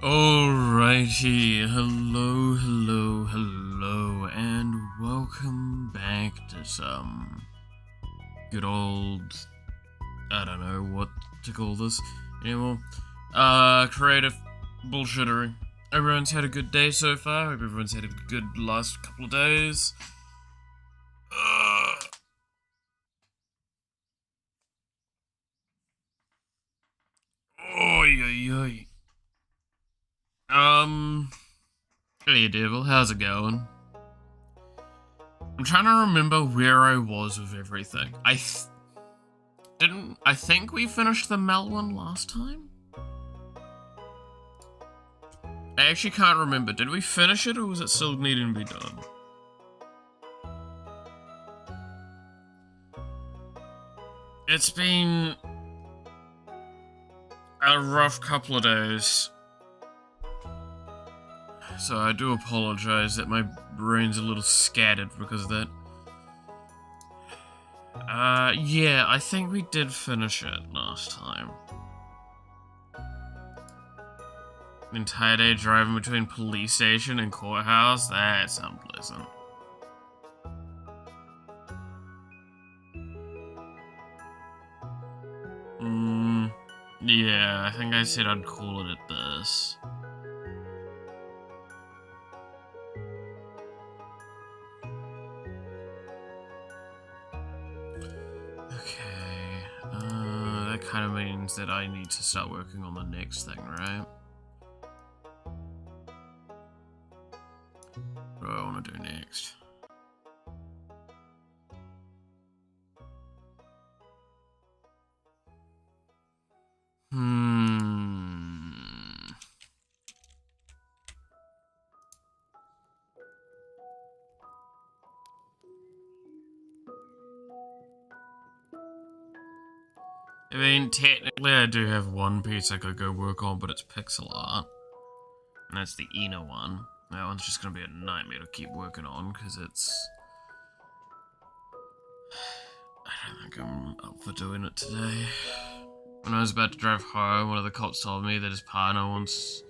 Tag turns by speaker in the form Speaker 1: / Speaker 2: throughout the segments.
Speaker 1: Alrighty, hello, and welcome back to some good old, I don't know what to call this anymore, creative bullshittery. Everyone's had a good day so far. Hope everyone's had a good last couple of days. Oi. Hey Devil, how's it going? I'm trying to remember where I was with everything. I think we finished the Mel one last time? I actually can't remember. Did we finish it or was it still needing to be done? It's been a rough couple of days. So I do apologize that my brain's a little scattered because of that. Yeah, I think we did finish it last time. An entire day driving between police station and courthouse? That's unpleasant. Yeah, I think I said I'd call it at this. Okay, that kind of means that I need to start working on the next thing, right? What do I want to do next? I mean, technically I do have one piece I could go work on, but it's pixel art. And that's the Ina one. That one's just gonna be a nightmare to keep working on, because it's... I don't think I'm up for doing it today. When I was about to drive home, one of the cops told me that his partner wants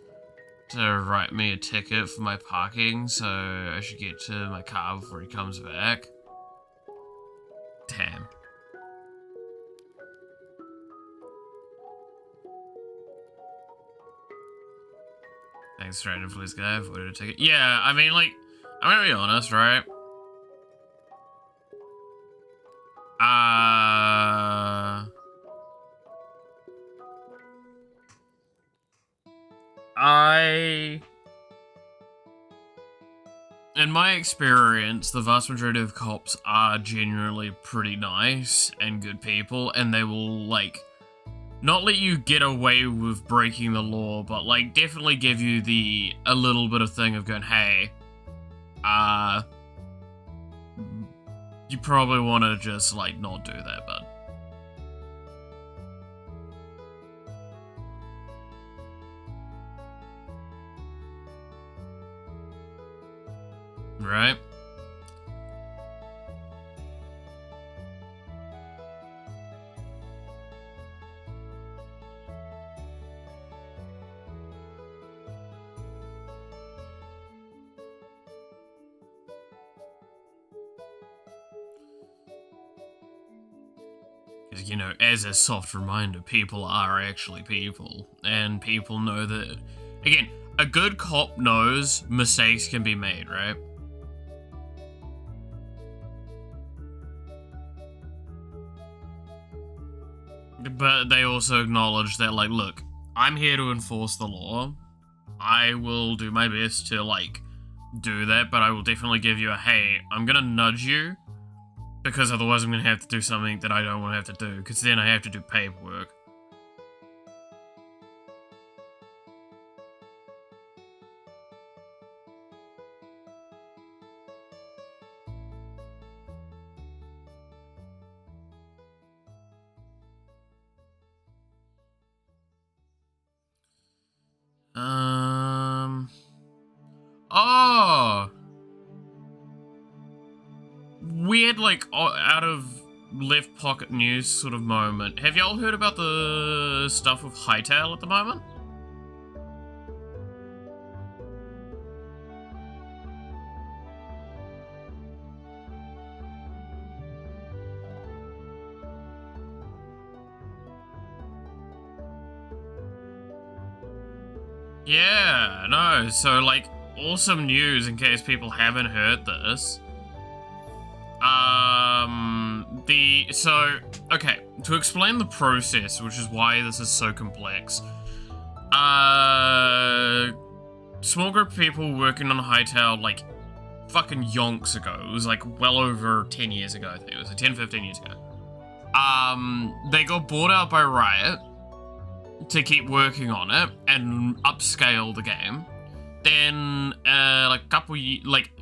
Speaker 1: to write me a ticket for my parking, so I should get to my car before he comes back. Damn. Thanks, random police guy. Avoided a ticket. Yeah, I mean, like, I'm gonna be honest, right? In my experience, the vast majority of cops are generally pretty nice and good people, and they will, like, not let you get away with breaking the law, but, like, definitely give you a little bit of thing of going, hey, you probably want to just, like, not do that, bud. Right? Because, you know, as a soft reminder, people are actually people. And people know that... Again, a good cop knows mistakes can be made, right? But they also acknowledge that, like, look, I'm here to enforce the law. I will do my best to, like, do that, but I will definitely give you a, hey, I'm gonna nudge you, because otherwise I'm gonna have to do something that I don't want to have to do, because then I have to do paperwork. Oh! Weird, like, out of left pocket news sort of moment. Have y'all heard about the stuff with Hightail at the moment? Yeah, no, so like, awesome news in case people haven't heard this. Okay, to explain the process, which is why this is so complex. Small group of people working on Hightail, like, fucking yonks ago. It was like well over 10 years ago, I think. It was like 10, 15 years ago. They got bought out by Riot to keep working on it and upscale the game. Then, like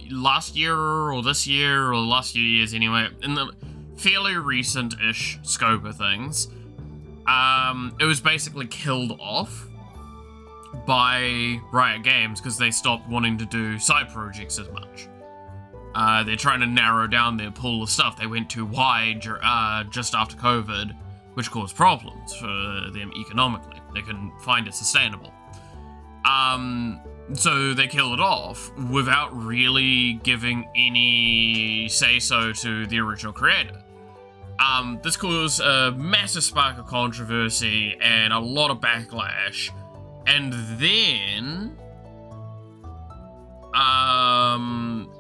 Speaker 1: last year or this year or the last few years anyway, in the fairly recent-ish scope of things, it was basically killed off by Riot Games because they stopped wanting to do side projects as much. They're trying to narrow down their pool of stuff. They went too wide just after COVID, which caused problems for them economically. They couldn't find it sustainable. So they killed it off without really giving any say-so to the original creator. This caused a massive spark of controversy and a lot of backlash. And then,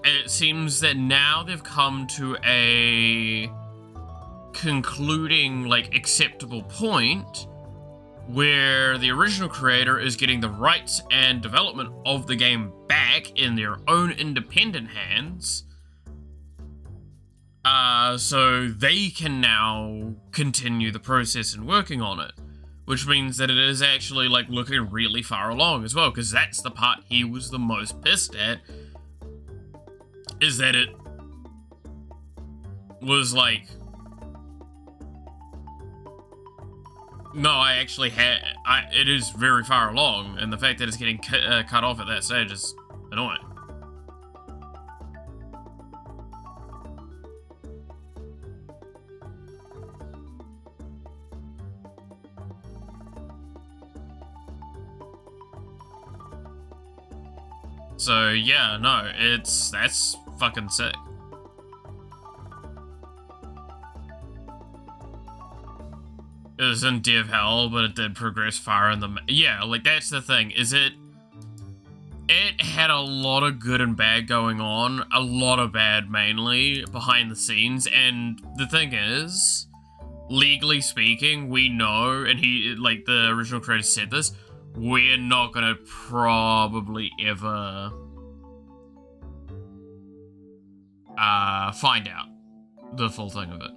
Speaker 1: it seems that now they've come to a concluding, like, acceptable point where the original creator is getting the rights and development of the game back in their own independent hands. So they can now continue the process and working on it. Which means that it is actually, like, looking really far along as well, because that's the part he was the most pissed at, is that it was like, no, it is very far along, and the fact that it's getting cut off at that stage is annoying. So yeah, no, that's fucking sick. It was in dev hell, but it did progress far in the... Yeah, like, that's the thing, is it had a lot of good and bad going on, a lot of bad mainly, behind the scenes, and the thing is, legally speaking, we know, and the original creator said this, we're not gonna probably ever find out the full thing of it.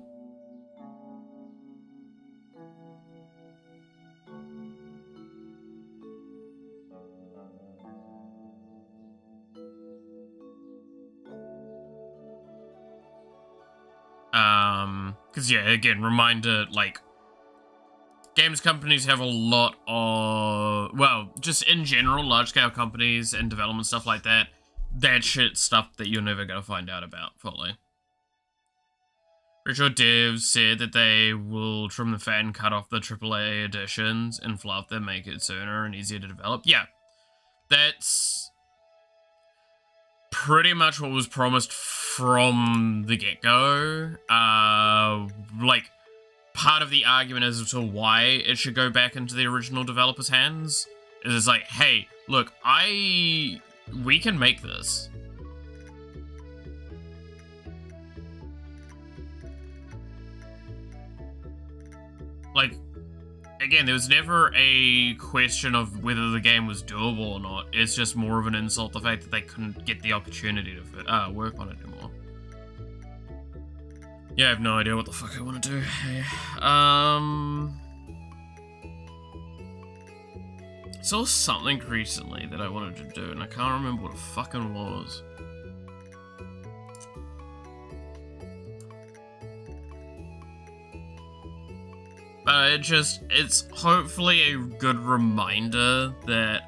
Speaker 1: Because yeah, again, reminder, like, games companies have a lot of, well, just in general, large-scale companies and development stuff like that, that shit stuff that you're never gonna find out about fully. Retro devs said that they will trim the fat and cut off the AAA editions and fluff them, make it sooner and easier to develop. Yeah, that's pretty much what was promised from the get-go. Like, part of the argument as to why it should go back into the original developer's hands is it's like, hey, look, we can make this. Like, again, there was never a question of whether the game was doable or not. It's just more of an insult, the fact that they couldn't get the opportunity to work on it anymore. Yeah, I have no idea what the fuck I want to do. Hey, saw something recently that I wanted to do, and I can't remember what it fucking was. But it's hopefully a good reminder that,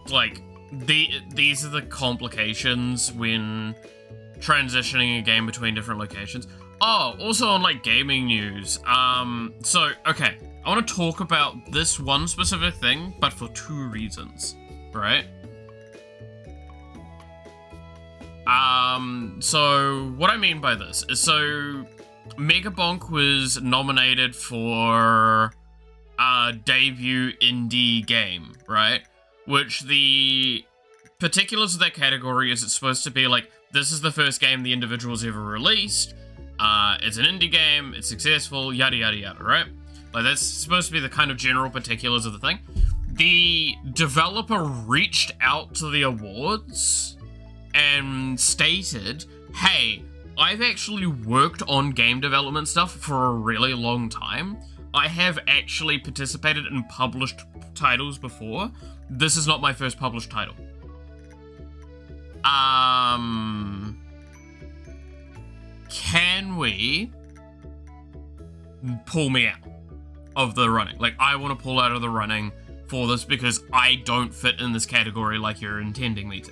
Speaker 1: like, these are the complications when transitioning a game between different locations. Oh, also on, like, gaming news, so, okay, I want to talk about this one specific thing, but for two reasons, right? So, what I mean by this is, so, Megabonk was nominated for debut indie game, right? Which the particulars of that category is it's supposed to be like, this is the first game the individual's ever released, it's an indie game, it's successful, yada yada yada, right? Like, that's supposed to be the kind of general particulars of the thing. The developer reached out to the awards and stated, hey, I've actually worked on game development stuff for a really long time. I have actually participated in published titles before. This is not my first published title. Can we pull me out of the running? Like, I want to pull out of the running for this because I don't fit in this category like you're intending me to.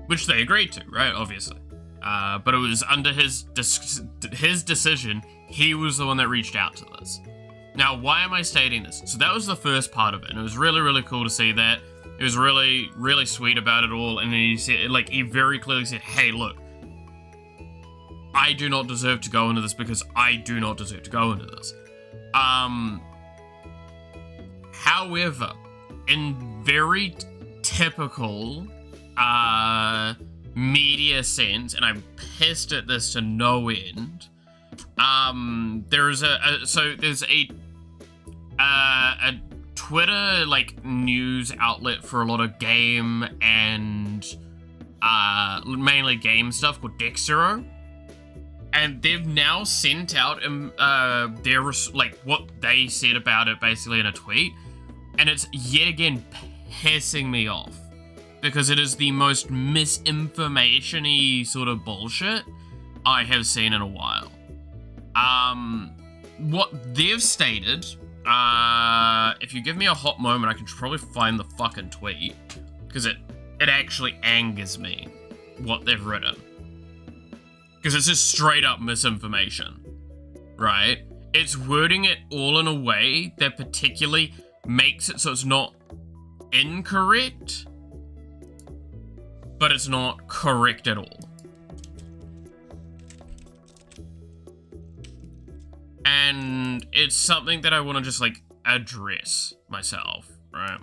Speaker 1: Which they agreed to, right? Obviously. But it was under his decision. He was the one that reached out to this. Now, why am I stating this? So that was the first part of it, and it was really, really cool to see that. It was really, really sweet about it all, and then he said, like, he very clearly said, hey, look, I do not deserve to go into this because I do not deserve to go into this. However, in very typical media sense, and I'm pissed at this to no end, there's a Twitter, like, news outlet for a lot of game and mainly game stuff called Dexero, and they've now sent out their what they said about it basically in a tweet, and it's yet again pissing me off because it is the most misinformation-y sort of bullshit I have seen in a while. What they've stated, if you give me a hot moment, I can probably find the fucking tweet, because it actually angers me, what they've written. Because it's just straight up misinformation, right? It's wording it all in a way that particularly makes it so it's not incorrect, but it's not correct at all. And it's something that I want to just, like, address myself, right?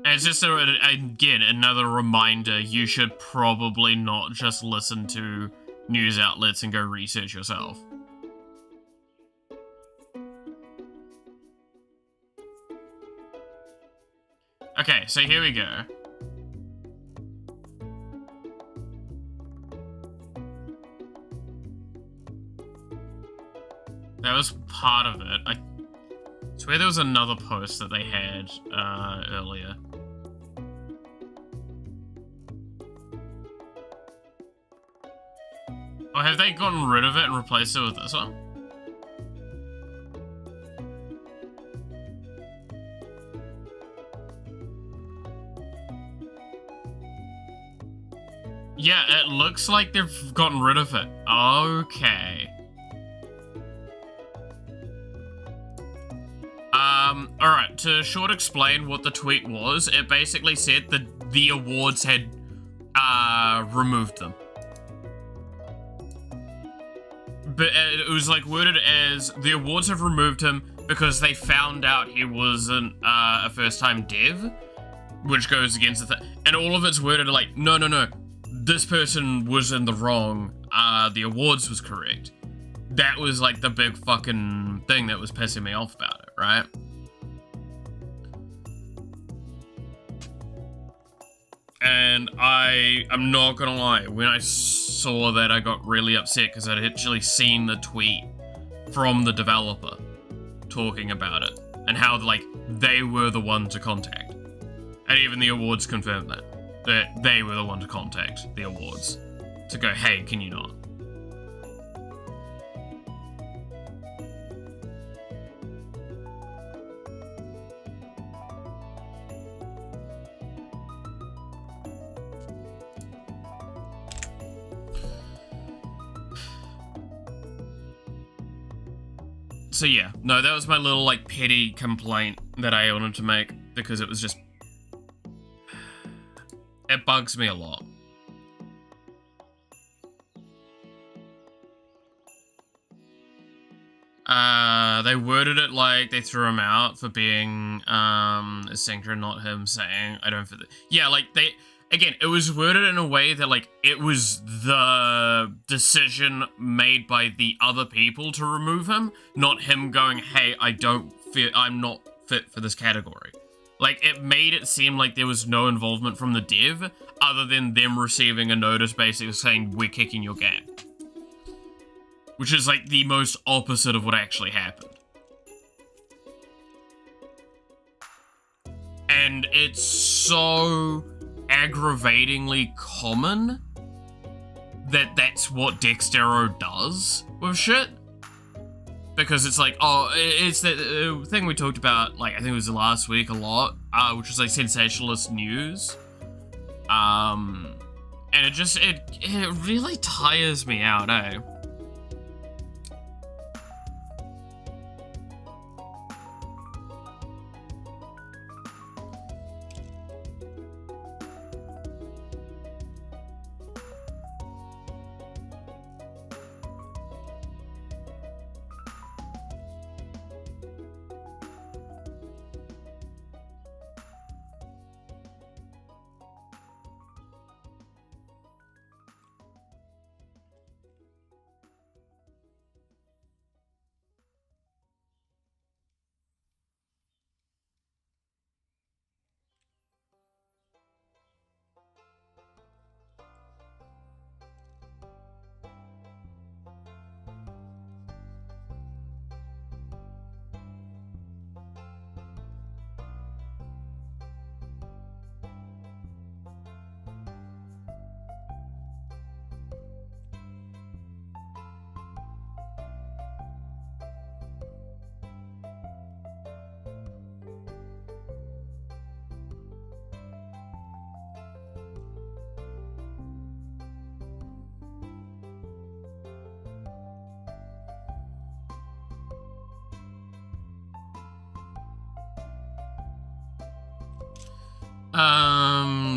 Speaker 1: It's just, again, another reminder, you should probably not just listen to news outlets and go research yourself. Okay, so here we go. That was part of it. I swear there was another post that they had earlier. Oh, have they gotten rid of it and replaced it with this one? Yeah, it looks like they've gotten rid of it. Okay. Alright, to short explain what the tweet was, it basically said that the awards had, removed them. But it was, like, worded as, the awards have removed him because they found out he wasn't, a first-time dev, which goes against the thing. And all of it's worded like, no, this person was in the wrong, the awards was correct. That was, like, the big fucking thing that was pissing me off about it, right? And I'm not gonna lie, when I saw that I got really upset because I'd actually seen the tweet from the developer talking about it and how, like, they were the one to contact. And even the awards confirmed that they were the one to contact the awards to go, hey, can you not? So yeah, no, that was my little, like, petty complaint that I wanted to make, because it was just... It bugs me a lot. They worded it like they threw him out for being, a sinker, not him saying, I don't fit the... Yeah, like, they... Again, it was worded in a way that, like, it was the decision made by the other people to remove him, not him going, hey, I'm not fit for this category. Like, it made it seem like there was no involvement from the dev, other than them receiving a notice basically saying, we're kicking your game. Which is, like, the most opposite of what actually happened. And it's so aggravatingly common that that's what Dextero does with shit. Because it's like, oh, it's the thing we talked about, like, I think it was last week a lot, which was, like, sensationalist news. And it really tires me out, eh?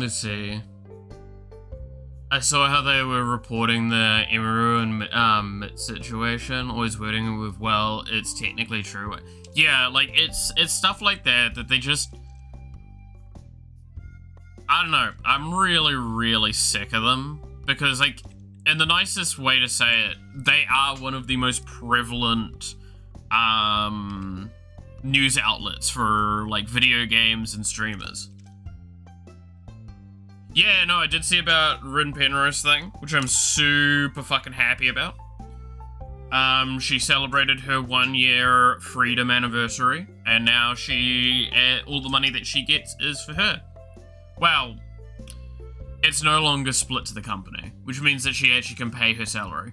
Speaker 1: Let's see. I saw how they were reporting the Emiru and Mit situation, always wording it with, well, it's technically true. Yeah, like, it's stuff like that they just... I don't know, I'm really, really sick of them, because, like, in the nicest way to say it, they are one of the most prevalent, news outlets for, like, video games and streamers. Yeah, no, I did see about Rin Penrose thing, which I'm super fucking happy about. She celebrated her 1-year freedom anniversary, and now all the money that she gets is for her. Well, it's no longer split to the company, which means that she actually can pay her salary.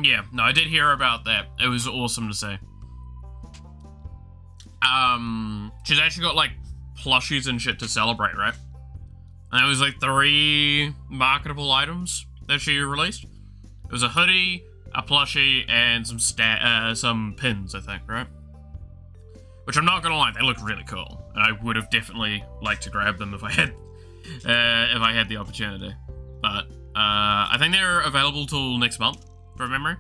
Speaker 1: Yeah, no, I did hear about that. It was awesome to see. She's actually got, like, plushies and shit to celebrate, right? And it was, like, 3 marketable items that she released. It was a hoodie, a plushie, and some pins, I think, right? Which I'm not gonna lie, they look really cool. And I would have definitely liked to grab them if I had, the opportunity. But, I think they're available till next month, from memory.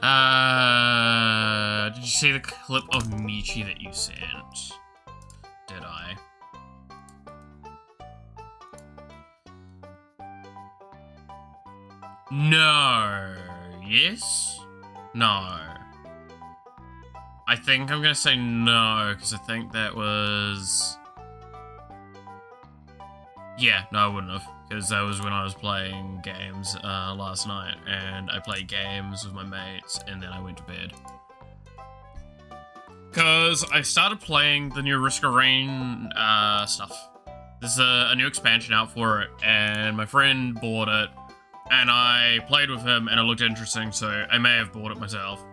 Speaker 1: Did you see the clip of Michi that you sent? Did I? No. Yes? No. I think I'm gonna say no, because I think that was... Yeah, no, I wouldn't have, because that was when I was playing games last night, and I played games with my mates, and then I went to bed. Because I started playing the new Risk of Rain stuff. There's a new expansion out for it, and my friend bought it, and I played with him, and it looked interesting, so I may have bought it myself.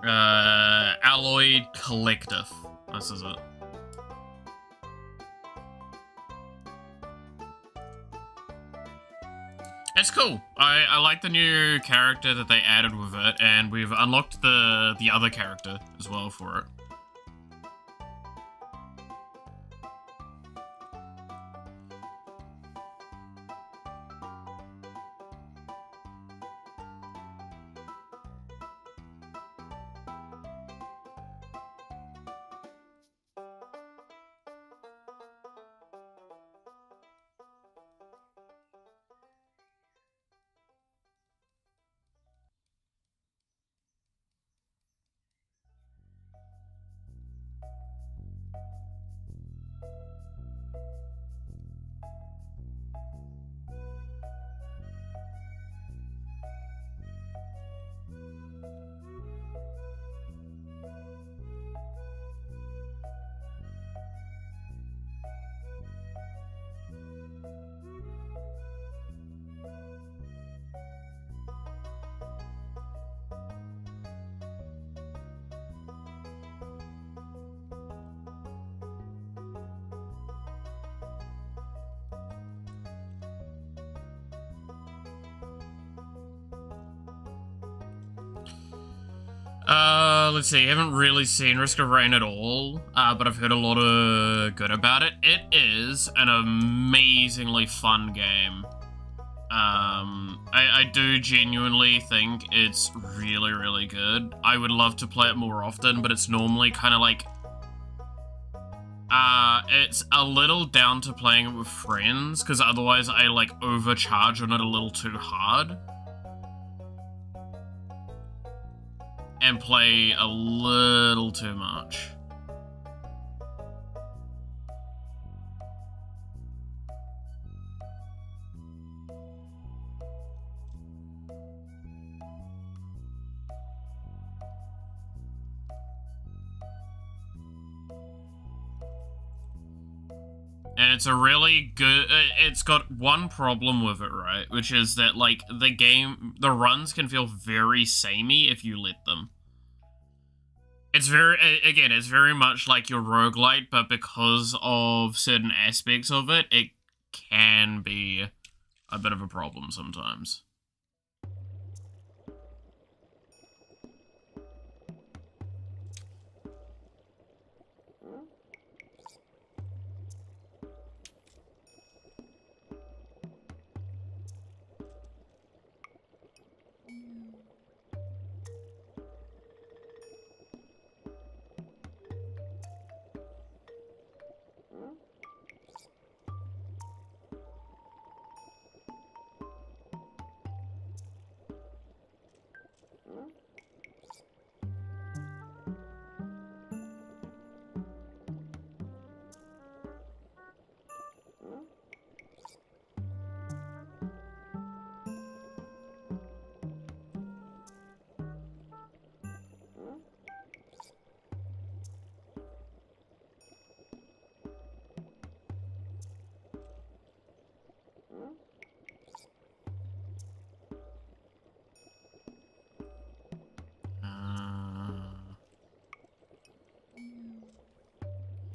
Speaker 1: Alloyed Collective. This is it. It's cool. I like the new character that they added with it, and we've unlocked the other character as well for it. Let's see, I haven't really seen Risk of Rain at all, but I've heard a lot of good about it. It is an amazingly fun game. I do genuinely think it's really, really good. I would love to play it more often, but it's normally kind of like... it's a little down to playing it with friends, because otherwise I, like, overcharge on it a little too hard. And play a little too much. And it's a really good... It's got one problem with it, right? Which is that, like, the runs can feel very samey if you let them. It's again, it's very much like your roguelite, but because of certain aspects of it, it can be a bit of a problem sometimes.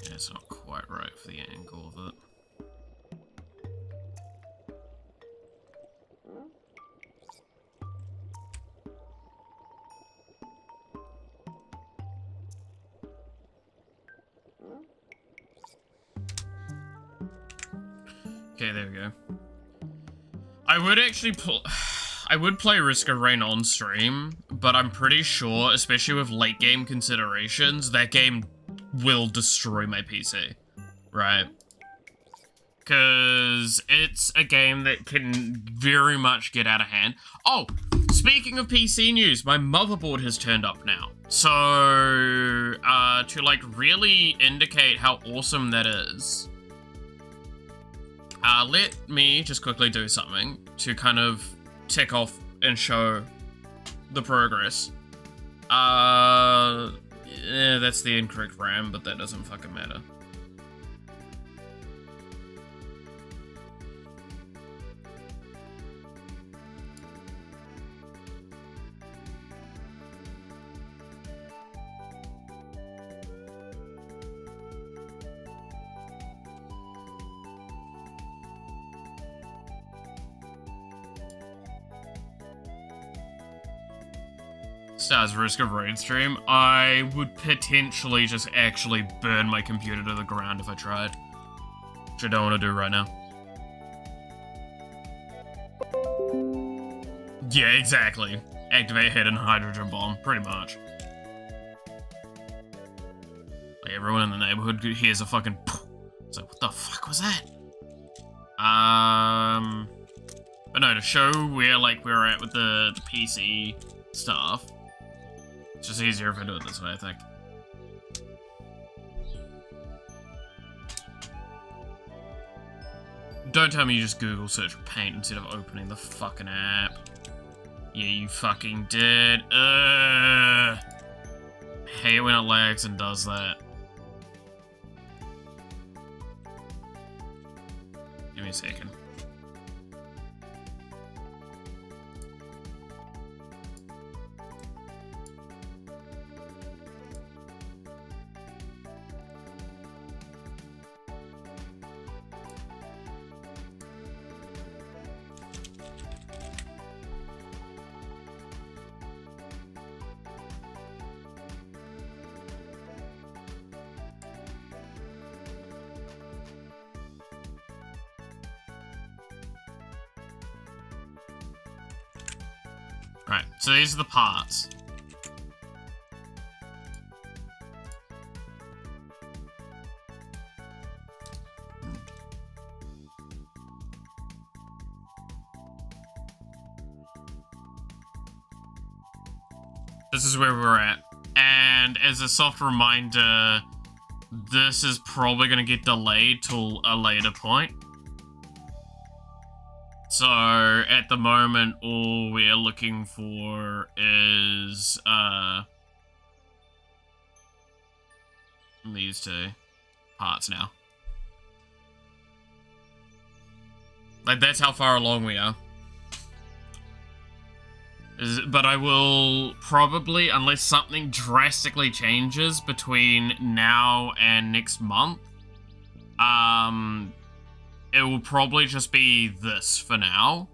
Speaker 1: Yeah, it's not quite right for the angle of it. Okay, there we go. I would actually pull... I would play Risk of Rain on stream, but I'm pretty sure, especially with late game considerations, that game will destroy my PC, right? Because it's a game that can very much get out of hand. Oh, speaking of PC news, my motherboard has turned up now. So, to like really indicate how awesome that is, let me just quickly do something to kind of tick off and show the progress. Yeah, that's the incorrect RAM, but that doesn't fucking matter. Stars Risk of Rain stream, I would potentially just actually burn my computer to the ground if I tried. Which I don't want to do right now. Yeah, exactly. Activate hidden hydrogen bomb, pretty much. Like everyone in the neighborhood hears a fucking poof. It's like, what the fuck was that? But no, to show where like we're at with the PC stuff. It's just easier if I do it this way, I think. Don't tell me you just Google search Paint instead of opening the fucking app. Yeah, you fucking did. Hate it when it lags and does that. Give me a second. Right, so these are the parts. This is where we're at. And as a soft reminder, this is probably going to get delayed till a later point. So, at the moment, all we're looking for is, these two parts now. Like, that's how far along we are. But I will probably, unless something drastically changes between now and next month, it will probably just be this for now.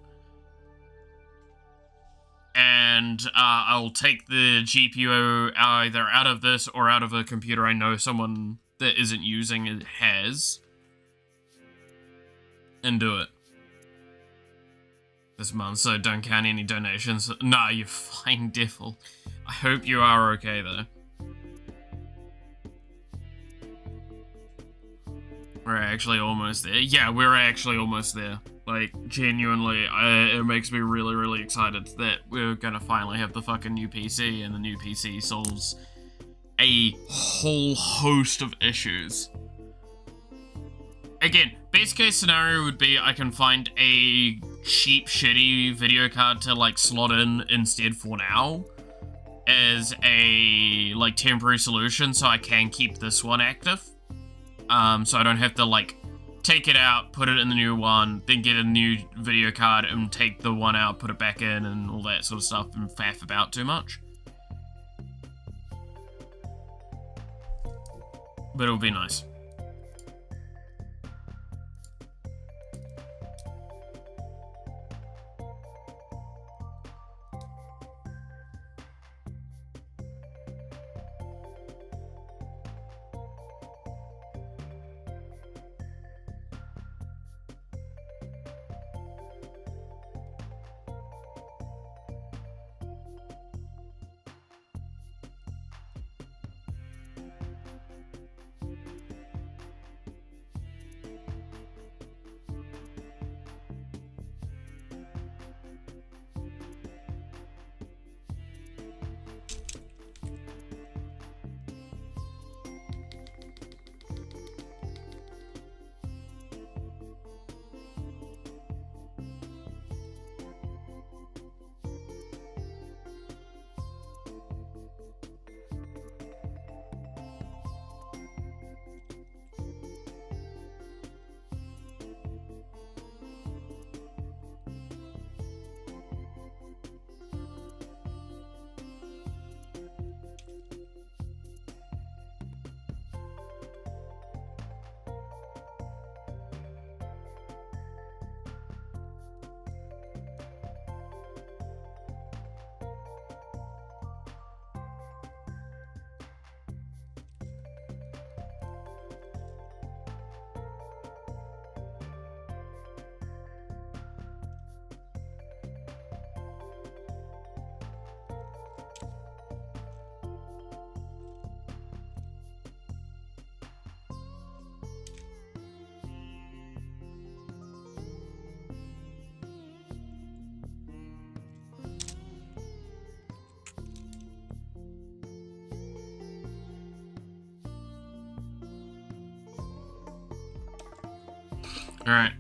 Speaker 1: And I'll take the GPU either out of this or out of a computer I know someone that isn't using it has. And do it. This month, so don't count any donations. Nah, you're fine, Diffle. I hope you are okay, though. We're actually almost there. Yeah, we're actually almost there. Like, genuinely, it makes me really, really excited that we're gonna finally have the fucking new PC, and the new PC solves a whole host of issues. Again, best case scenario would be I can find a cheap, shitty video card to, like, slot in instead for now as a, like, temporary solution so I can keep this one active. So I don't have to, like, take it out, put it in the new one, then get a new video card and take the one out, put it back in, and all that sort of stuff and faff about too much. But it'll be nice. Alright,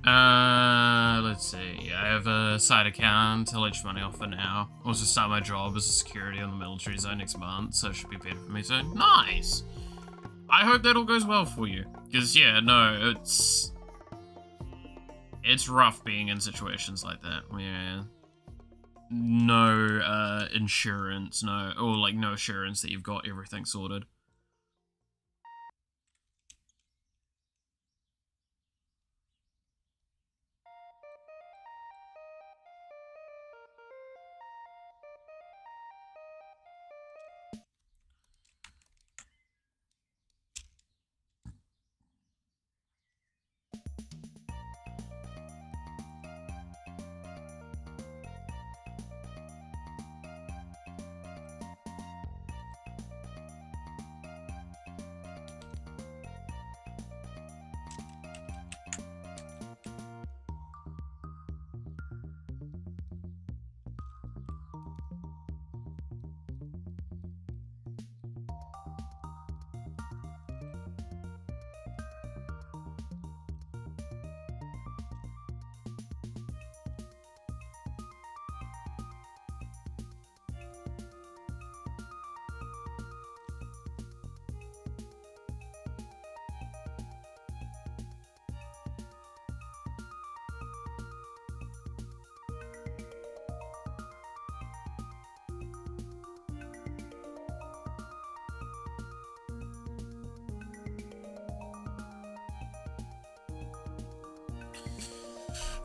Speaker 1: let's see. I have a side account. I'll let you money off for now. I'll just start my job as a security on the military zone next month, so it should be better for me soon. Nice! I hope that all goes well for you. Because, yeah, no, it's rough being in situations like that. Yeah. No, insurance, no assurance that you've got everything sorted.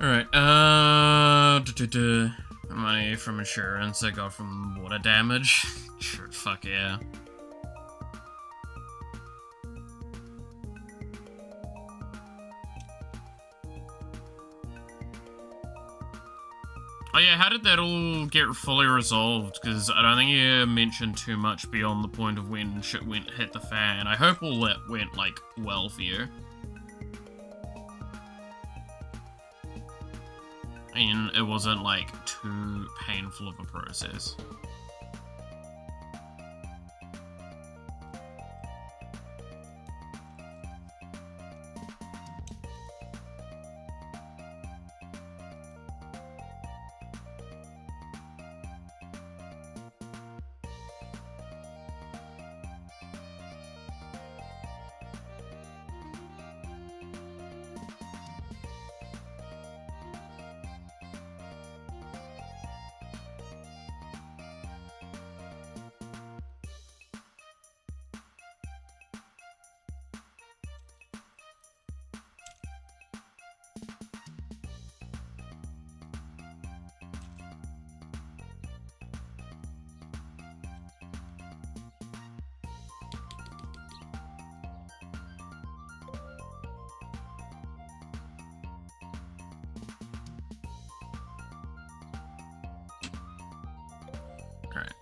Speaker 1: Alright, money from insurance I got from water damage. Sure, fuck yeah. Oh yeah, how did that all get fully resolved? Because I don't think you mentioned too much beyond the point of when shit hit the fan. I hope all that went, like, well for you. I mean, it wasn't, like, too painful of a process. Alright.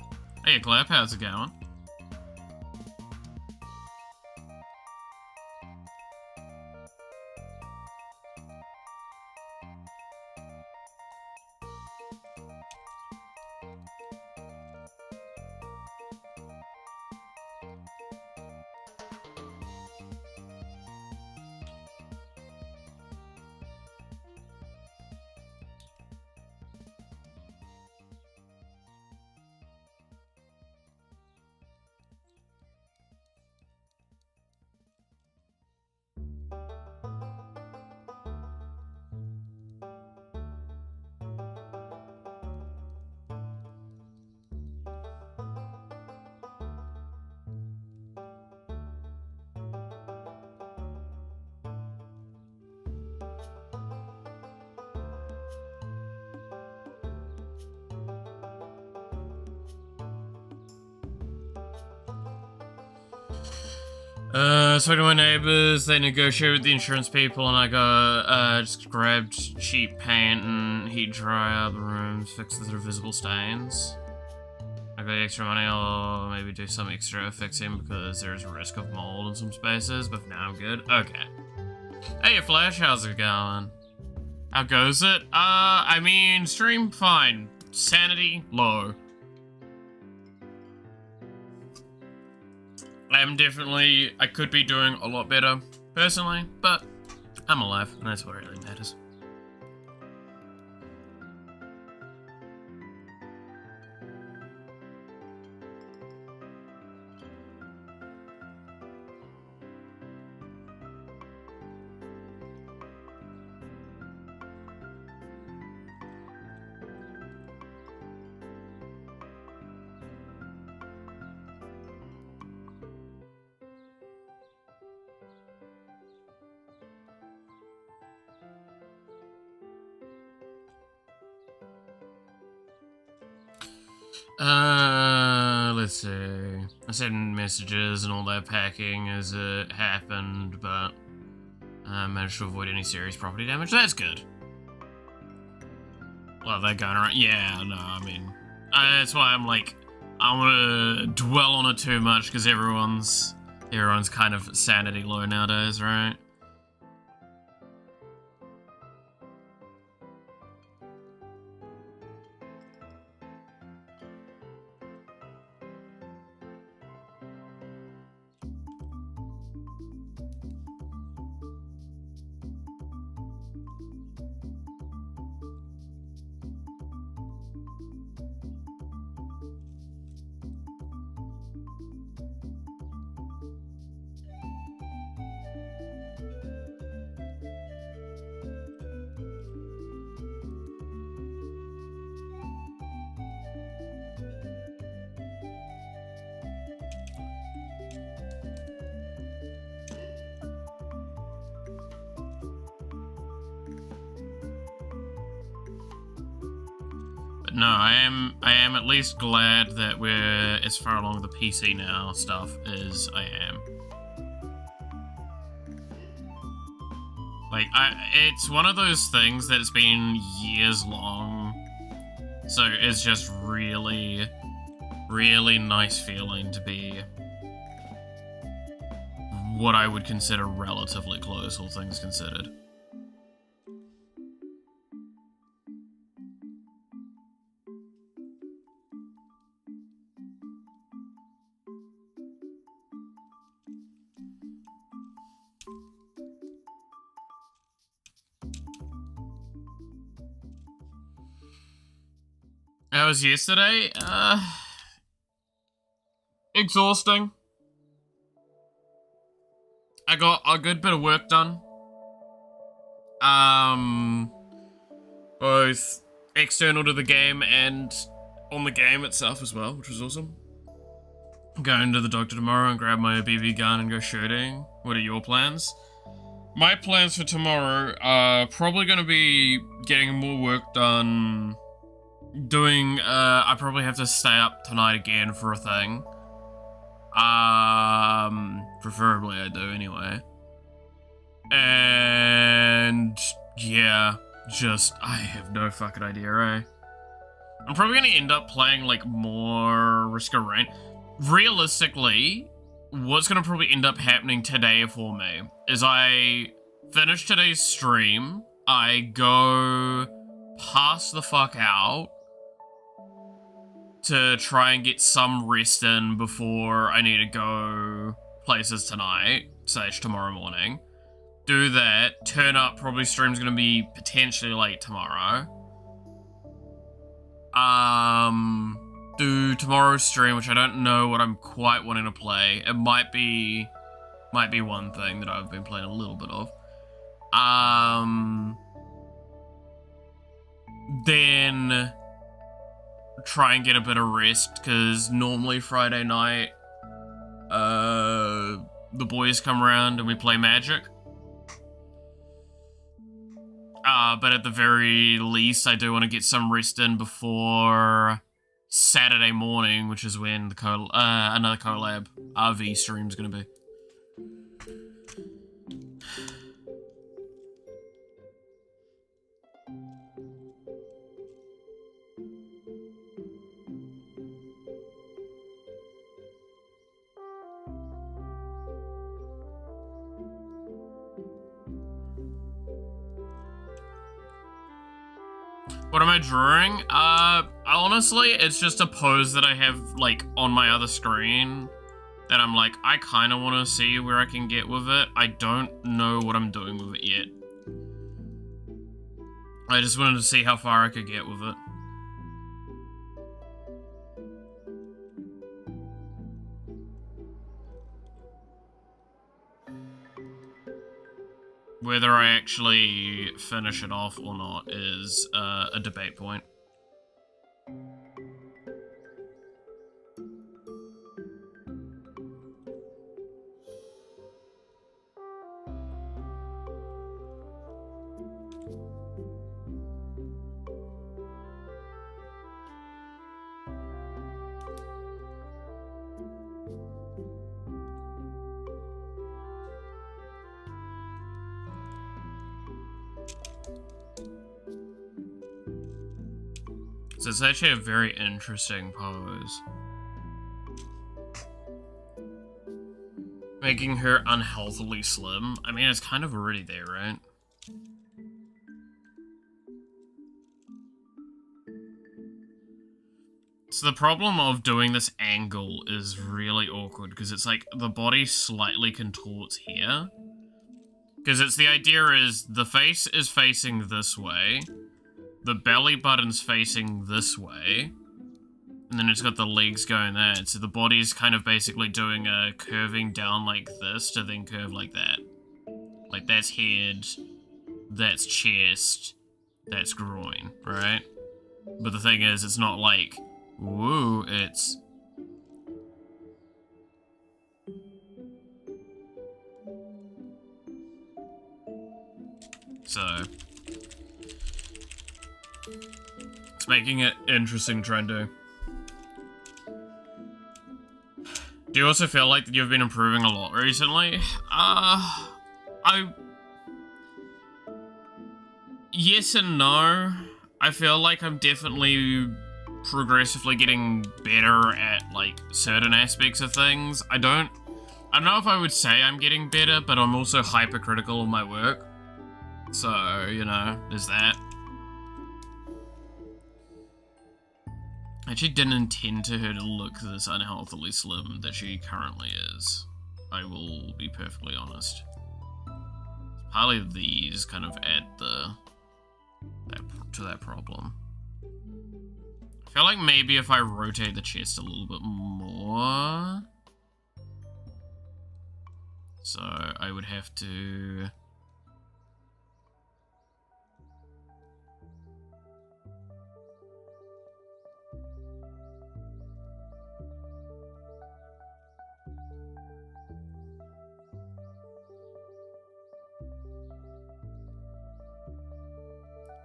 Speaker 1: Hey, Clap, how's it going? Spoke to my neighbors, they negotiated with the insurance people, and I got, just grabbed cheap paint and heat dry out the rooms, fix the visible stains. I got extra money, I'll maybe do some extra fixing because there's a risk of mold in some spaces, but for now I'm good. Okay. Hey Flash, how's it going? How goes it? I mean, stream fine. Sanity, low. I could be doing a lot better, personally, but I'm alive, and that's what really matters. Let's see. I sent messages and all that packing as it happened, but I managed to avoid any serious property damage. That's good. Well, they're going around. Yeah, no, I mean, that's why I'm like, I want to dwell on it too much because everyone's kind of sanity low nowadays, right? But no, I am at least glad that we're as far along the PC now stuff as I am. Like, it's one of those things that's been years long, so it's just really, really nice feeling to be what I would consider relatively close, all things considered. How was yesterday? Exhausting. I got a good bit of work done. Both external to the game and on the game itself as well, which was awesome. I'm going to the doctor tomorrow and grab my BB gun and go shooting. What are your plans? My plans for tomorrow are probably going to be getting more work done. I probably have to stay up tonight again for a thing. Preferably I do anyway. And yeah, I have no fucking idea, eh? I'm probably gonna end up playing like more Risk of Rain. Realistically, what's gonna probably end up happening today for me is I finish today's stream, I go pass the fuck out to try and get some rest in before I need to go places tonight, / tomorrow morning. Do that, turn up, probably stream's gonna be potentially late tomorrow. Do tomorrow's stream, which I don't know what I'm quite wanting to play. It might be one thing that I've been playing a little bit of. Then try and get a bit of rest, because normally Friday night, the boys come around and we play Magic. But at the very least, I do want to get some rest in before Saturday morning, which is when the another collab RV stream is going to be. What am I drawing? Honestly, it's just a pose that I have, like, on my other screen that I'm like, I kind of want to see where I can get with it. I don't know what I'm doing with it yet. I just wanted to see how far I could get with it. Whether I actually finish it off or not is a debate point. So it's actually a very interesting pose. Making her unhealthily slim. I mean, it's kind of already there, right? So the problem of doing this angle is really awkward because it's like the body slightly contorts here. Because it's the idea is the face is facing this way. The belly button's facing this way, and then it's got the legs going there, so the body's kind of basically doing a curving down like this to then curve like that. Like that's head, that's chest, that's groin, right? But the thing is, it's not like, woo, it's... So... it's making it interesting trying to... Do you also feel like that you've been improving a lot recently? Yes and no. I feel like I'm definitely progressively getting better at, like, certain aspects of things. I don't know if I would say I'm getting better, but I'm also hypercritical of my work. So, you know, there's that. I actually didn't intend to her to look this unhealthily slim that she currently is. I will be perfectly honest. Partly these kind of add to that problem. I feel like maybe if I rotate the chest a little bit more... So I would have to...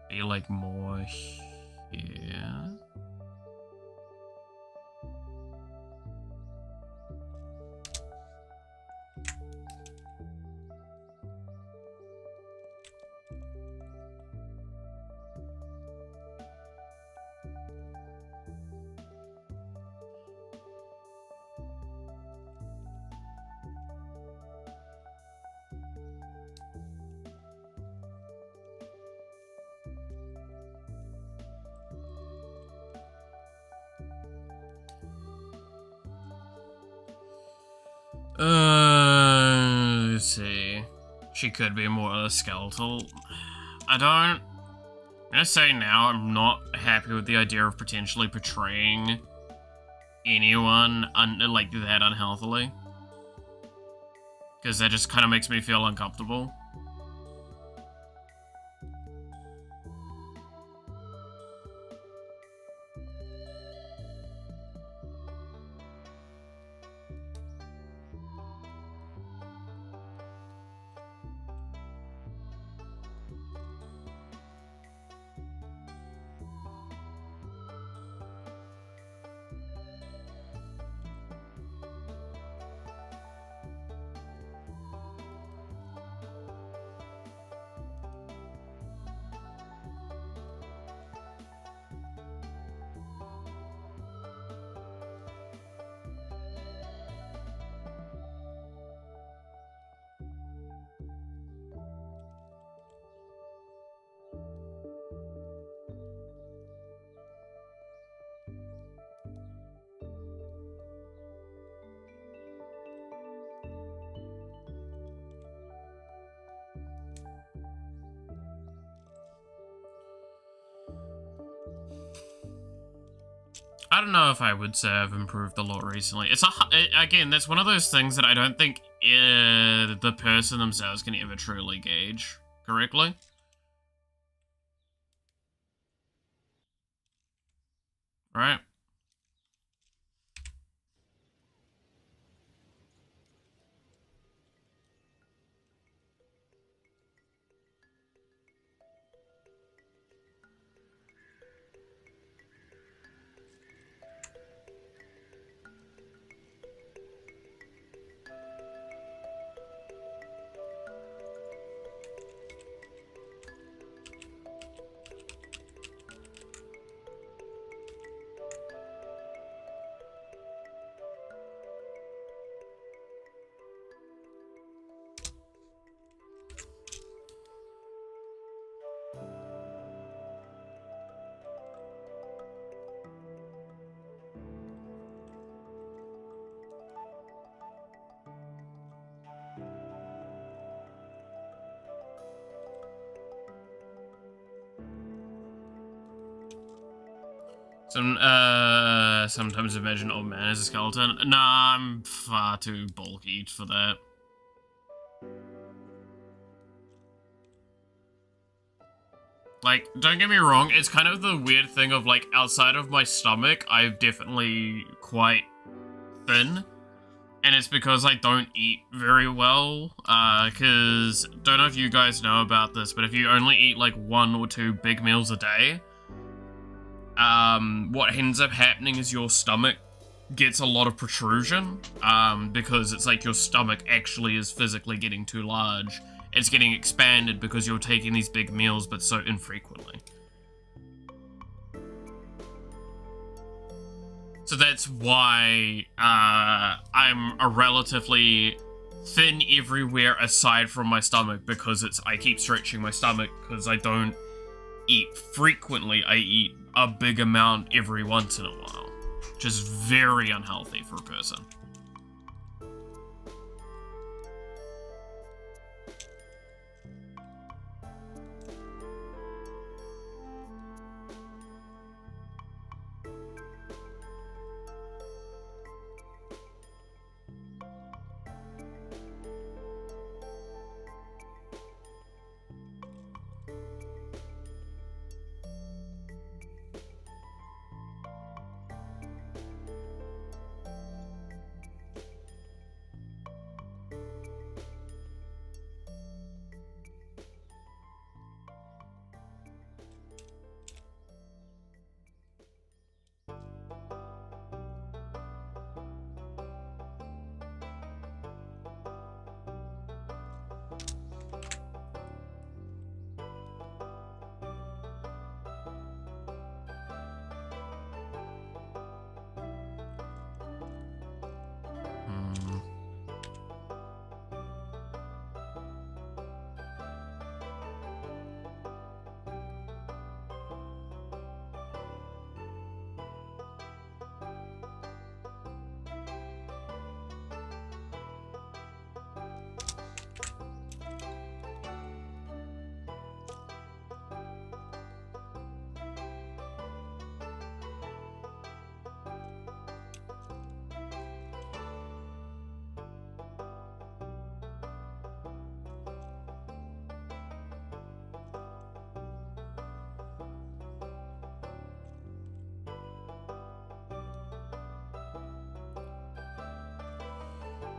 Speaker 1: be like more here. Let's see. She could be more skeletal. I'm gonna say now I'm not happy with the idea of potentially portraying anyone like that unhealthily. Because that just kind of makes me feel uncomfortable. I don't know if I would say I've improved a lot recently. Again, that's one of those things that I don't think the person themselves can ever truly gauge correctly. Right? Sometimes imagine old man as a skeleton. Nah, I'm far too bulky for that. Like, don't get me wrong, it's kind of the weird thing of, like, outside of my stomach, I'm definitely quite thin. And it's because I don't eat very well, because, don't know if you guys know about this, but if you only eat, like, 1 or 2 big meals a day, what ends up happening is your stomach gets a lot of protrusion, because it's like your stomach actually is physically getting too large. It's getting expanded because you're taking these big meals, but so infrequently. So that's why I'm a relatively thin everywhere aside from my stomach, because I keep stretching my stomach because I don't eat frequently. I eat a big amount every once in a while, which is very unhealthy for a person.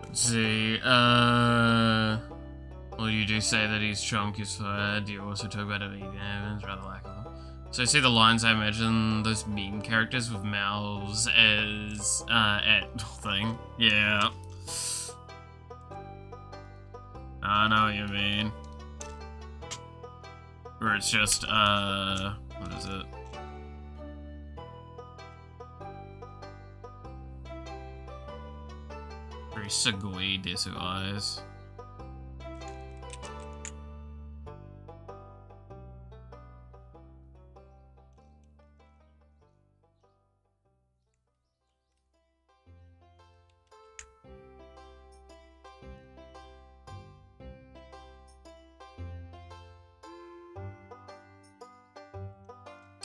Speaker 1: Let's see, well, you do say that his chunk is flat. You also talk about events, rather lack of them. So I see the lines, I imagine those meme characters with mouths as, at thing. Yeah. I know what you mean. Where it's just, what is it? Very Segui Desu eyes.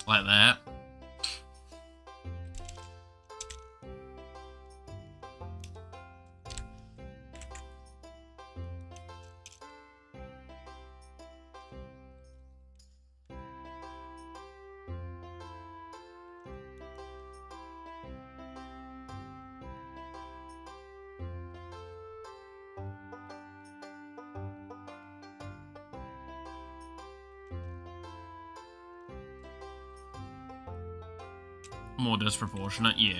Speaker 1: Like that. More disproportionate, yeah.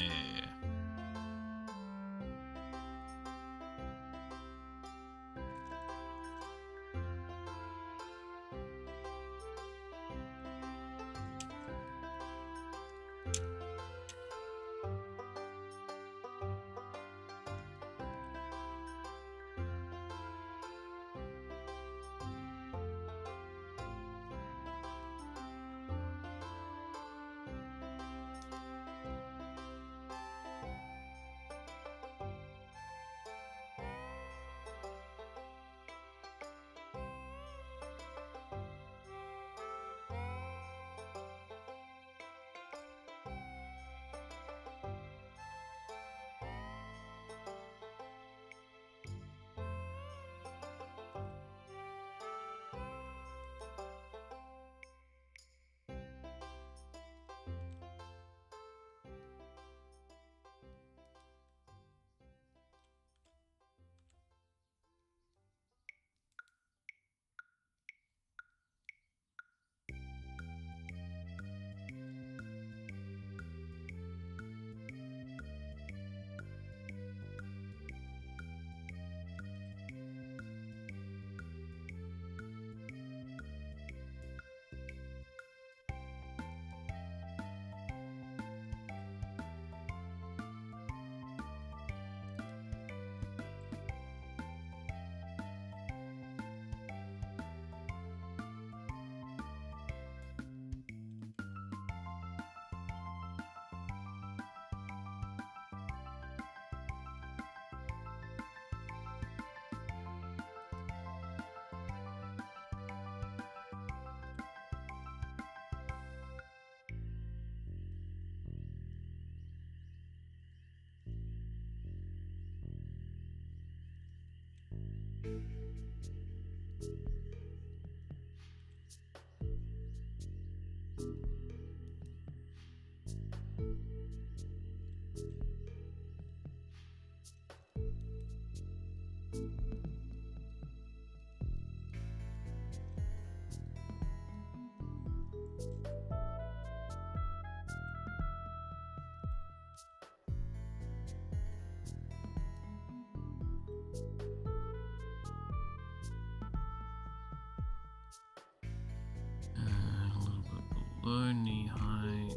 Speaker 1: A little bit below knee height.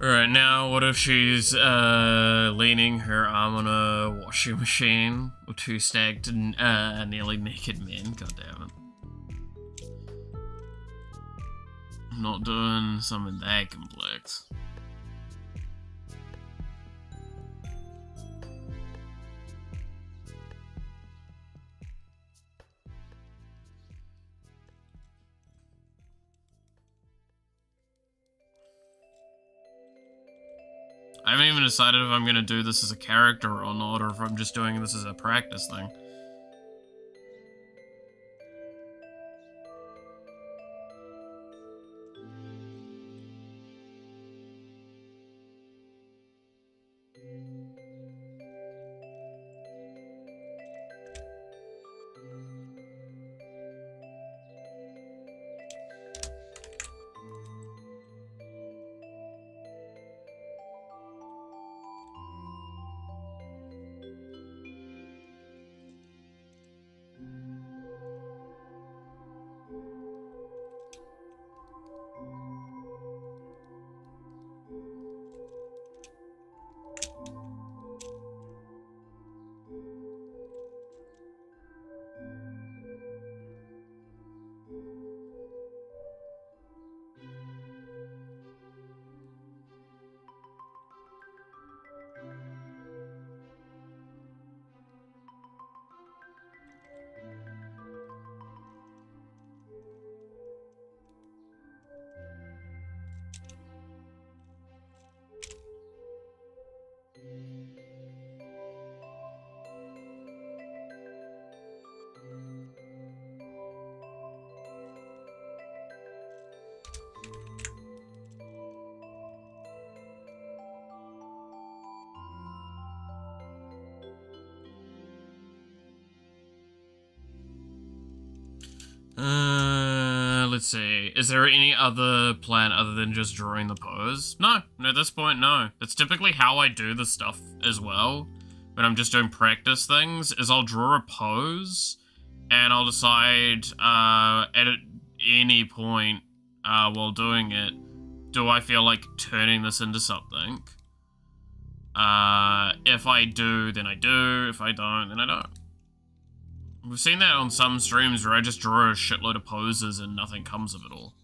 Speaker 1: Alright, now what if she's leaning her arm on a washing machine with two stacked nearly naked men? God damn it. I'm not doing something that complex. I haven't even decided if I'm gonna do this as a character or not, or if I'm just doing this as a practice thing. Let's see. Is there any other plan other than just drawing the pose? No, at this point, no. That's typically how I do the stuff as well. When I'm just doing practice things, is I'll draw a pose, and I'll decide at any point while doing it, do I feel like turning this into something? If I do, then I do. If I don't, then I don't. We've seen that on some streams where I just draw a shitload of poses and nothing comes of it all.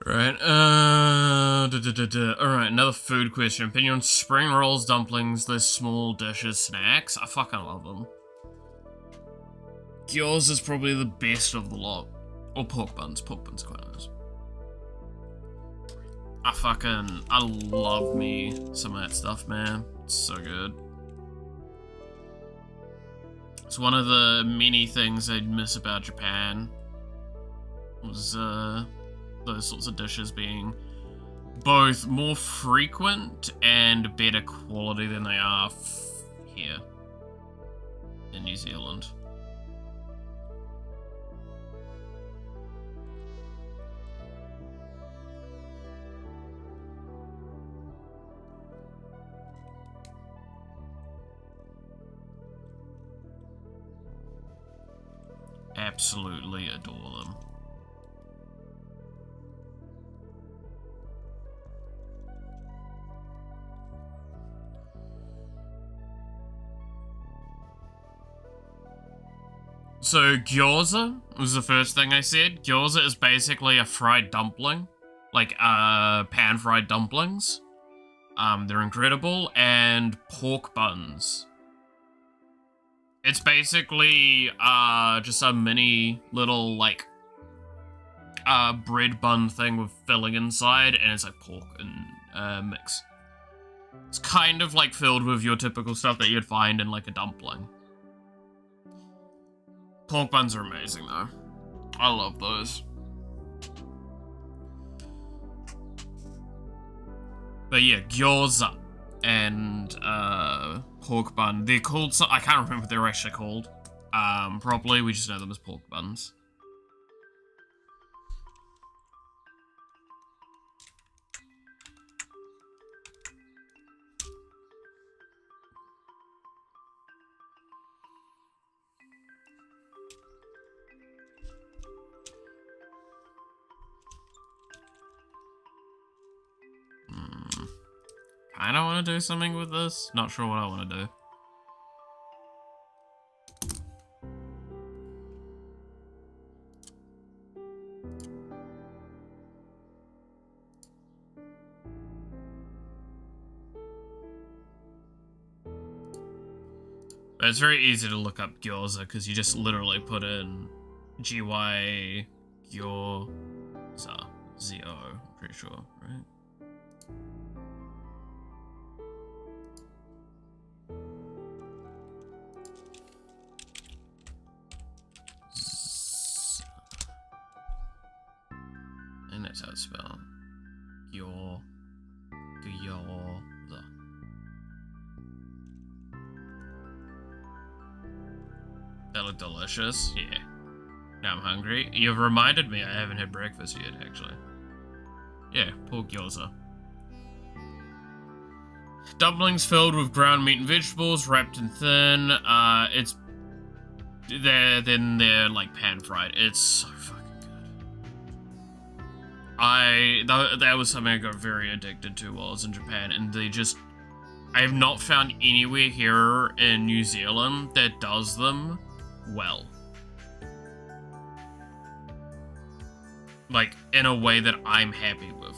Speaker 1: Right, alright, another food question. Opinion on spring rolls, dumplings, those small dishes, snacks? I fucking love them. Gyoza is probably the best of the lot. Or pork buns quite nice. I love me some of that stuff, man. It's so good. It's one of the many things I'd miss about Japan. Was, those sorts of dishes being both more frequent and better quality than they are here in New Zealand. Absolutely adore them. So gyoza was the first thing I said. Gyoza is basically a fried dumpling, like pan-fried dumplings. They're incredible, and pork buns. It's basically just a mini little like bread bun thing with filling inside, and it's like pork and mix. It's kind of like filled with your typical stuff that you'd find in like a dumpling. Pork buns are amazing though. I love those. But yeah, gyoza and pork bun. They're called, so I can't remember what they're actually called properly. We just know them as pork buns. Kinda wanna do something with this. Not sure what I wanna do. But it's very easy to look up gyoza because you just literally put in GY gyoza. Z-O, I'm pretty sure, right? And that's how it's spelled. Gyoza. That looked delicious. Yeah. Now I'm hungry. You've reminded me I haven't had breakfast yet, actually. Yeah, pork gyoza. Dumplings filled with ground meat and vegetables, wrapped in thin. They're like pan fried. It's so fucking good. That was something I got very addicted to while I was in Japan, and I have not found anywhere here in New Zealand that does them well. Like, in a way that I'm happy with.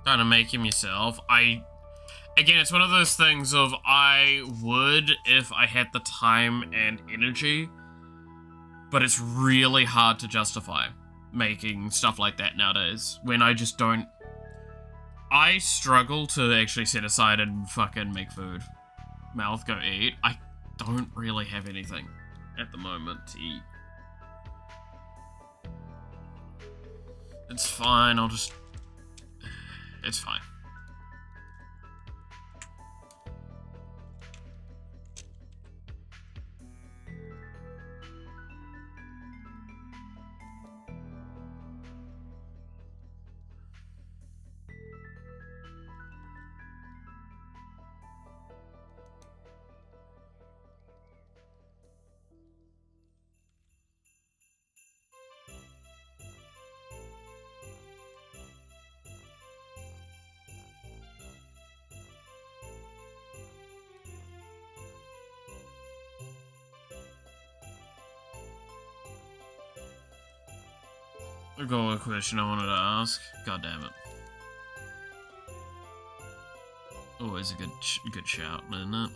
Speaker 1: Trying to make him yourself. Again, it's one of those things of I would if I had the time and energy, but it's really hard to justify making stuff like that nowadays when I just don't. I struggle to actually set aside and fucking make food. Mouth, go eat. I don't really have anything at the moment to eat. It's fine, it's fine. I've got a question I wanted to ask. God damn it. Always a good shout, isn't it?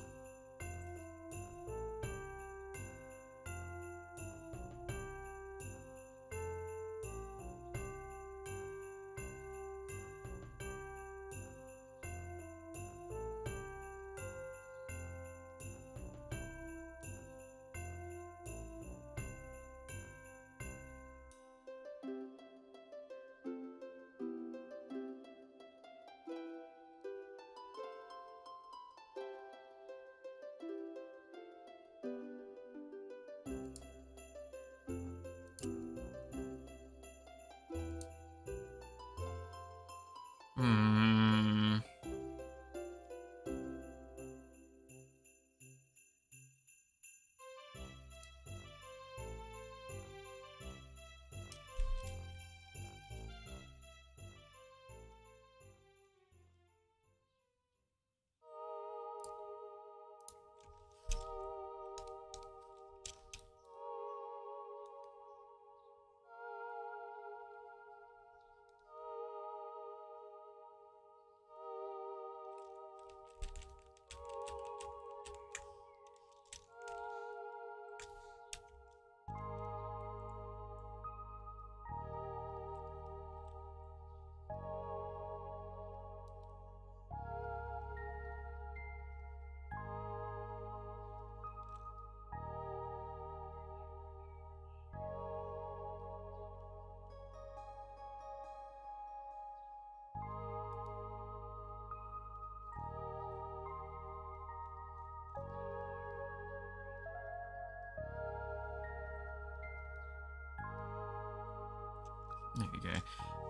Speaker 1: There you go.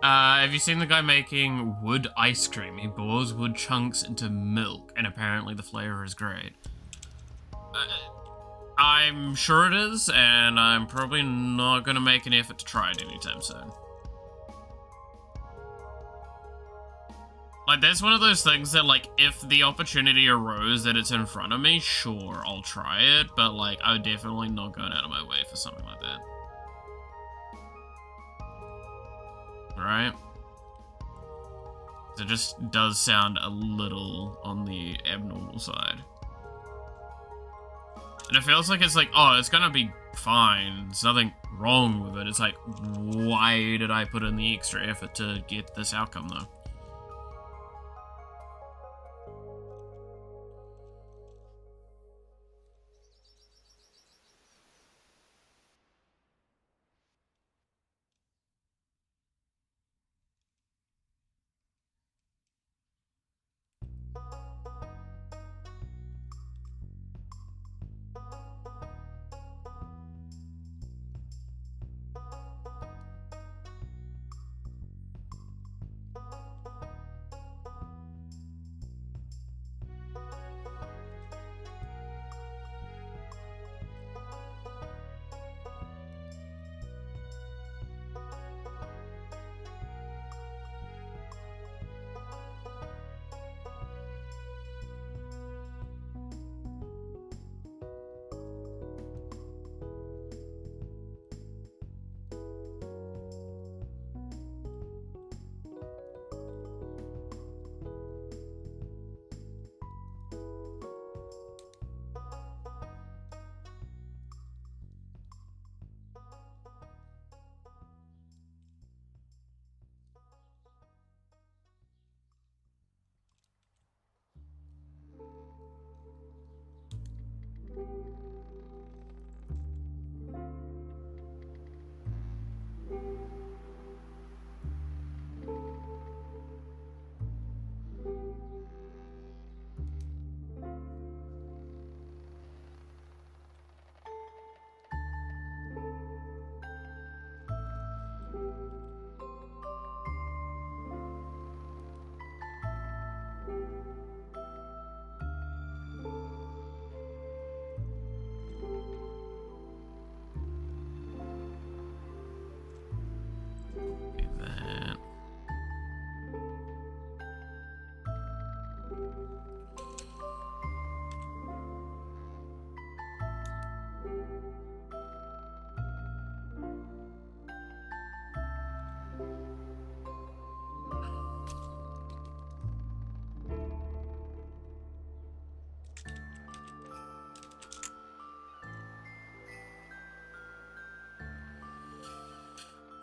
Speaker 1: Have you seen the guy making wood ice cream? He boils wood chunks into milk, and apparently the flavor is great. I'm sure it is, and I'm probably not going to make an effort to try it anytime soon. Like, that's one of those things that, like, if the opportunity arose that it's in front of me, sure, I'll try it, but, like, I'm definitely not going out of my way for something like that. Right? It just does sound a little on the abnormal side. And it feels like it's like, oh, it's gonna be fine. There's nothing wrong with it. It's like, why did I put in the extra effort to get this outcome, though?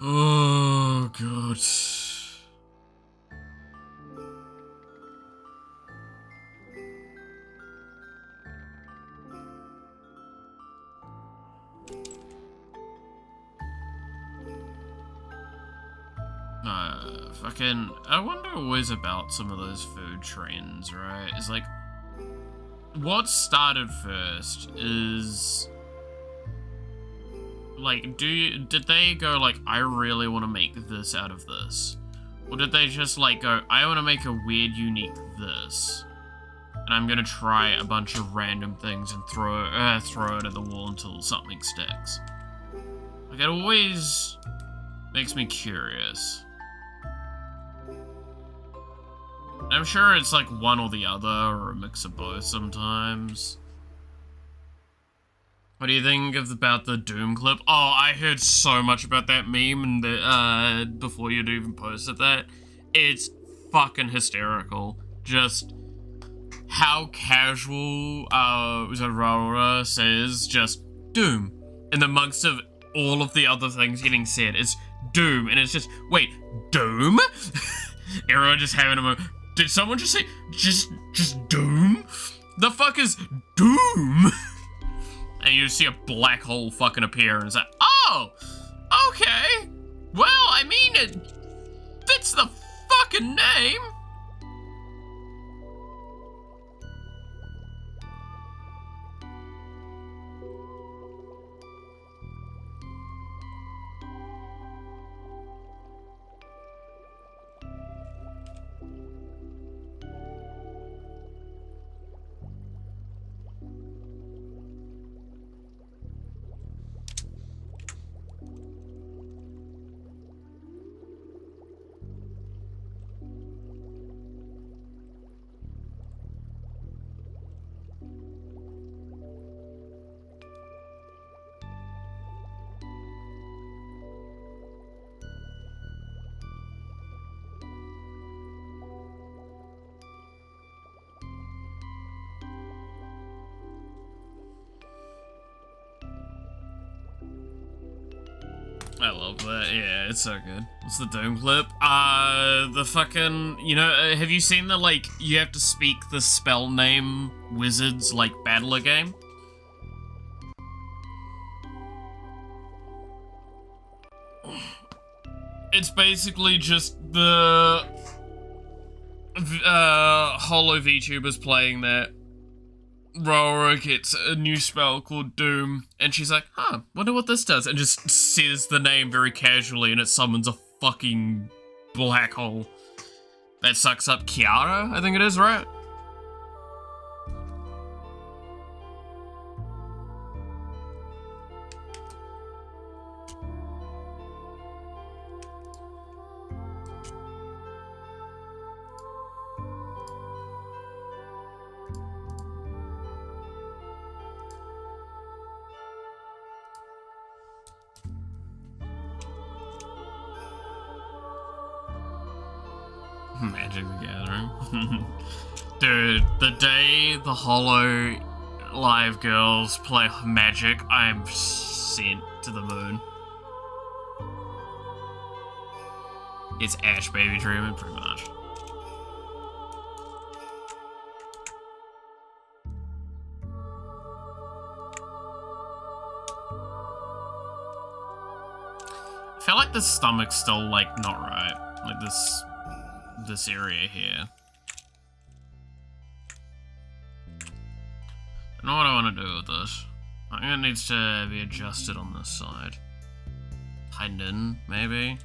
Speaker 1: Oh, God. Fucking, I wonder always about some of those food trends, right? It's like, what started first is, like, did they go like, I really want to make this out of this? Or did they just like go, I want to make a weird, unique this, and I'm gonna try a bunch of random things and throw it at the wall until something sticks? Like, it always makes me curious. I'm sure it's like one or the other, or a mix of both sometimes. What do you think about the Doom clip? Oh, I heard so much about that meme and the, before you'd even posted that. It's fucking hysterical. Just how casual, Aurora says just Doom in the amongst of all of the other things getting said. It's Doom, and it's just, wait, Doom? Everyone just having a moment. Did someone just say, just Doom? The fuck is Doom? And you see a black hole fucking appear, and it's like, oh, okay. Well, I mean, it fits the fucking name. I love that. Yeah, it's so good. What's the Doom clip? The fucking, you know, have you seen the, like, you have to speak the spell name wizards, like, battler game? It's basically just the holo VTubers playing that. Rora gets a new spell called Doom, and she's like, huh, wonder what this does, and just says the name very casually, and it summons a fucking black hole that sucks up Kiara, I think it is, right? Magic the Gathering. Dude, the day the Holo Live girls play Magic, I'm sent to the moon. It's Ash Baby Dreaming, pretty much. I feel like the stomach's still, like, not right. Like, this area here. I know what I want to do with this. I think it needs to be adjusted on this side. Tightened in, maybe?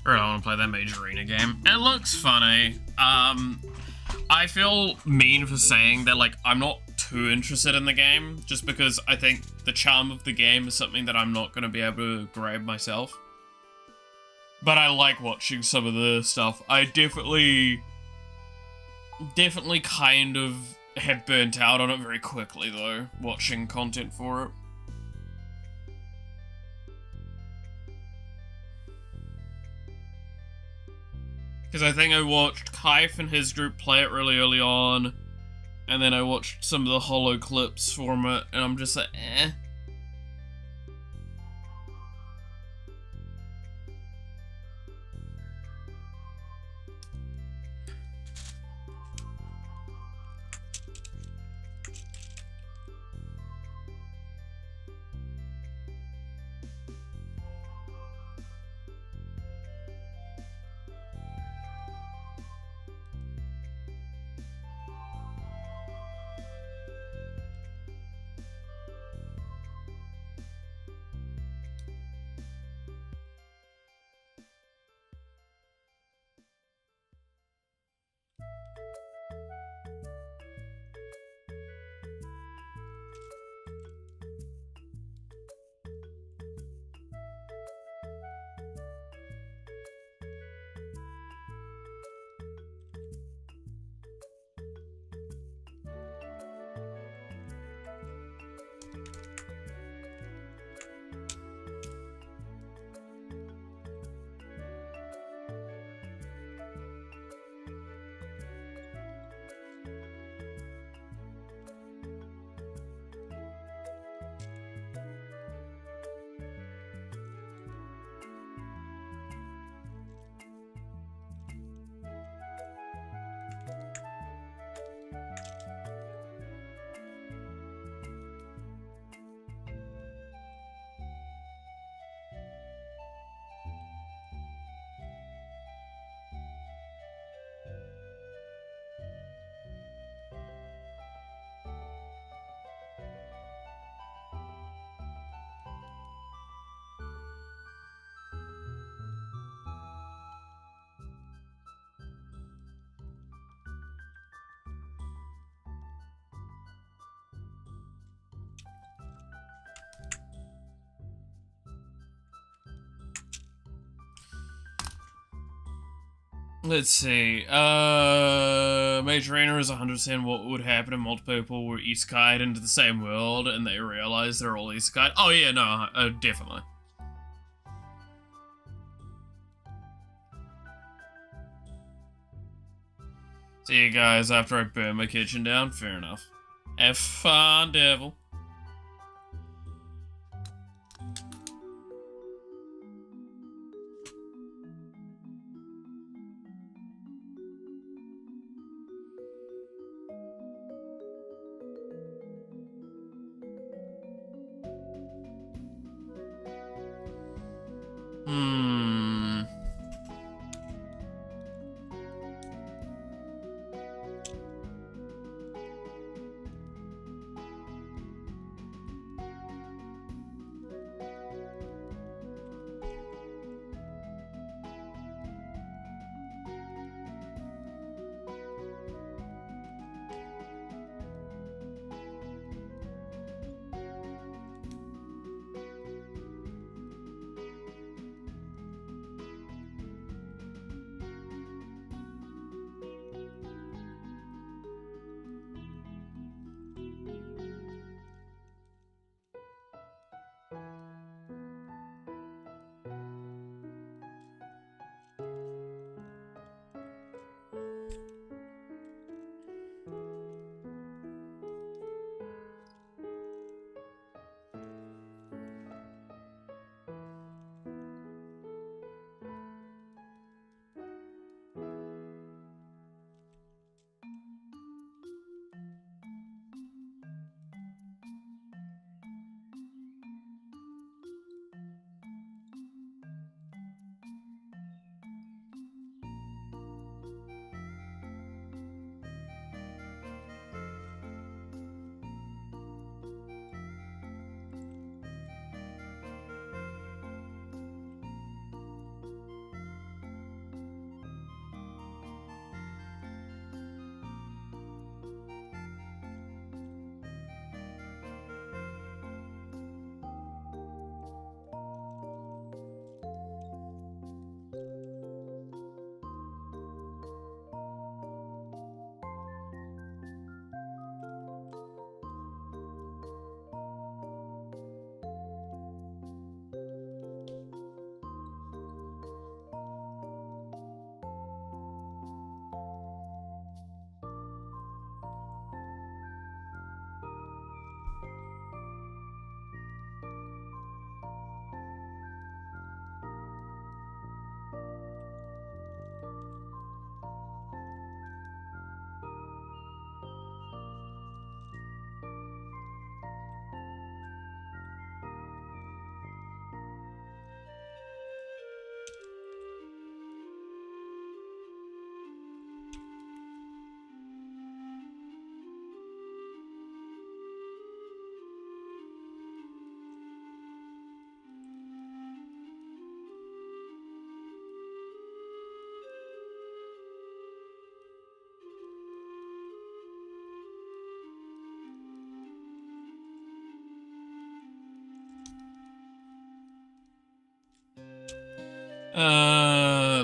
Speaker 1: I really want to play that Mage Arena game. It looks funny. I feel mean for saying that, like, I'm not too interested in the game, just because I think the charm of the game is something that I'm not going to be able to grab myself. But I like watching some of the stuff. I definitely kind of have burnt out on it very quickly, though, watching content for it. Because I think I watched Kaif and his group play it really early on, and then I watched some of the holo clips from it, and I'm just like, eh. Let's see. Major Arena is 100% what would happen if multiple people were isekai'd into the same world and they realize they're all isekai'd. Oh yeah, no, definitely. See you guys after I burn my kitchen down. Fair enough. Have fun, devil.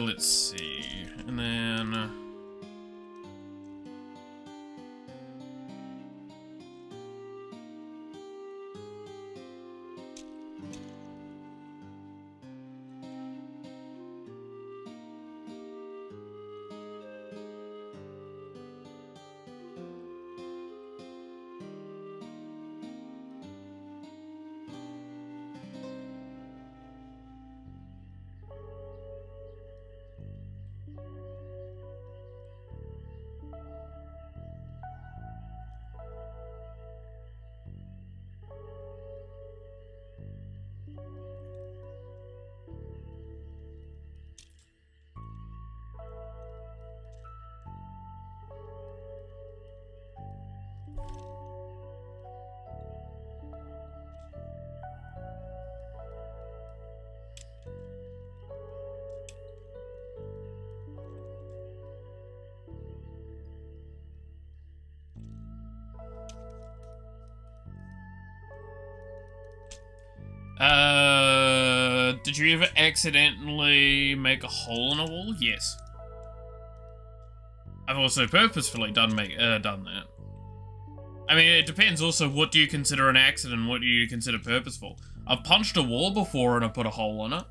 Speaker 1: Let's see. And then... Did you ever accidentally make a hole in a wall? Yes. I've also purposefully done that. I mean, it depends also, what do you consider an accident and what do you consider purposeful? I've punched a wall before and I put a hole in it.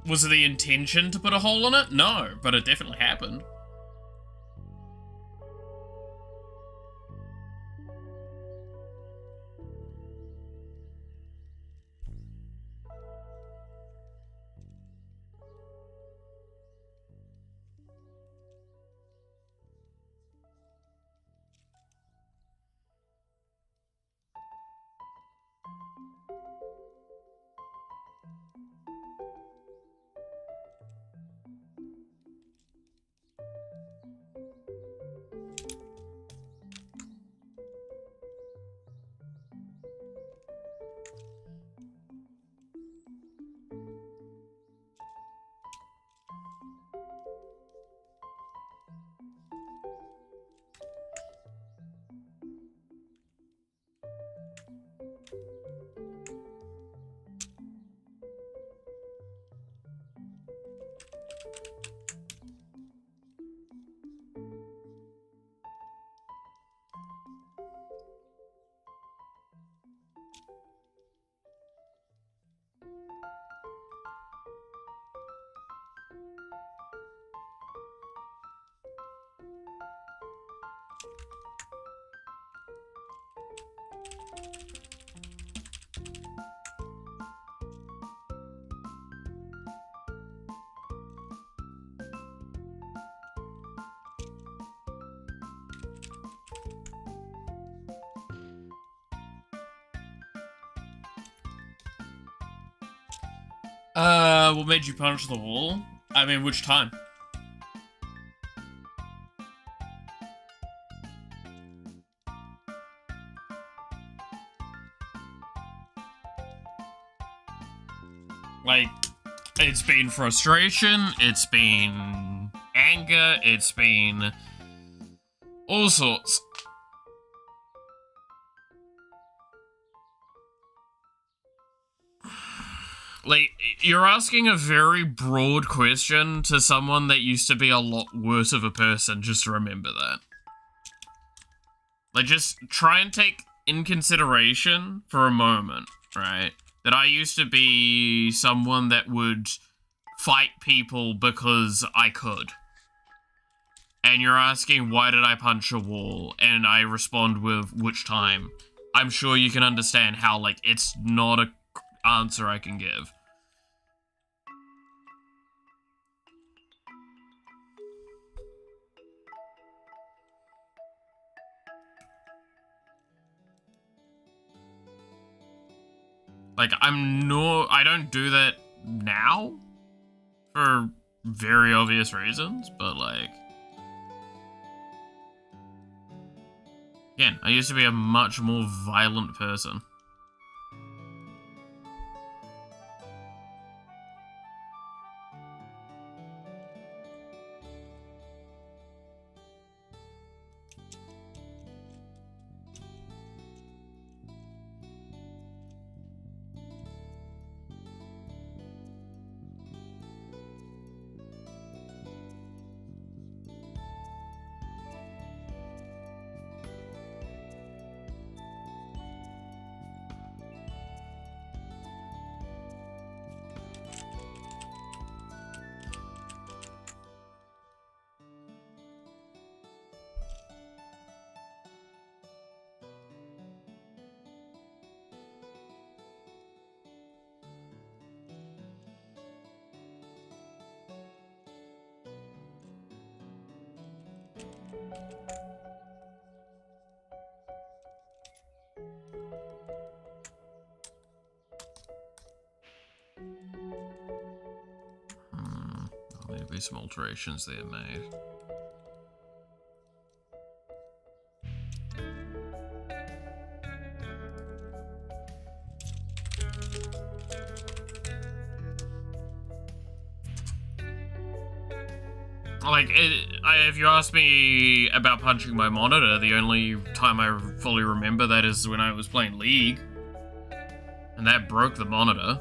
Speaker 1: Was it the intention to put a hole in it? No, but it definitely happened. What made you punch the wall? I mean, which time? Like, it's been frustration, it's been anger, it's been all sorts. Like, you're asking a very broad question to someone that used to be a lot worse of a person, just to remember that. Like, just try and take in consideration for a moment, right, that I used to be someone that would fight people because I could. And you're asking, why did I punch a wall? And I respond with, which time? I'm sure you can understand how, like, it's not a answer I can give. Like, I don't do that now for very obvious reasons, but like, again, I used to be a much more violent person. Maybe some alterations there made. Like, if you ask me about punching my monitor, the only time I fully remember that is when I was playing League. And that broke the monitor.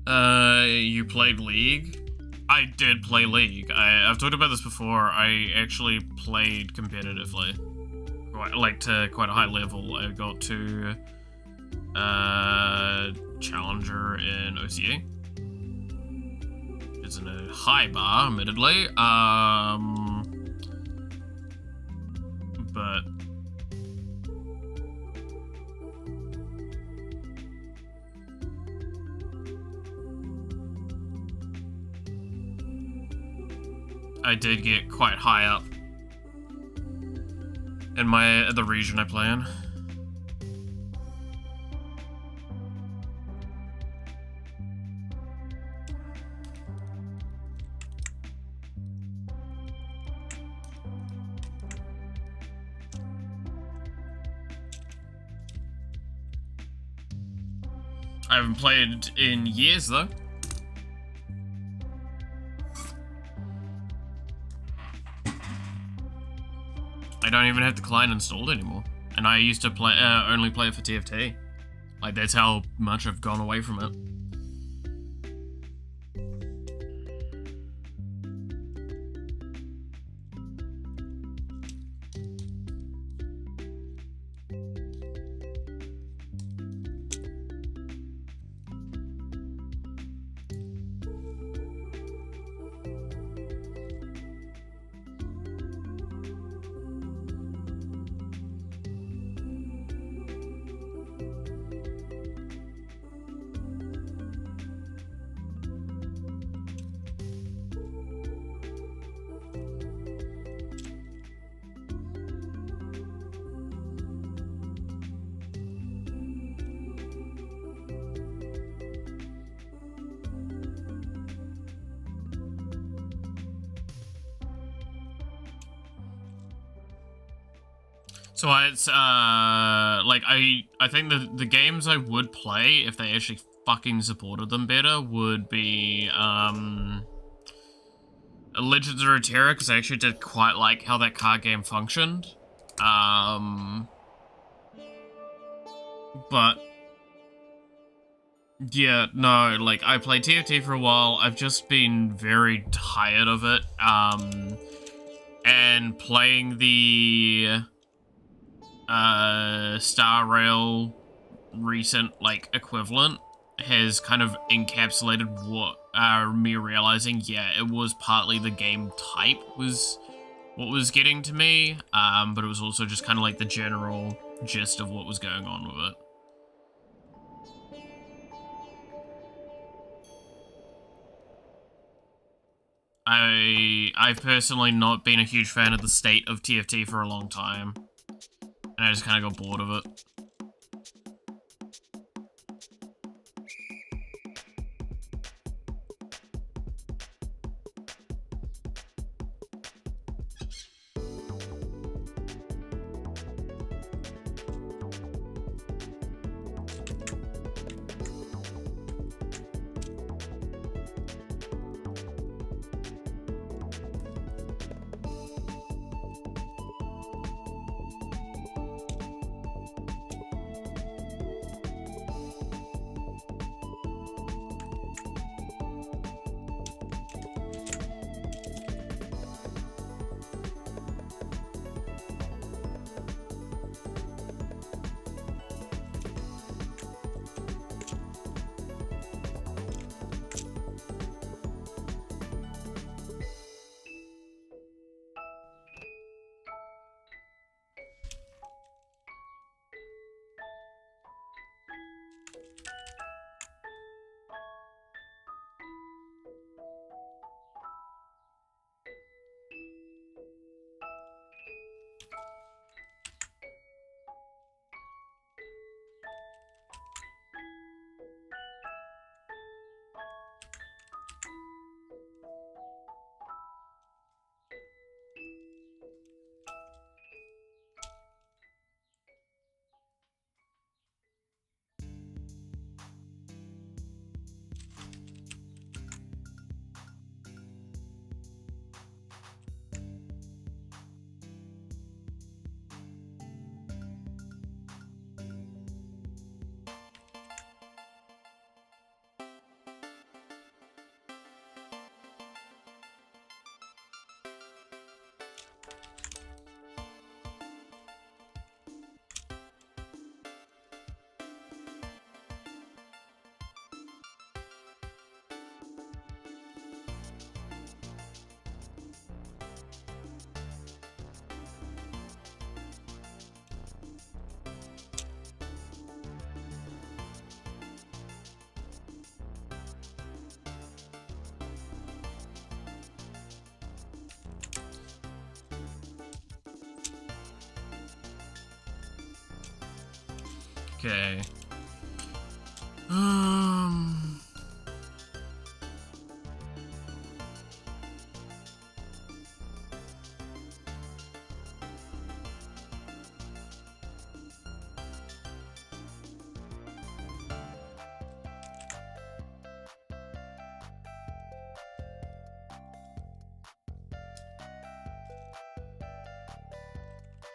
Speaker 1: You played League? I did play League. I've talked about this before. I actually played competitively. To quite a high level. I got to Challenger in OCE. It's in a high bar, admittedly. But I did get quite high up in the region I play in. I haven't played in years though. I don't even have the client installed anymore. And I used to play only play it for TFT. Like, that's how much I've gone away from it. So it's like I think the games I would play if they actually fucking supported them better would be Legends of Runeterra, because I actually did quite like how that card game functioned. But yeah, no, like I played TFT for a while. I've just been very tired of it. And playing the Star Rail recent like equivalent has kind of encapsulated what me realizing, yeah, it was partly the game type was what was getting to me, but it was also just kind of like the general gist of what was going on with it. I've personally not been a huge fan of the state of TFT for a long time, and I just kind of got bored of it. Okay.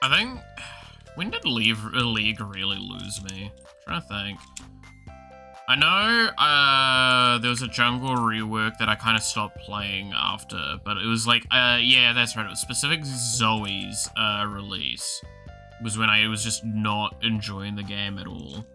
Speaker 1: I think, when did League really lose me? I'm trying to think. I know there was a jungle rework that I kind of stopped playing after, but it was like, yeah, that's right, it was specific Zoe's release was when I was just not enjoying the game at all.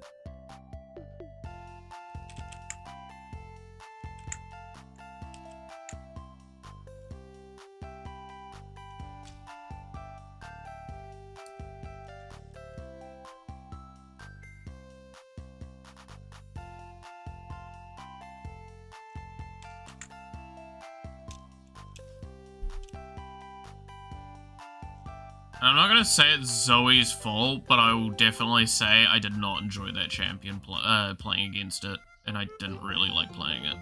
Speaker 1: I'm not gonna say it's Zoe's fault, but I will definitely say I did not enjoy that champion playing against it, and I didn't really like playing it.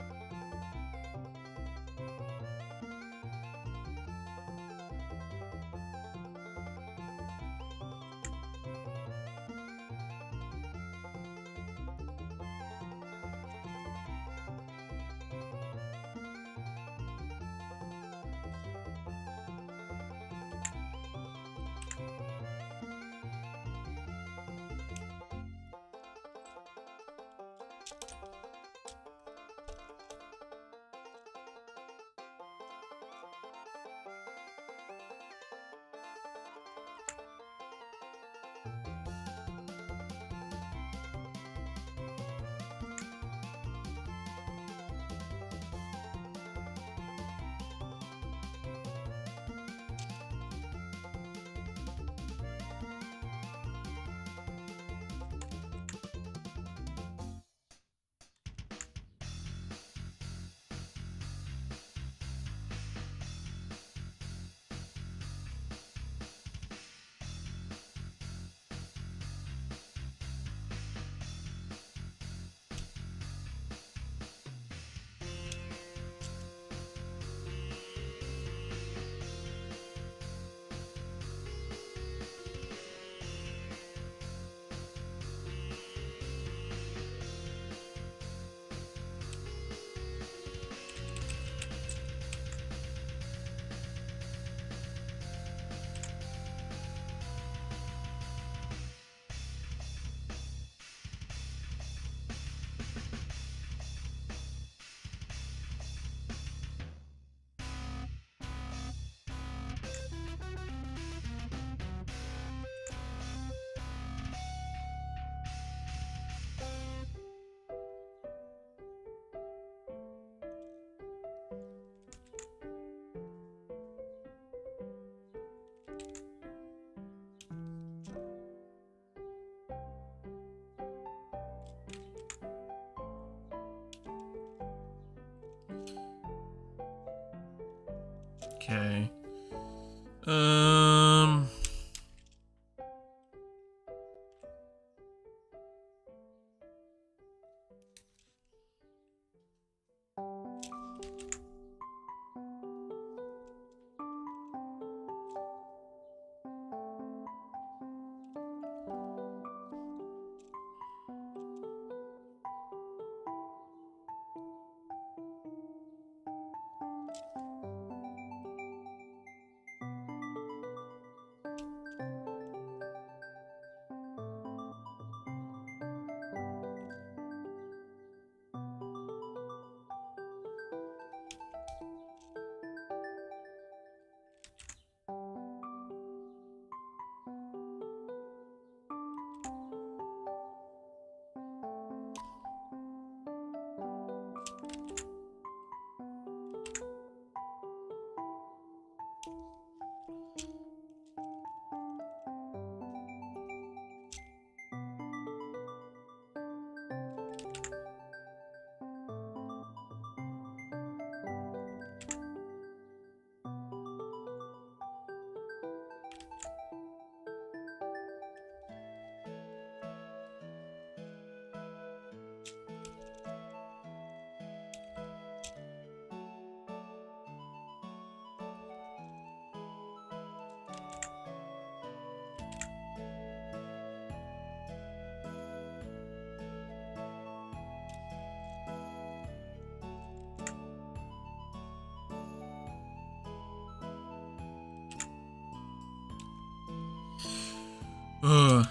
Speaker 1: Okay.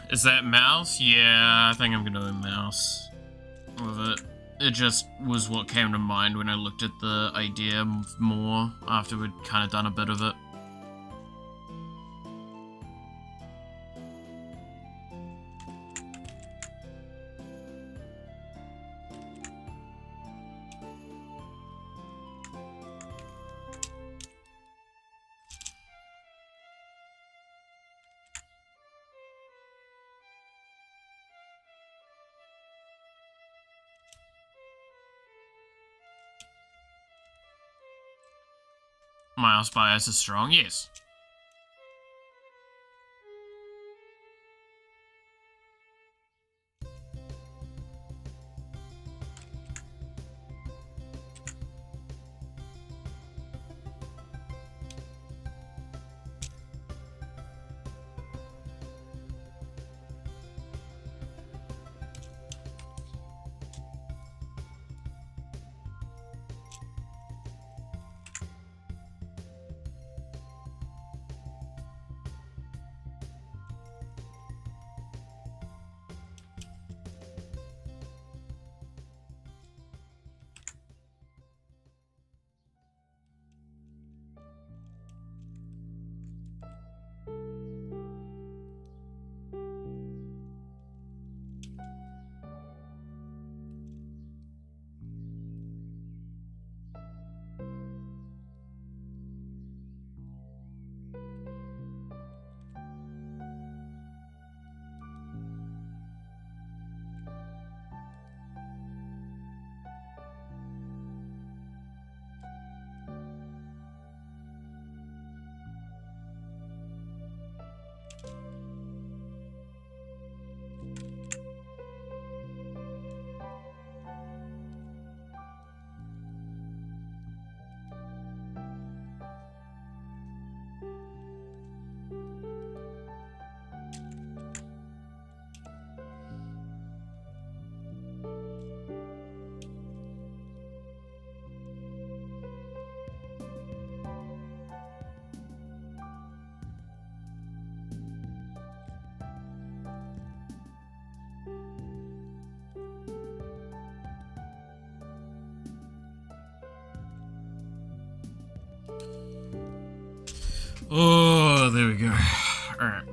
Speaker 1: Is that mouse? Yeah, I think I'm gonna do mouse with it. It just was what came to mind when I looked at the idea more after we'd kind of done a bit of it. Mouse bias is strong, yes. Oh, there we go. Alright.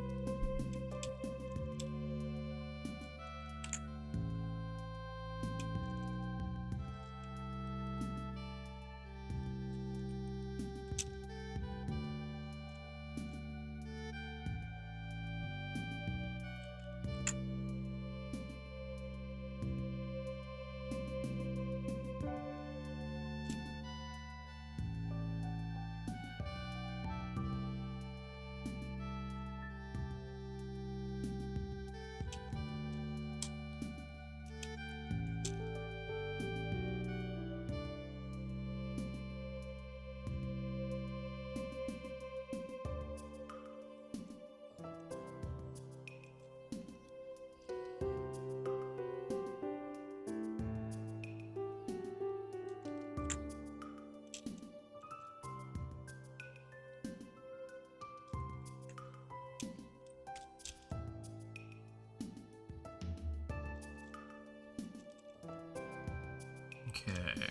Speaker 1: Okay.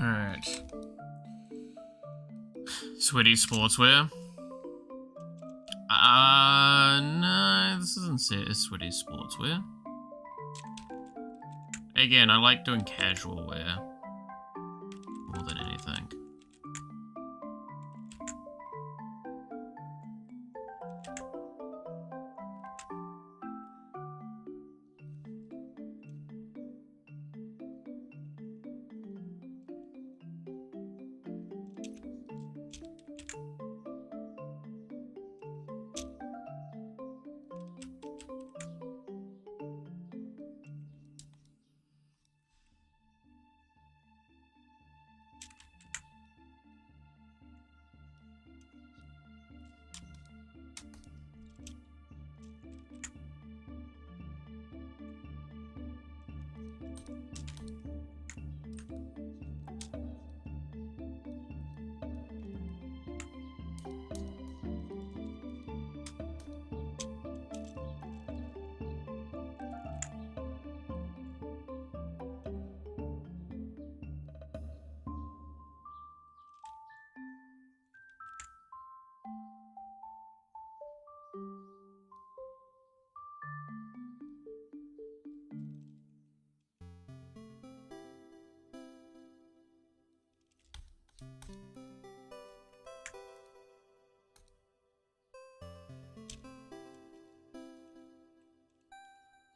Speaker 1: Alright. Sweaty sportswear. No, this doesn't say it's sweaty sportswear. Again, I like doing casual wear more than anything.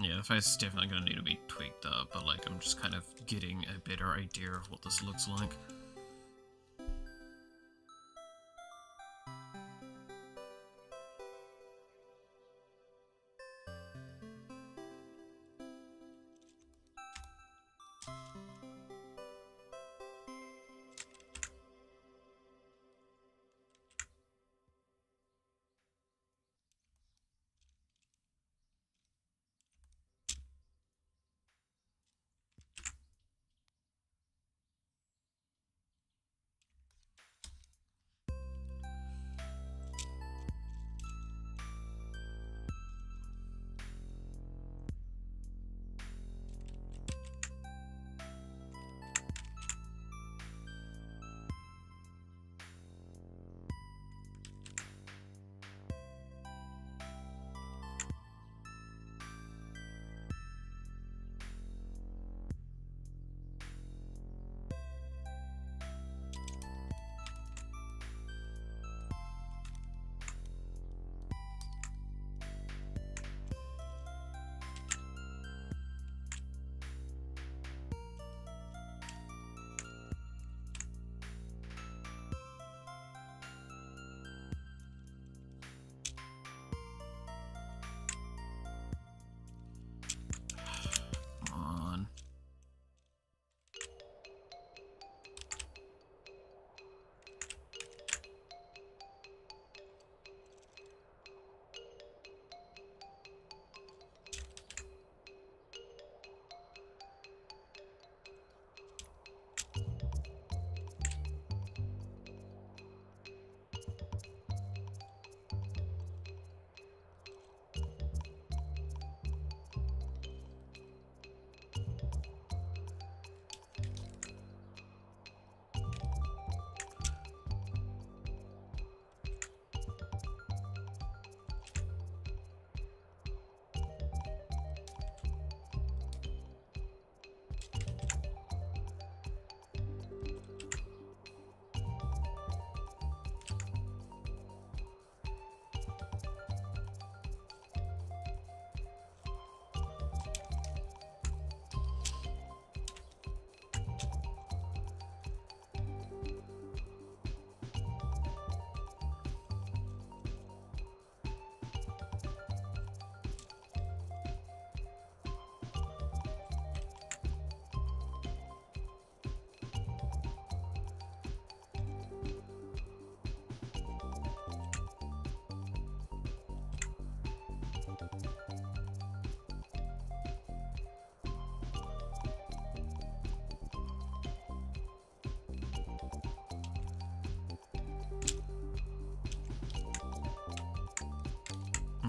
Speaker 1: Yeah, the face is definitely going to need to be tweaked up, but like I'm just kind of getting a better idea of what this looks like.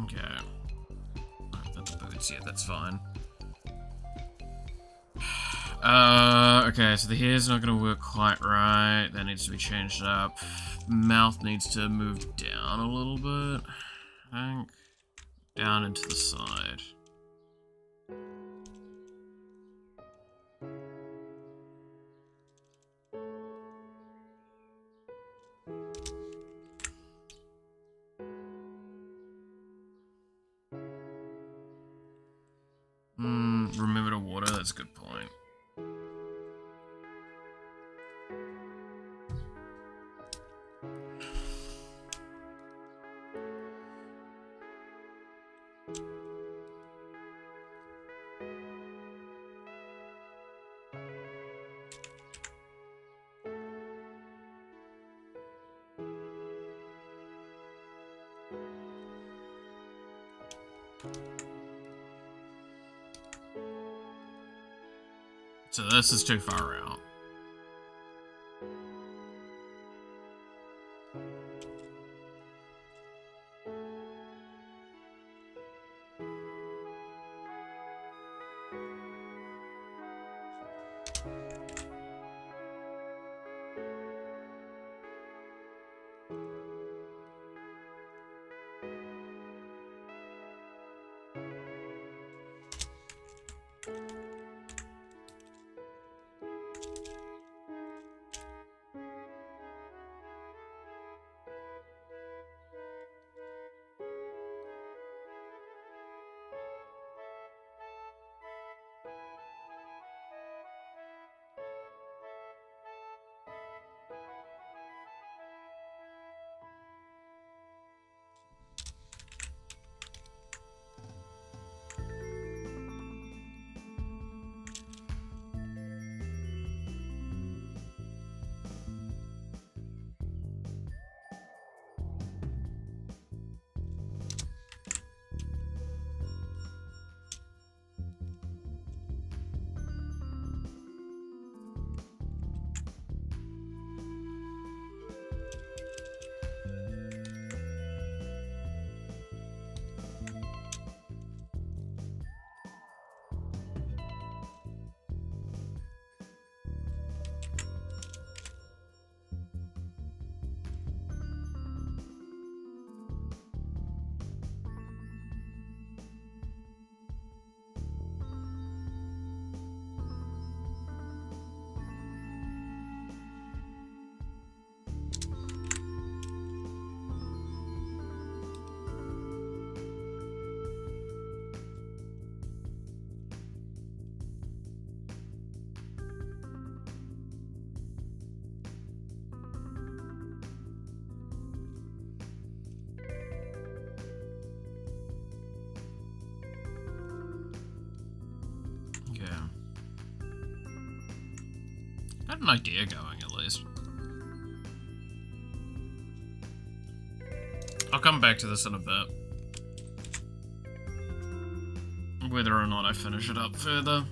Speaker 1: Okay. That's boots, yeah, that's fine. Okay, so the hair's not gonna work quite right. That needs to be changed up. Mouth needs to move down a little bit, I think. Down into the side. Remember to water, that's a good point. So this is too far out. I had an idea going, at least. I'll come back to this in a bit. Whether or not I finish it up further.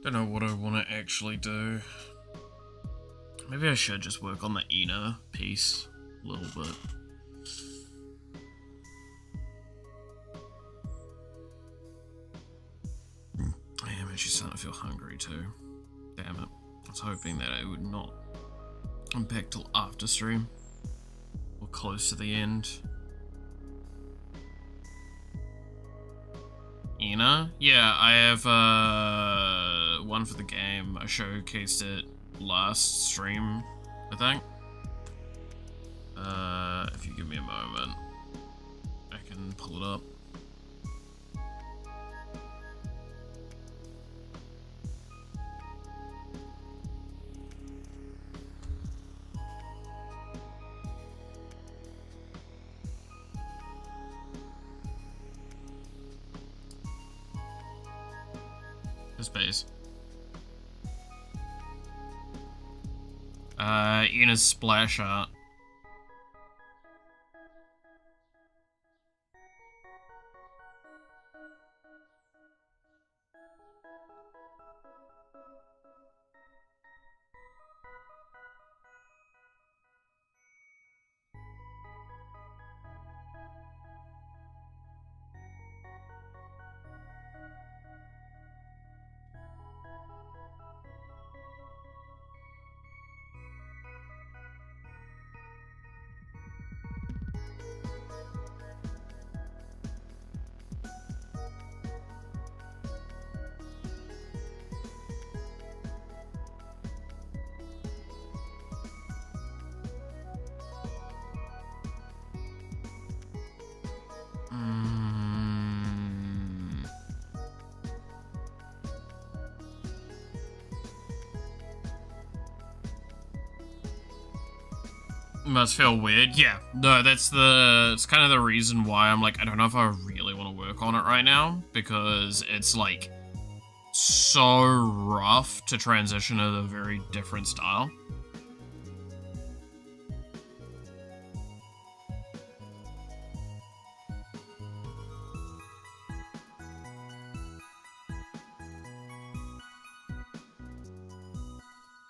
Speaker 1: Don't know what I want to actually do. Maybe I should just work on the inner piece a little bit. I am actually starting to feel hungry too. Damn it. I was hoping that it would not impact till after stream. Or close to the end. Ina? Yeah, I have one for the game. I showcased it last stream, I think. If you give me a moment, I can pull it up. this base. Ina's splash art. Must feel weird. Yeah, no, it's kind of the reason why I'm like, I don't know if I really want to work on it right now, because it's like so rough to transition to a very different style.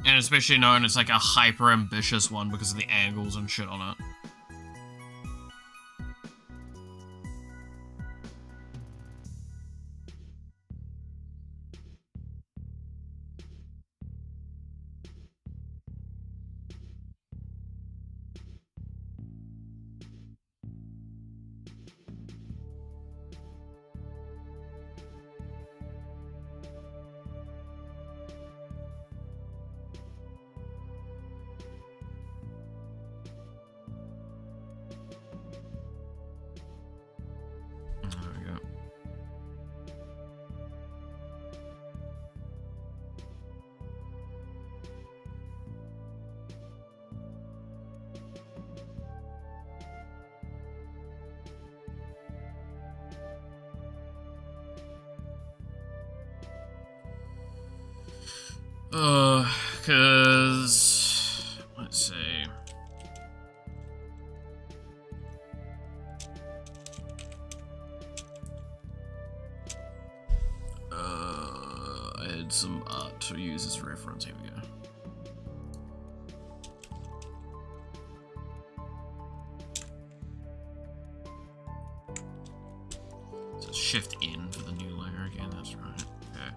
Speaker 1: And especially knowing it's like a hyper ambitious one because of the angles and shit on it. Cause let's see. I had some art to use as reference. Here we go. So shift in for the new layer again. That's right. Okay.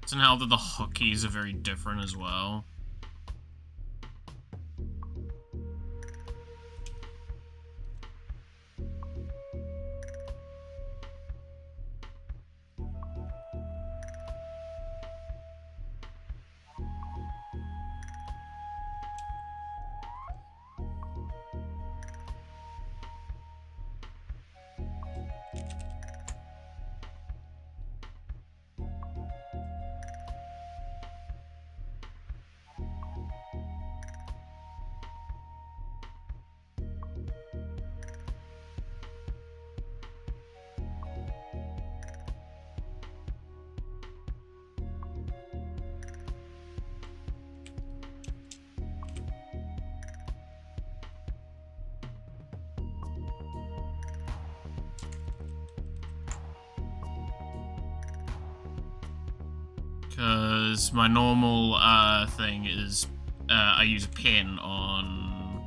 Speaker 1: And how the hook keys are very different as well. Because my normal thing is I use a pen on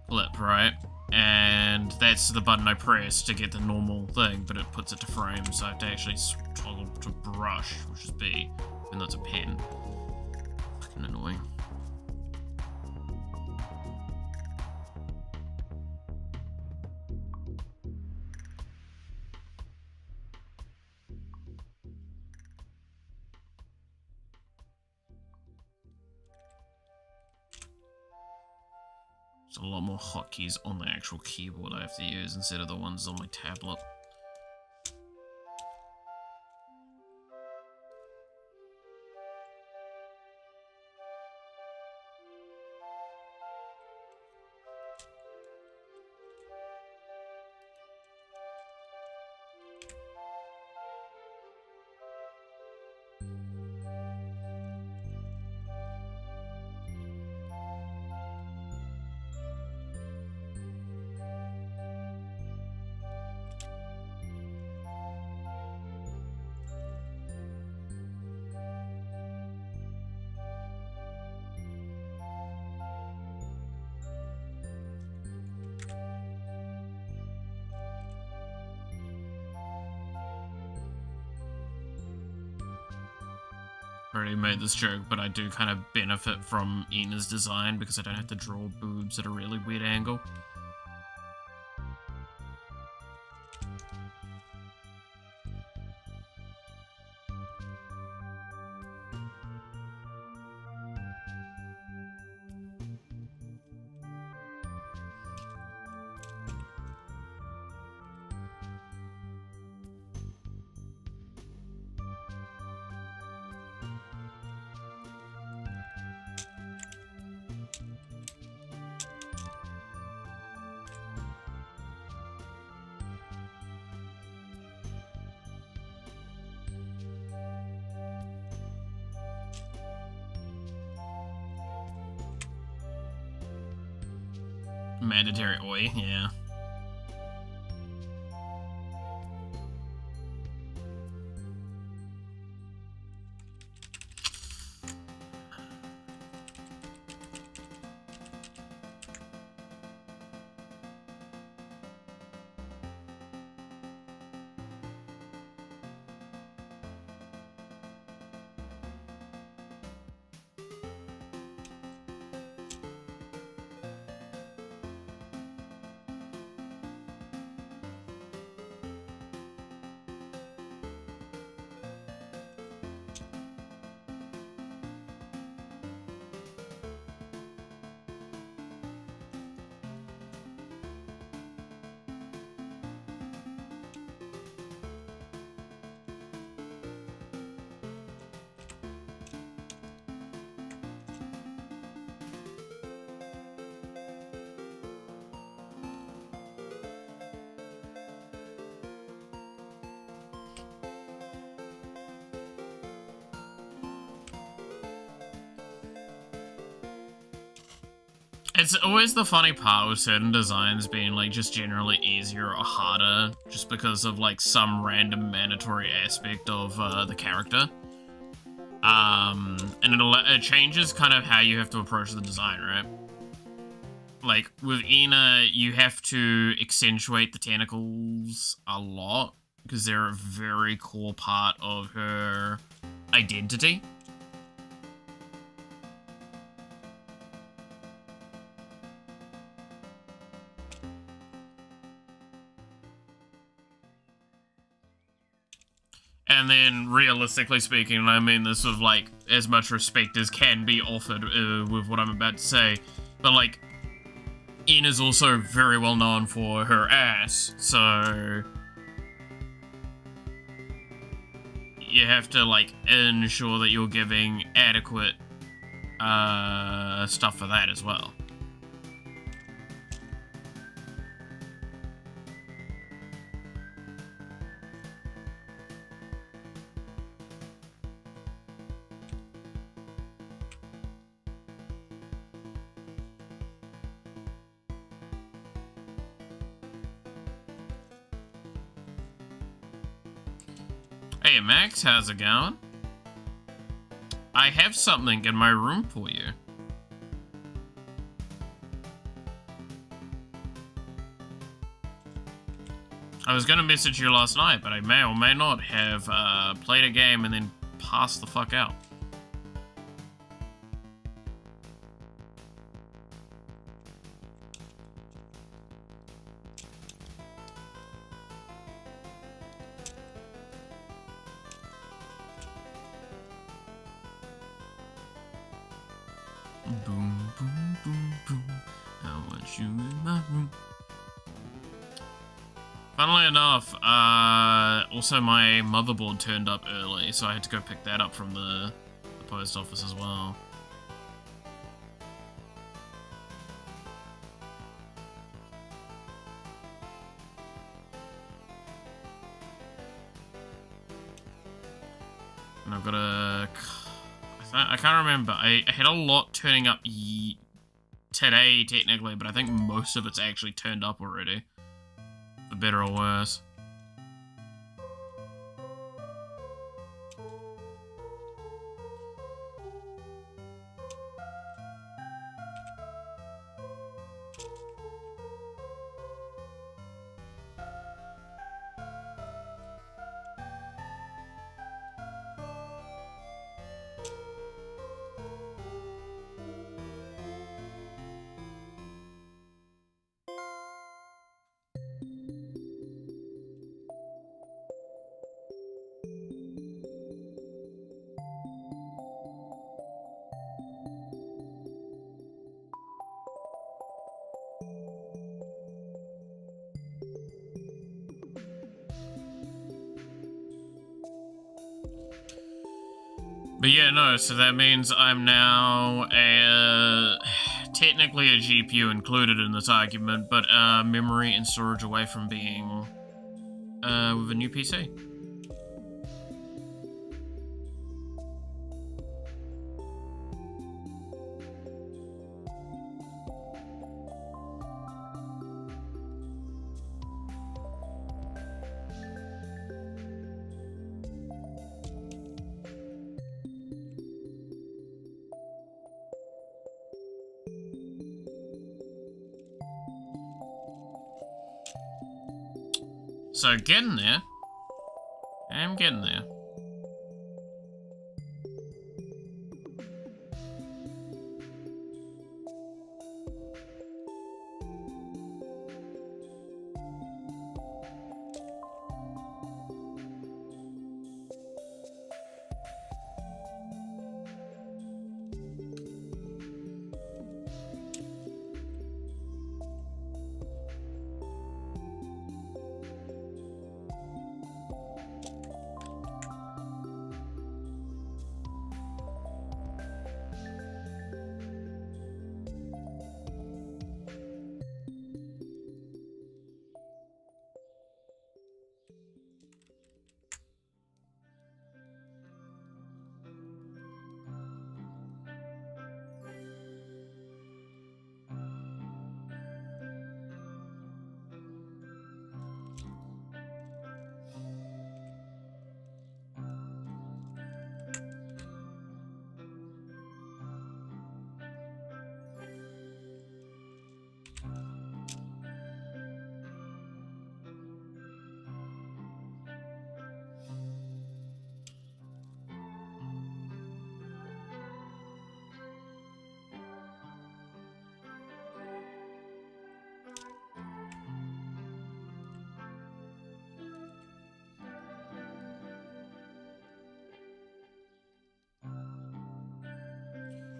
Speaker 1: flip, right? And that's the button I press to get the normal thing, but it puts it to frame, so I have to actually toggle to brush, which is B. even though it's a pen. Fucking annoying. There's a lot more hotkeys on the actual keyboard I have to use instead of the ones on my tablet. Already made this joke, but I do kind of benefit from Ina's design because I don't have to draw boobs at a really weird angle. Mandatory oi, yeah. It's always the funny part with certain designs being like just generally easier or harder just because of like some random mandatory aspect of the character. And it changes kind of how you have to approach the design, right? Like with Ina, you have to accentuate the tentacles a lot because they're a very core part of her identity. And then, realistically speaking, and I mean this with, like, as much respect as can be offered with what I'm about to say, but, like, Ina's also very well known for her ass, so you have to, like, ensure that you're giving adequate stuff for that as well. Hey Max, how's it going? I have something in my room for you. I was gonna message you last night, but I may or may not have played a game and then pass the fuck out. Boom, boom, boom, boom. I want you in my room. Funnily enough, also my motherboard turned up early, so I had to go pick that up from the post office as well. And I've got a... I can't remember. I had a lot turning up today, technically, but I think most of it's actually turned up already. For better or worse. But yeah, no, so that means I'm now technically a GPU included in this argument, but memory and storage away from being with a new PC. So getting there. I'm getting there.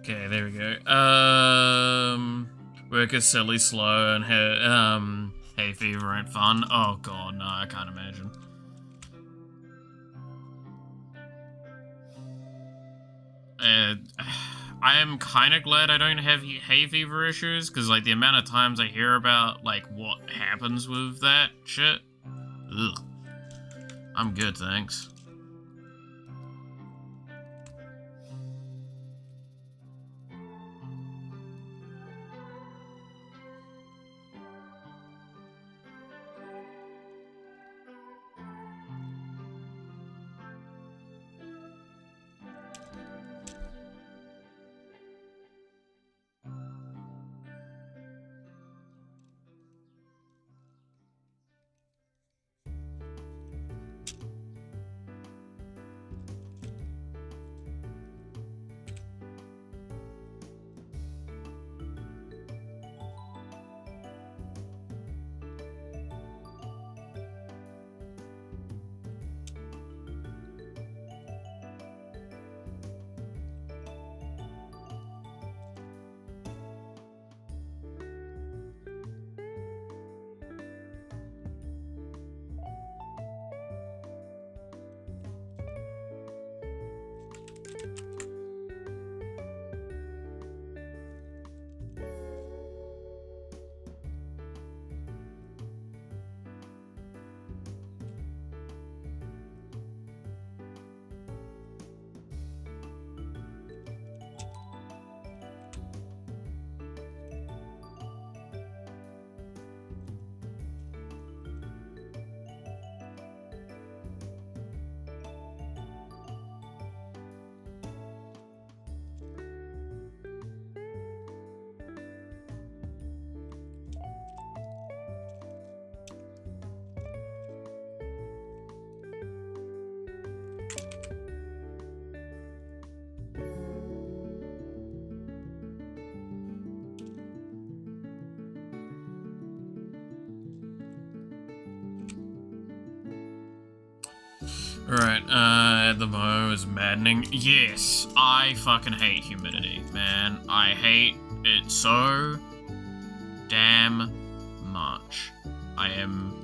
Speaker 1: Okay, there we go. Work is silly slow and hay fever ain't fun. Oh god, no, I can't imagine. I am kind of glad I don't have hay fever issues, because like the amount of times I hear about like what happens with that shit. Ugh. I'm good, thanks. Alright, at the moment is maddening. Yes, I fucking hate humidity, man. I hate it so damn much. I am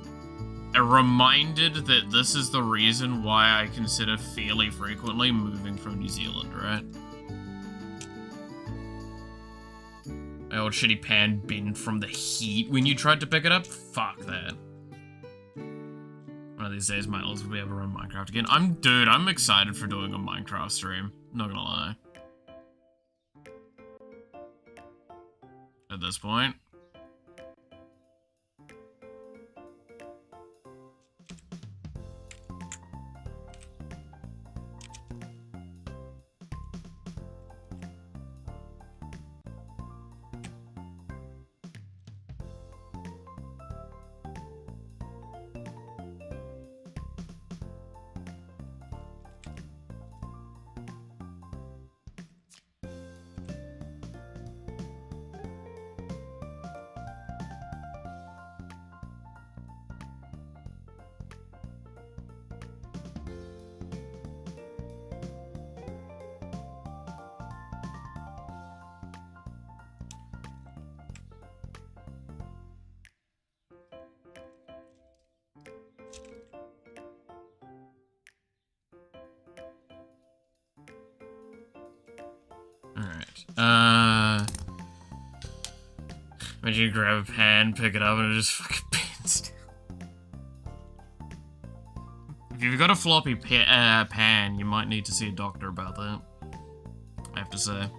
Speaker 1: reminded that this is the reason why I consider fairly frequently moving from New Zealand, right? My old shitty pan bent from the heat when you tried to pick it up? Fuck that. One of these days, my elves will be able to run Minecraft again. I'm excited for doing a Minecraft stream. Not gonna lie. At this point. Alright, imagine you grab a pan, pick it up, and it just fucking bends down. If you've got a floppy pan, you might need to see a doctor about that. I have to say.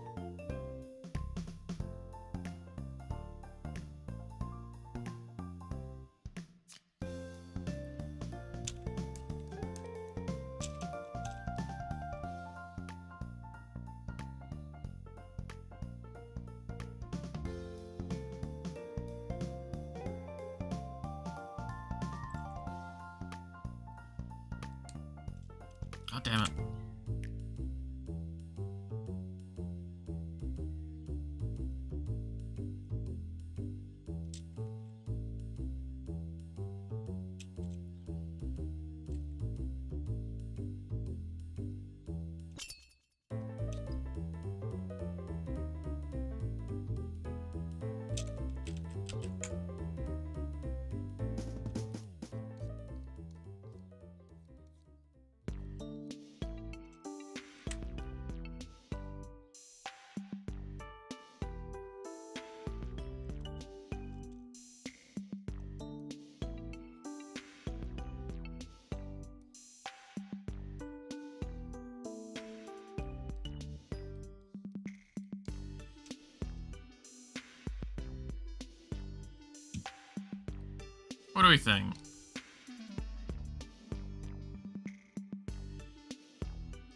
Speaker 1: God damn it. What do we think?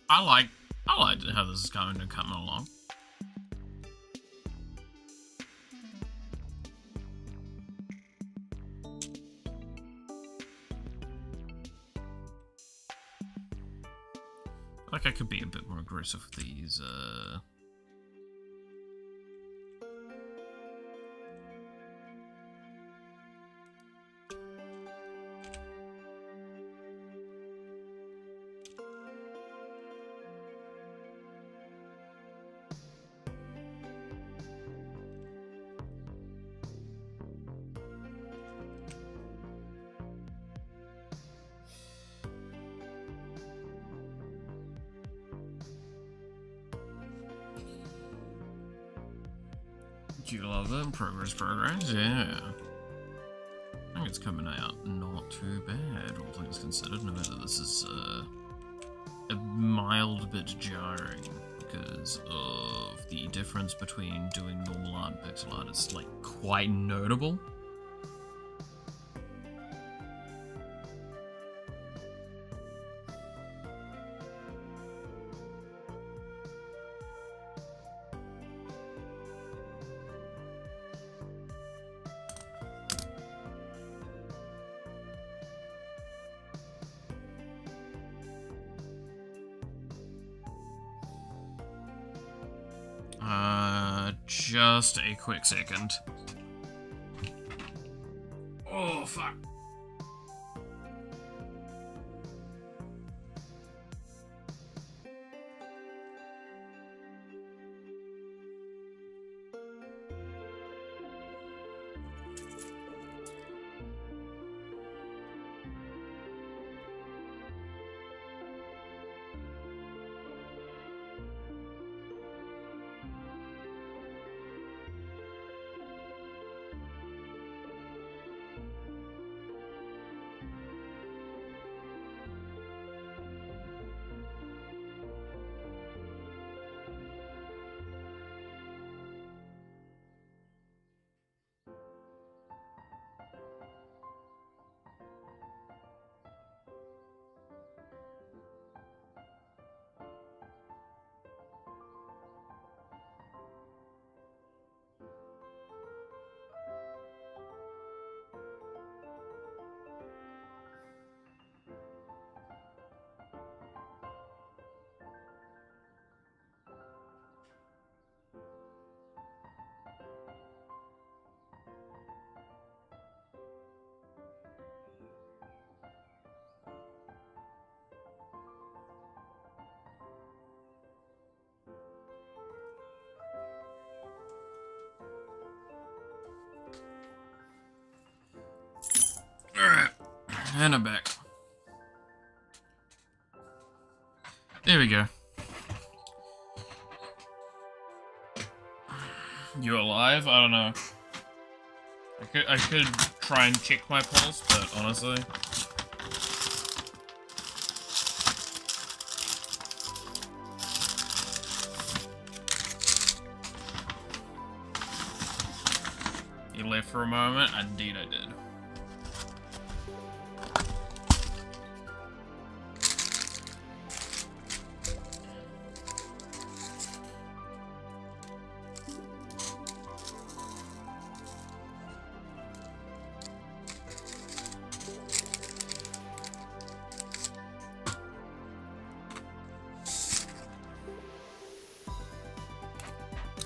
Speaker 1: I like how this is coming along. Like I could be a bit more aggressive with these, you love it? Progress, yeah. I think it's coming out not too bad, all things considered, no matter this is a mild bit jarring because of the difference between doing normal art and pixel art. It's like quite notable. Just a quick second. Oh, fuck. And I'm back. There we go. You alive? I don't know. I could try and check my pulse, but honestly. You left for a moment? Indeed I did.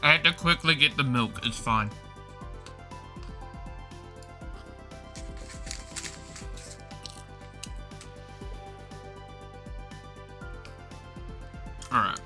Speaker 1: I had to quickly get the milk, it's fine. Alright.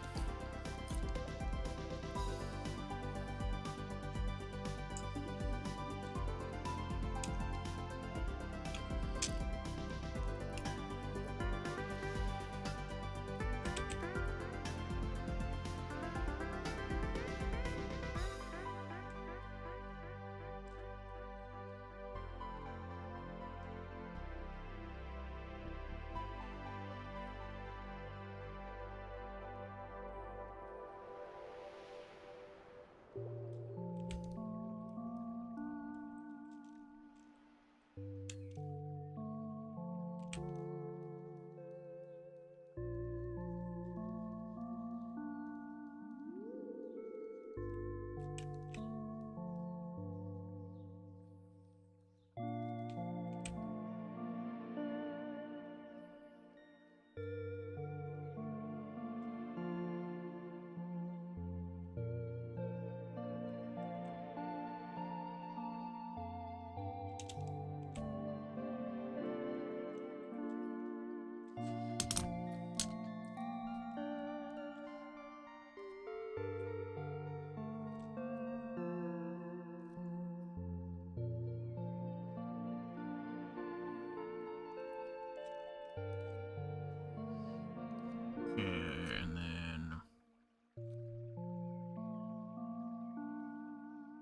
Speaker 1: And then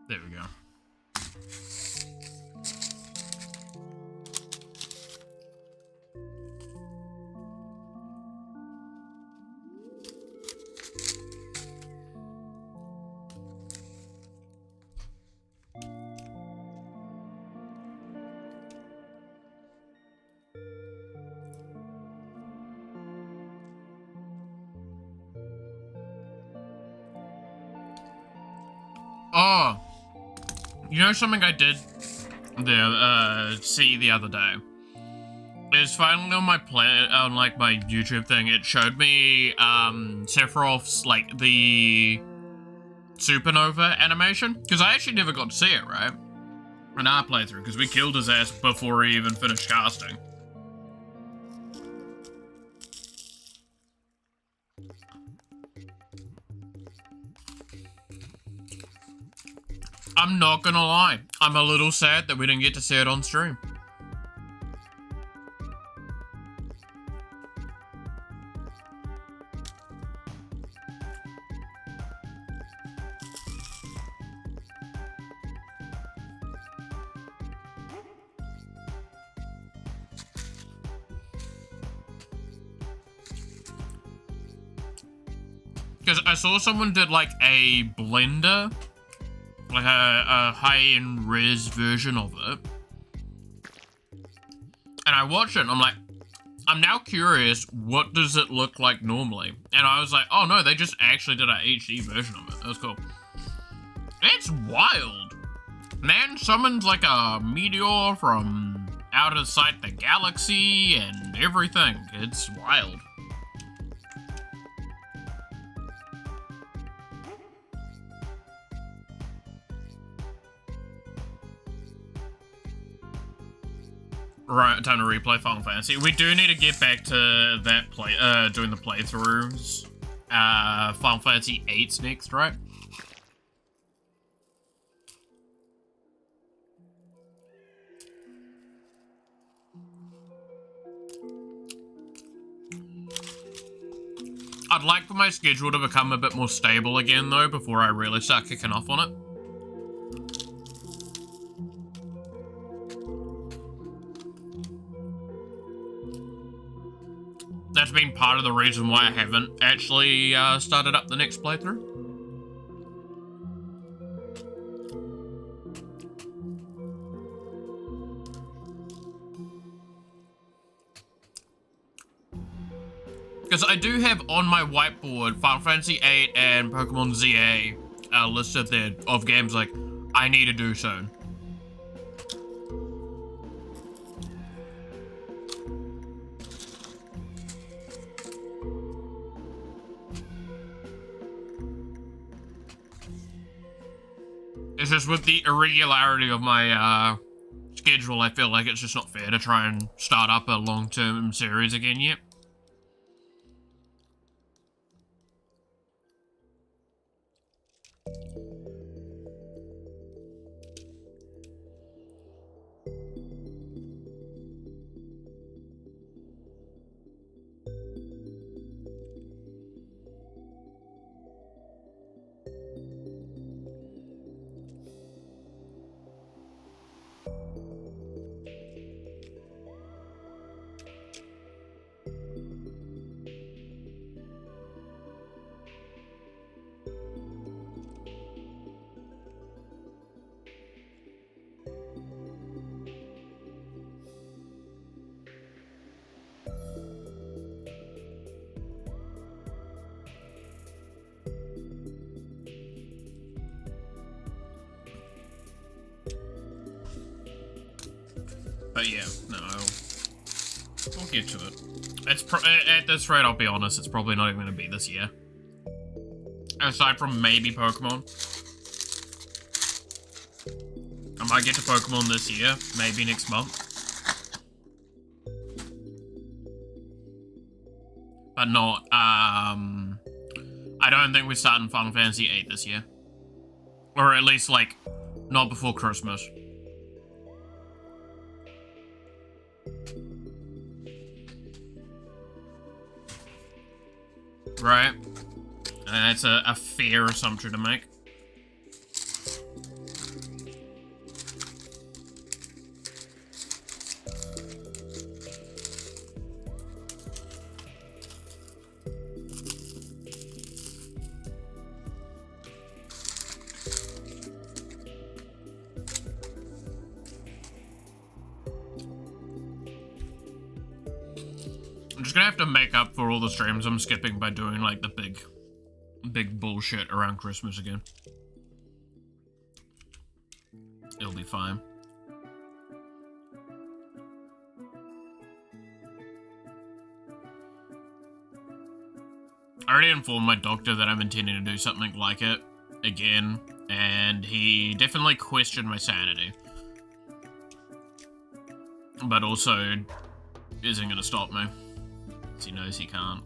Speaker 1: there we go. Oh, you know something I did see the other day? It's finally on my my YouTube thing. It showed me Sephiroth's like the supernova animation, because I actually never got to see it, right? In our playthrough, because we killed his ass before he even finished casting. I'm not gonna lie, I'm a little sad that we didn't get to see it on stream. Because I saw someone did like a blender, like a high-end res version of it, and I watched it and I'm like, I'm now curious, what does it look like normally? And I was like, oh no, they just actually did an HD version of it. That was cool. It's wild. Man summons like a meteor from out of sight the galaxy and everything. It's wild. Right, time to replay Final Fantasy. We do need to get back to that doing the playthroughs. Final Fantasy 8's next, right? like for my schedule to become a bit more stable again, though, before I really start kicking off on it. That's been part of the reason why I haven't actually started up the next playthrough. Because I do have on my whiteboard Final Fantasy VIII and Pokemon ZA listed there of games like I need to do soon. It's just with the irregularity of my schedule, I feel like it's just not fair to try and start up a long-term series again yet. But yeah, no, we'll get to it. It's at this rate, I'll be honest, it's probably not even going to be this year. Aside from maybe Pokemon. I might get to Pokemon this year, maybe next month. But not, I don't think we're starting Final Fantasy VIII this year. Or at least, like, not before Christmas. Right? That's a fair assumption to make. I'm just gonna have to make up for all the streams I'm skipping by doing like the big bullshit around Christmas again. It'll be fine. I already informed my doctor that I'm intending to do something like it again, and he definitely questioned my sanity. But also isn't gonna stop me. He knows he can't.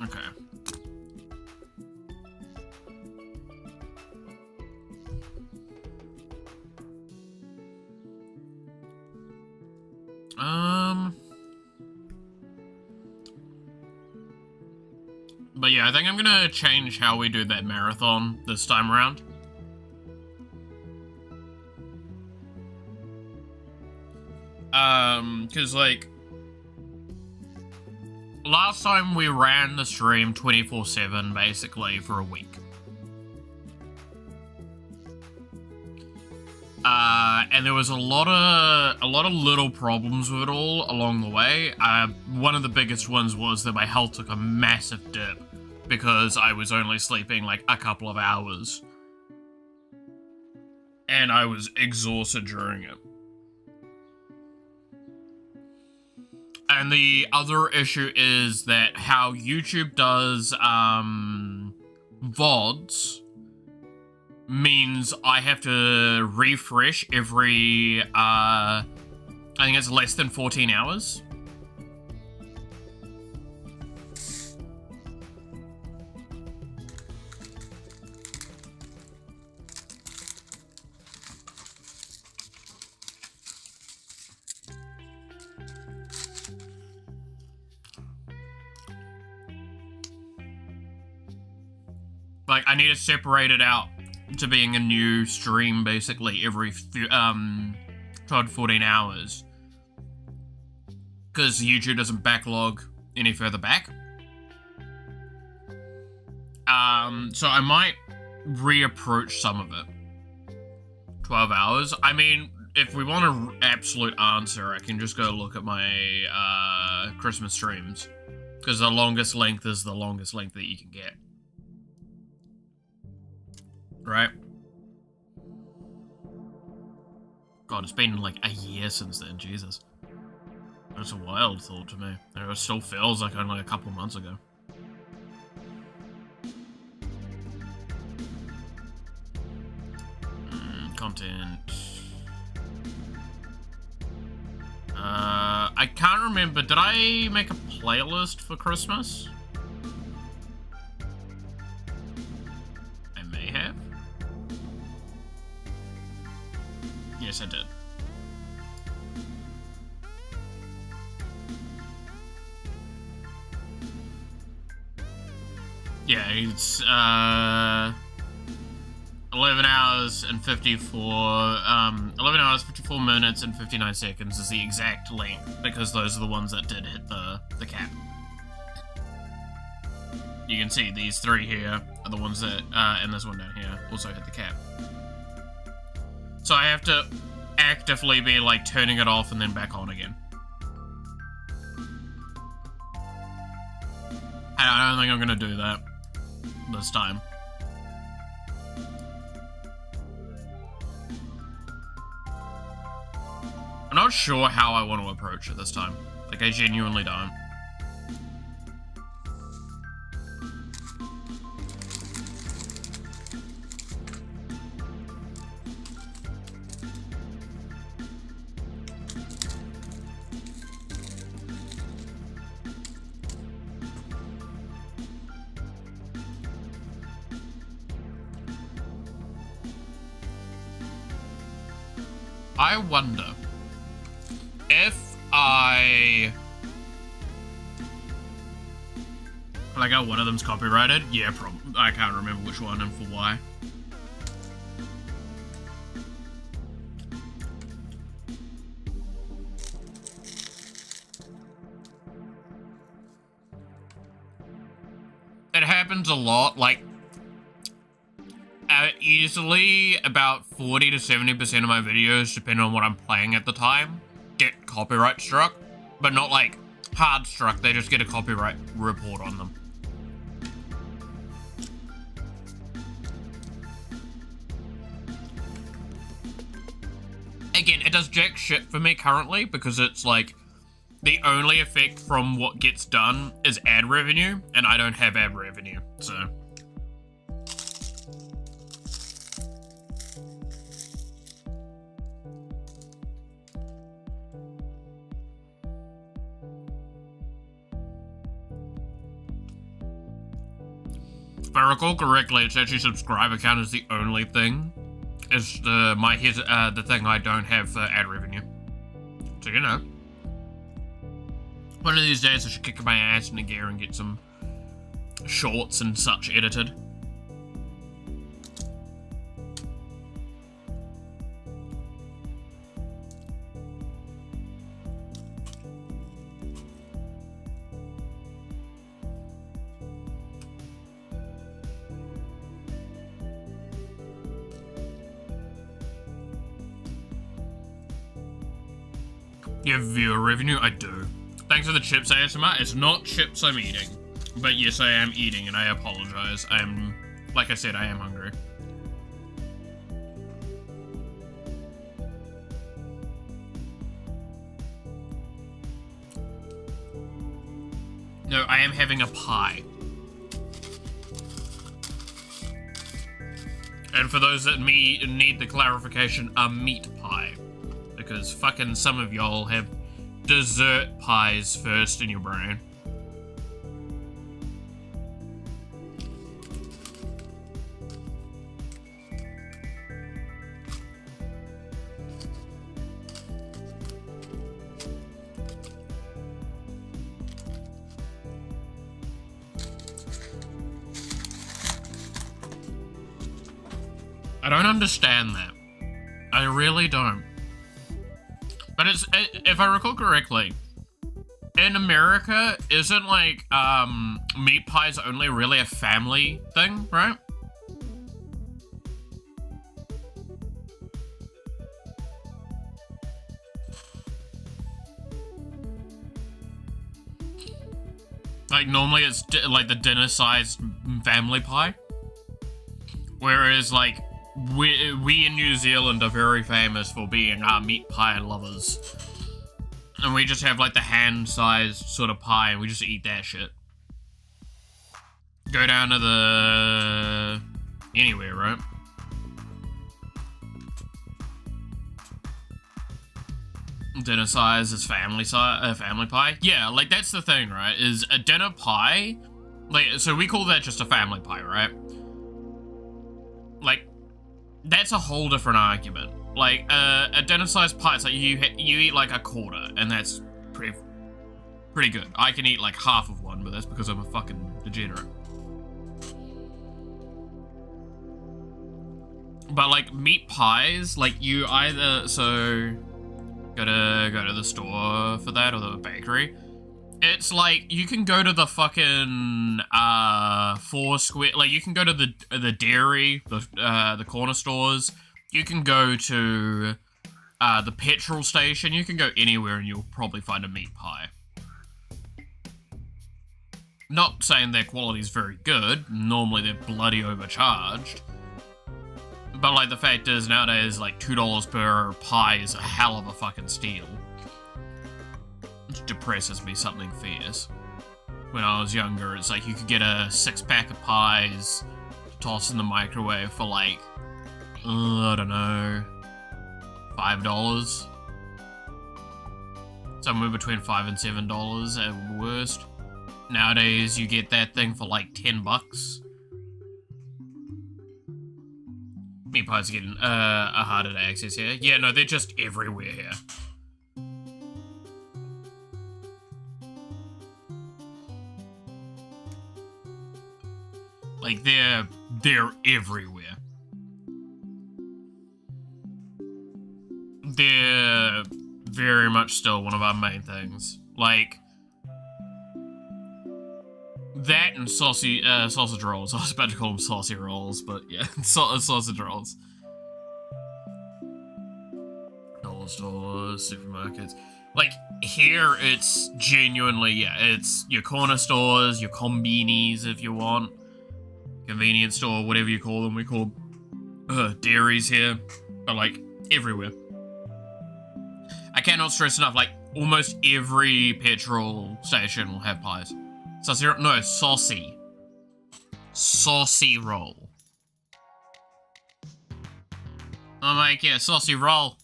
Speaker 1: Okay. But yeah, I think I'm gonna change how we do that marathon this time around. Cause like, last time we ran the stream 24/7 basically for a week. And there was a lot of little problems with it all along the way. One of the biggest ones was that my health took a massive dip because I was only sleeping like a couple of hours. And I was exhausted during it. And the other issue is that how YouTube does VODs means I have to refresh every, I think it's less than 14 hours. Like, I need to separate it out to being a new stream, basically, every 12 to 14 hours. Because YouTube doesn't backlog any further back. So I might reapproach some of it. 12 hours. I mean, if we want an absolute answer, I can just go look at my Christmas streams. Because the longest length is the longest length that you can get. Right? God, it's been like a year since then, Jesus. That's a wild thought to me. It still feels like only a couple months ago. Content. I can't remember. Did I make a playlist for Christmas? I may have. Yes, I did. Yeah, it's 11 hours and 11 hours, 54 minutes and 59 seconds is the exact length, because those are the ones that did hit the cap. You can see these three here are the ones that, and this one down here, also hit the cap. So I have to actively be, like, turning it off and then back on again. I don't think I'm gonna do that this time. I'm not sure how I want to approach it this time. Like, I genuinely don't. I wonder if I got one of them's copyrighted. Yeah, I can't remember which one and for why. It happens a lot, like, easily about 40 to 70% of my videos, depending on what I'm playing at the time, get copyright struck, but not like hard struck, they just get a copyright report on them. Again, it does jack shit for me currently, because it's like, the only effect from what gets done is ad revenue, and I don't have ad revenue, so. If I recall correctly, it's actually subscriber count is the only thing. It's the thing I don't have for ad revenue. So, you know. One of these days I should kick my ass into gear and get some shorts and such edited. You have viewer revenue? I do. Thanks for the chips ASMR. It's not chips I'm eating. But yes, I am eating and I apologize. Like I said, I am hungry. No, I am having a pie. And for those that need the clarification, a meat pie. Because fucking some of y'all have dessert pies first in your brain. I don't understand that. I really don't. But if I recall correctly, in America, isn't like, meat pies only really a family thing, right? Like, normally it's like the dinner-sized family pie. Whereas, like, we in New Zealand are very famous for being meat pie lovers. And we just have like the hand-sized sort of pie and we just eat that shit. Go down to the... anywhere, right? Dinner size is family pie. Yeah, like that's the thing, right? Is a dinner pie, like, so we call that just a family pie, right? Like, that's a whole different argument. Like, a dinner-sized pie, it's like you eat like a quarter, and that's pretty good. I can eat like half of one, but that's because I'm a fucking degenerate. But like meat pies, like you either go to the store for that or the bakery. It's like you can go to the fucking Foursquare, like you can go to the dairy, the corner stores. You can go to the petrol station. You can go anywhere and you'll probably find a meat pie. Not saying their quality is very good. Normally they're bloody overcharged. But like the fact is nowadays like $2 per pie is a hell of a fucking steal. Which depresses me something fierce. When I was younger, it's like you could get a 6-pack of pies, toss in the microwave for like, I don't know, $5. Somewhere between $5 and $7 at worst. Nowadays, you get that thing for like $10. Meat pies are getting harder to access here. Yeah, no, they're just everywhere here. Like, they're everywhere. They're very much still one of our main things. Like, that and sausage rolls. I was about to call them saucy rolls, but yeah, sausage rolls. Dollar stores, supermarkets. Like, here, it's genuinely, yeah, it's your corner stores, your combinis if you want. Convenience store, whatever you call them. We call dairies here, but like everywhere. I cannot stress enough, like almost every petrol station will have pies. Saucy roll. I'm like, yeah, saucy roll.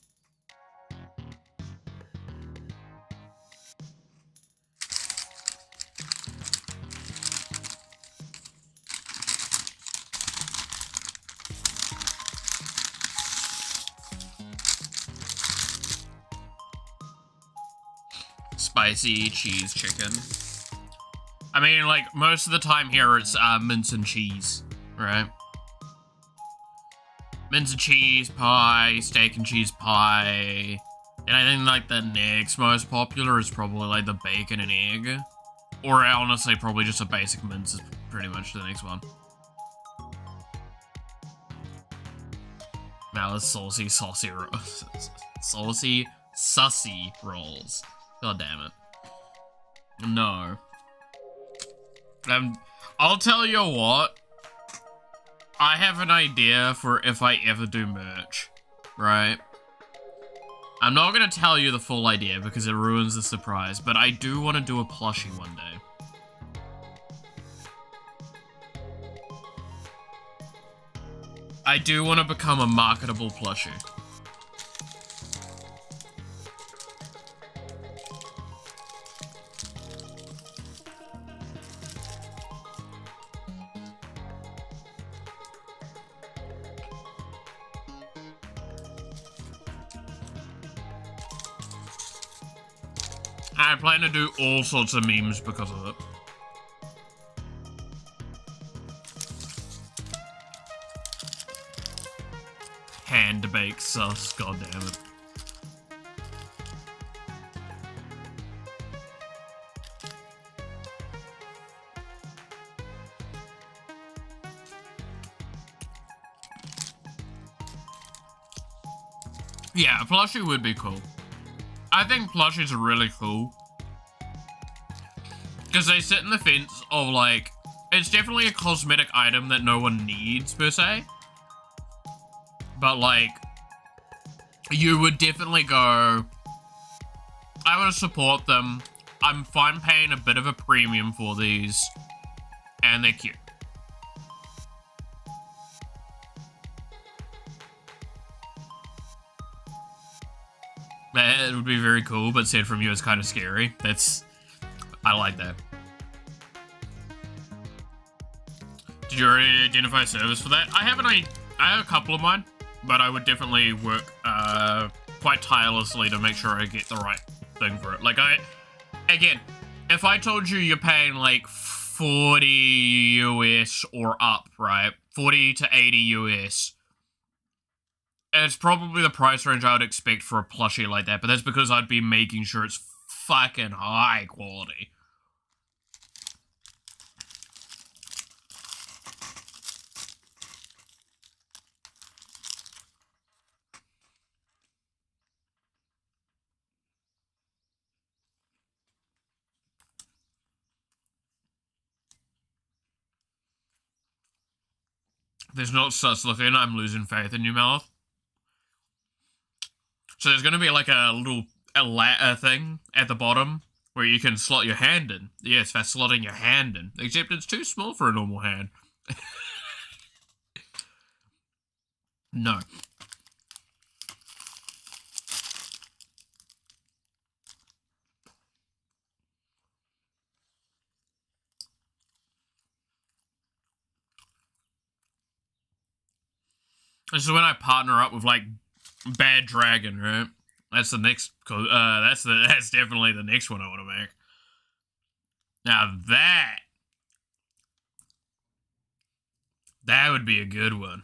Speaker 1: Spicy cheese chicken. I mean, like, most of the time here it's mince and cheese, right? Mince and cheese pie, steak and cheese pie. And I think, like, the next most popular is probably, like, the bacon and egg. Or, honestly, probably just a basic mince is pretty much the next one. Now, it's saucy sussy rolls. God damn it. No. I'll tell you what. I have an idea for if I ever do merch, right? I'm not gonna tell you the full idea because it ruins the surprise, but I do want to do a plushie one day. I do want to become a marketable plushie. I plan to do all sorts of memes because of it. Hand-baked sus, god damn it. Yeah, a plushie would be cool. I think plushies are really cool. Because they sit in the fence of, like, it's definitely a cosmetic item that no one needs, per se. But, like, you would definitely go, I want to support them. I'm fine paying a bit of a premium for these. And they're cute. It would be very cool, but said from you is kind of scary. I like that. Did you already identify a service for that? I have a couple of mine, but I would definitely work quite tirelessly to make sure I get the right thing for it. Like again, if I told you you're paying like 40 US or up, right? 40 to 80 US. It's probably the price range I would expect for a plushie like that, but that's because I'd be making sure it's fucking high quality. If there's not sus looking, I'm losing faith in your mouth. So there's going to be like a little thing at the bottom where you can slot your hand in. Yes, that's slotting your hand in. Except it's too small for a normal hand. No. This is when I partner up with like Bad Dragon, right? That's the next. That's definitely the next one I want to make. Now that would be a good one.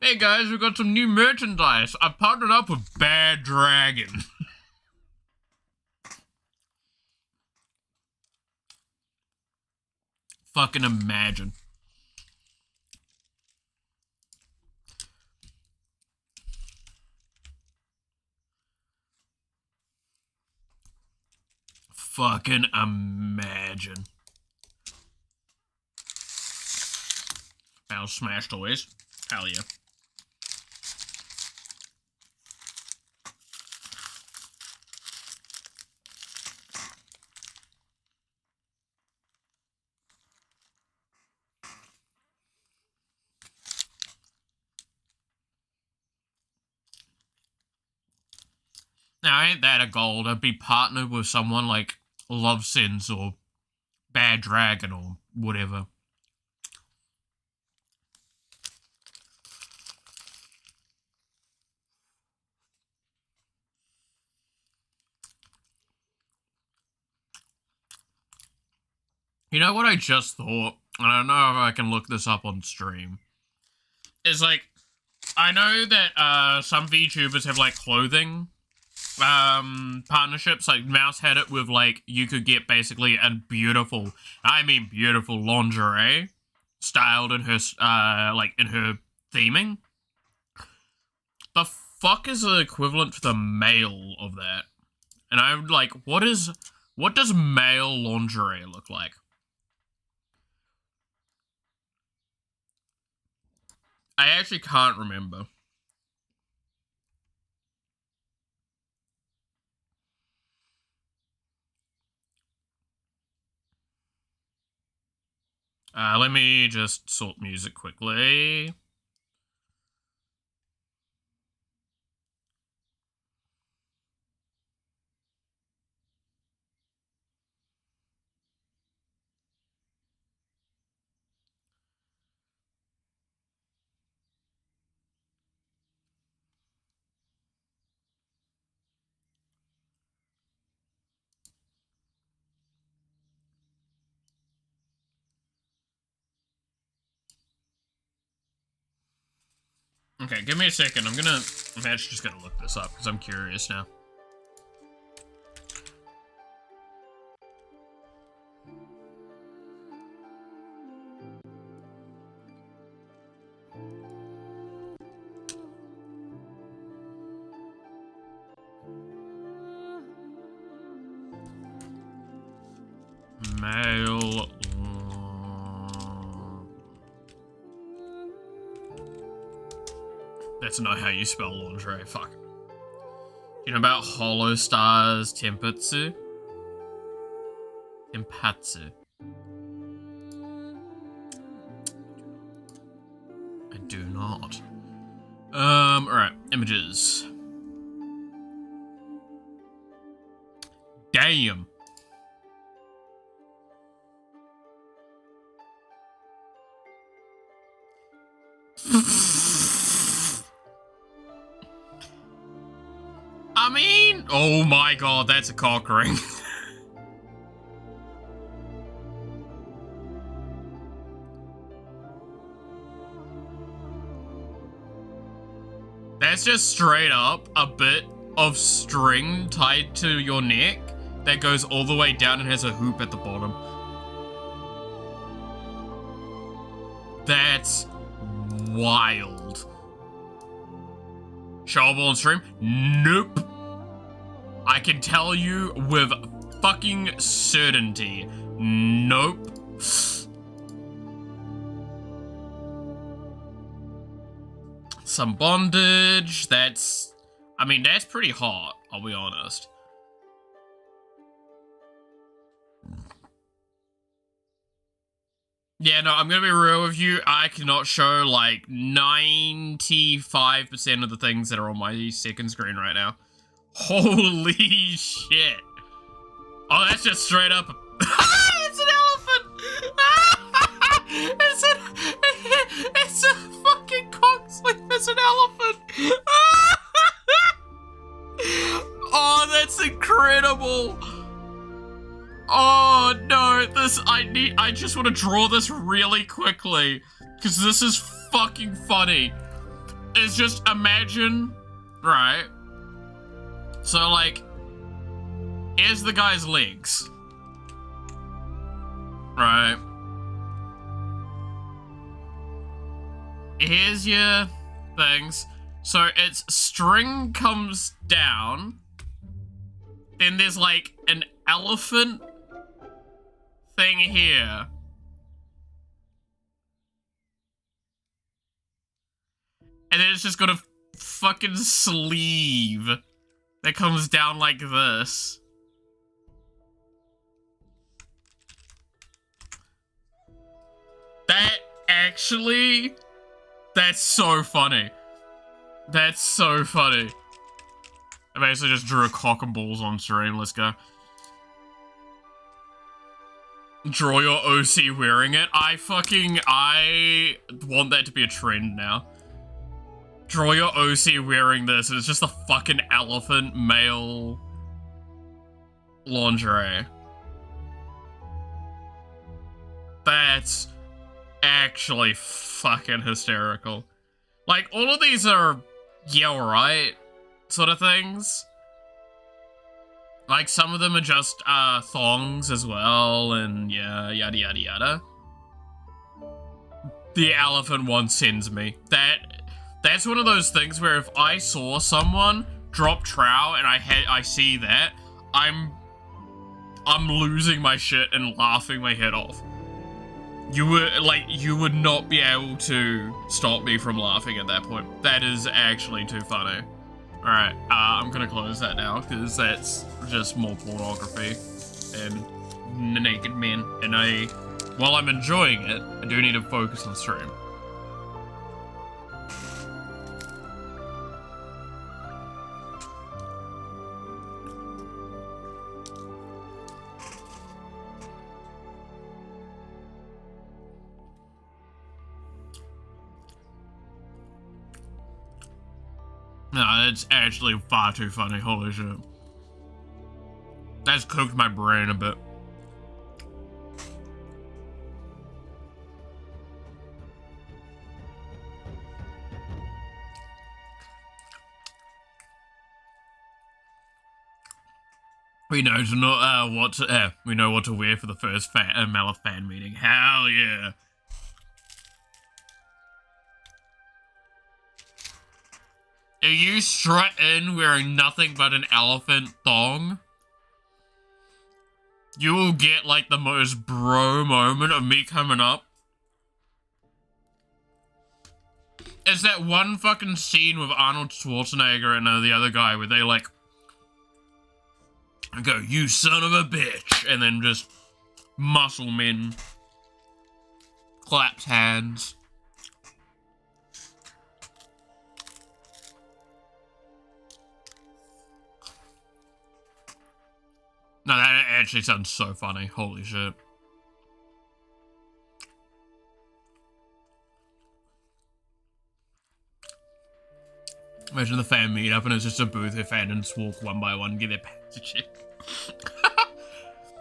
Speaker 1: Hey guys, we got some new merchandise. I partnered up with Bad Dragon. Fucking imagine. Fucking imagine. Now Smash Toys. Hell yeah. Now, ain't that a gold? I'd be partnered with someone like Love Sins or Bad Dragon or whatever. You know what I just thought? And I don't know if I can look this up on stream. Is like, I know that some VTubers have like clothing partnerships. Like Mouse had it with like you could get basically a beautiful, I mean beautiful lingerie styled in her like in her theming. The fuck is the equivalent to the male of that? And I'm like, what does male lingerie look like? I actually can't remember. Let me just sort music quickly. Okay, give me a second. I'm actually just gonna look this up because I'm curious now. Male. That's not how you spell lingerie. Fuck. You know about Holostar's Tempatsu? Tempatsu. I do not. Alright. Images. Damn. I mean, oh my god, that's a cock ring. That's just straight up a bit of string tied to your neck that goes all the way down and has a hoop at the bottom. That's wild. Showable on stream? Nope. I can tell you with fucking certainty. Nope. Some bondage. That's... I mean, that's pretty hot, I'll be honest. Yeah, no, I'm gonna be real with you. I cannot show, like, 95% of the things that are on my second screen right now. Holy shit. Oh, that's just straight up... It's an elephant! It's a fucking cock sleeve. It's an elephant! Oh, that's incredible! Oh no, I just want to draw this really quickly, because this is fucking funny. It's just, imagine, right? So like, here's the guy's legs. Right. Here's your things. So its string comes down. Then there's like an elephant thing here. And then it's just got a fucking sleeve that comes down like this. That actually... That's so funny. That's so funny. I basically just drew a cock and balls on stream. Let's go. Draw your OC wearing it. I want that to be a trend now. Draw your OC wearing this, and it's just a fucking elephant male lingerie. That's actually fucking hysterical. Like, all of these are, yeah, alright, sort of things. Like, some of them are just, thongs as well, and yeah, yada yada yada. The elephant one sends me. That's one of those things where if I saw someone drop trow and I see that, I'm losing my shit and laughing my head off. You would not be able to stop me from laughing at that point. That is actually too funny. Alright, I'm gonna close that now, because that's just more pornography and naked men. And while I'm enjoying it, I do need to focus on stream. No, it's actually far too funny, holy shit. That's cooked my brain a bit. We know we know what to wear for the first Malif fan meeting. Hell yeah. Are you strut in wearing nothing but an elephant thong? You will get like the most bro moment of me coming up. It's that one fucking scene with Arnold Schwarzenegger and the other guy where they like go, "You son of a bitch," and then just muscle men claps hands. No, that actually sounds so funny. Holy shit. Imagine the fan meetup and it's just a booth where fans walk one by one and get their pants and shit.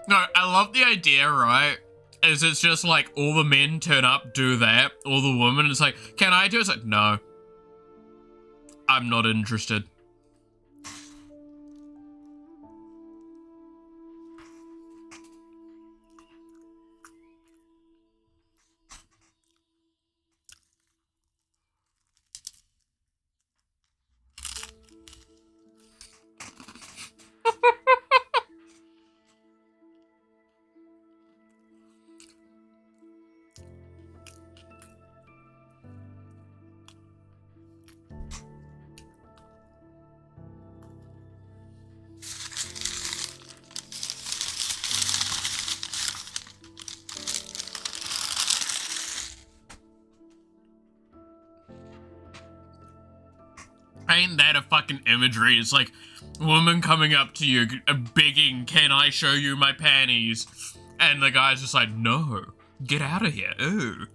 Speaker 1: No, I love the idea, right? Is it's just like all the men turn up, do that, all the women, it's like, can I do it? It's like, no. I'm not interested. Ain't that a fucking imagery? It's like, woman coming up to you, begging, can I show you my panties? And the guy's just like, no, get out of here, ooh.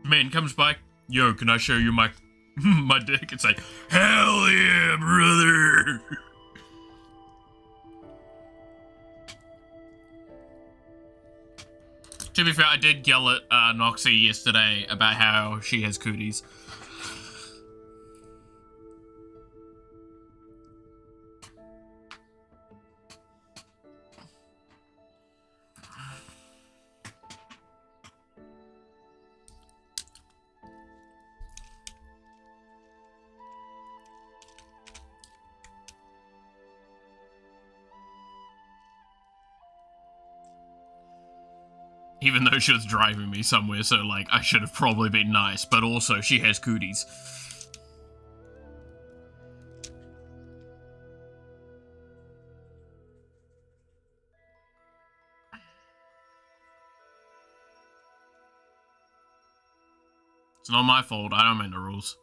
Speaker 1: Man comes by, yo, can I show you my my dick? It's like, hell yeah, brother. To be fair, I did yell at Noxie yesterday about how she has cooties. Even though she was driving me somewhere, so, like, I should have probably been nice, but also, she has cooties. It's not my fault, I don't make the rules.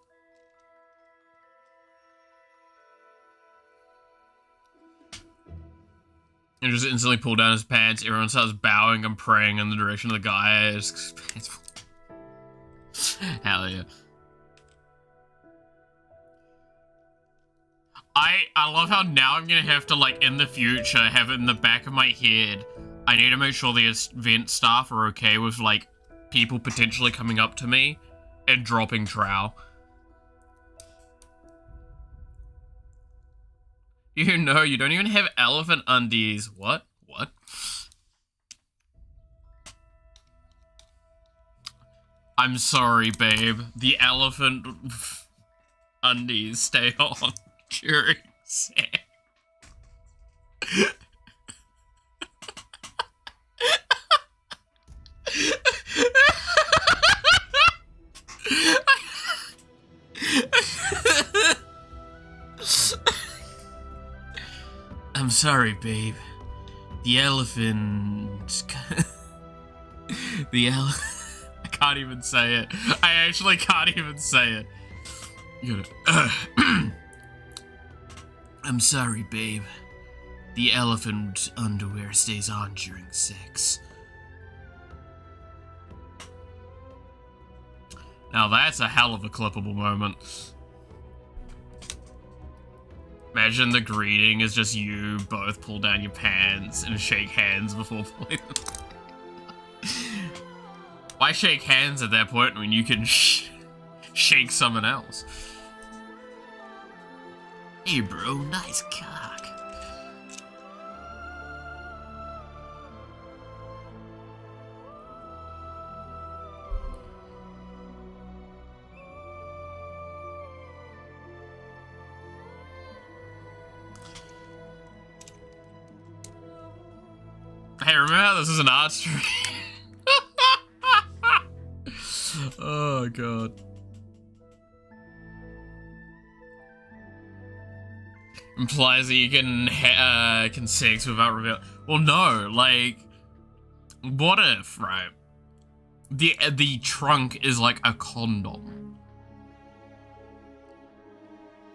Speaker 1: And just instantly pull down his pants, everyone starts bowing and praying in the direction of the guy. Hell yeah. I love how now I'm gonna have to, like, in the future, have it in the back of my head. I need to make sure the event staff are okay with, like, people potentially coming up to me and dropping trowel. You know, you don't even have elephant undies. What? What? I'm sorry, babe. The elephant undies stay on during sex. I'm sorry, babe. The elephant... I can't even say it. I actually can't even say it. You gotta... I'm sorry, babe. The elephant underwear stays on during sex. Now that's a hell of a clippable moment. Imagine the greeting is just you both pull down your pants and shake hands before pulling them. Why shake hands at that point when you can shake someone else? Hey bro, nice cock. Hey, remember how this is an art stream? Oh god. Implies that you can sex without reveal. Well, no, like, what if, right? The trunk is like a condom.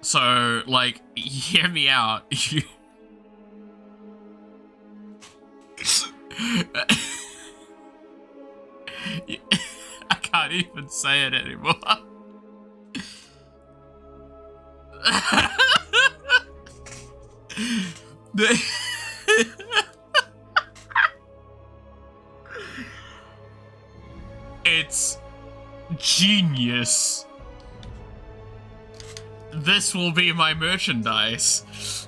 Speaker 1: So, like, hear me out. I can't even say it anymore. It's genius. This will be my merchandise.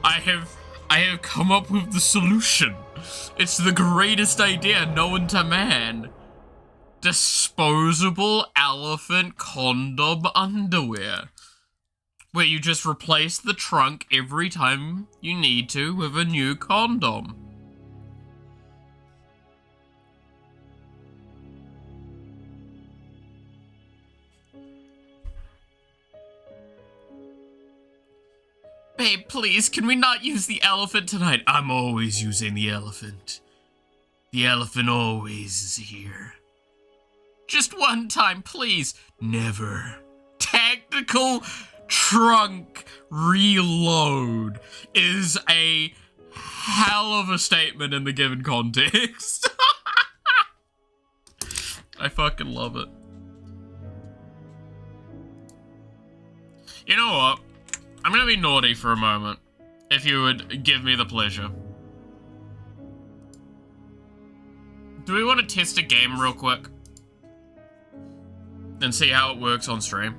Speaker 1: I have come up with the solution. It's the greatest idea known to man. Disposable elephant condom underwear. Where you just replace the trunk every time you need to with a new condom. Babe, please, can we not use the elephant tonight? I'm always using the elephant. The elephant always is here. Just one time, please. Never. Technical trunk reload is a hell of a statement in the given context. I fucking love it. You know what? I'm gonna be naughty for a moment, if you would give me the pleasure. Do we want to test a game real quick? And see how it works on stream?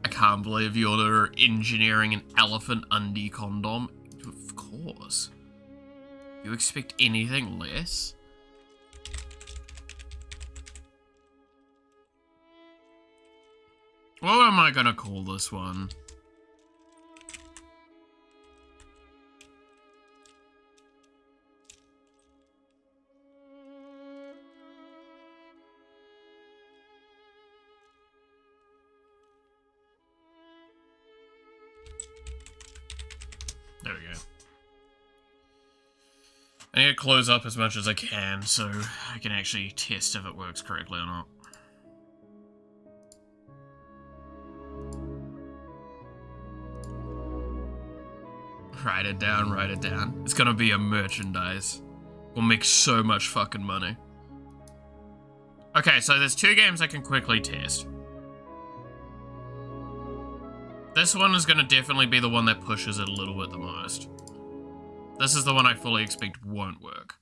Speaker 1: I can't believe you're engineering an elephant undie condom. Of course. You expect anything less? What am I gonna call this one? There we go. I need to close up as much as I can so I can actually test if it works correctly or not. Write it down, write it down. It's gonna be a merchandise. We'll make so much fucking money. Okay, so there's two games I can quickly test. This one is going to definitely be the one that pushes it a little bit the most. This is the one I fully expect won't work.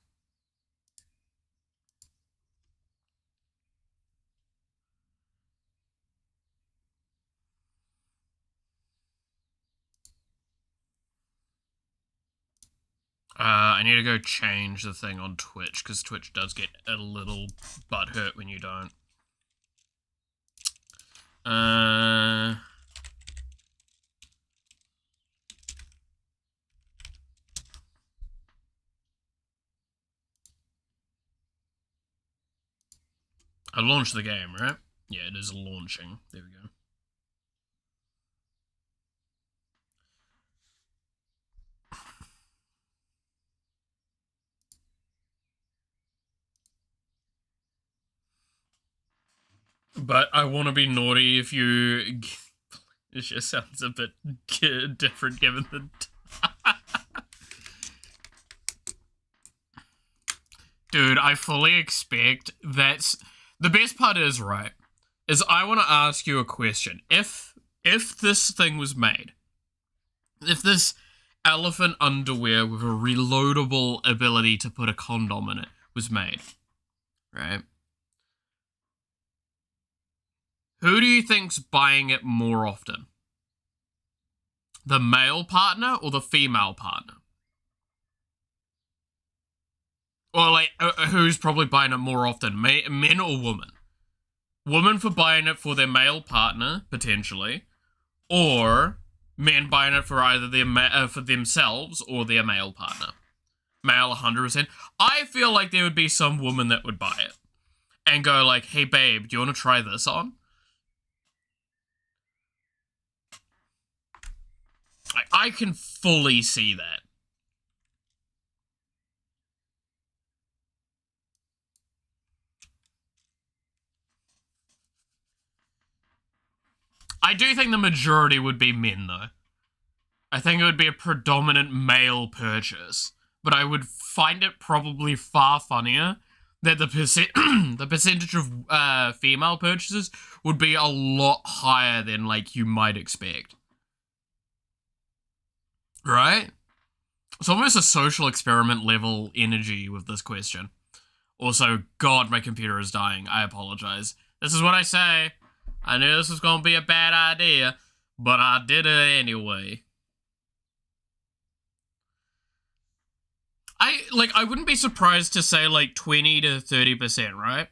Speaker 1: I need to go change the thing on Twitch, because Twitch does get a little butthurt when you don't. I launched the game, right? Yeah, it is launching. There we go. But I want to be naughty if you... It just sounds a bit different given the... Dude, I fully expect that's... The best part is, right, is I want to ask you a question. If this thing was made, if this elephant underwear with a reloadable ability to put a condom in it was made, right? Who do you think's buying it more often? The male partner or the female partner? Or, like, who's probably buying it more often? Men or women? Women for buying it for their male partner, potentially. Or men buying it for either for themselves or their male partner. Male 100%. I feel like there would be some woman that would buy it. And go like, hey babe, do you want to try this on? I can fully see that. I do think the majority would be men, though. I think it would be a predominant male purchase. But I would find it probably far funnier that the percentage of female purchases would be a lot higher than, like, you might expect. Right? It's almost a social experiment level energy with this question. Also, God, my computer is dying. I apologize. This is what I say. I knew this was going to be a bad idea, but I did it anyway. I wouldn't be surprised to say, like, 20 to 30%, right?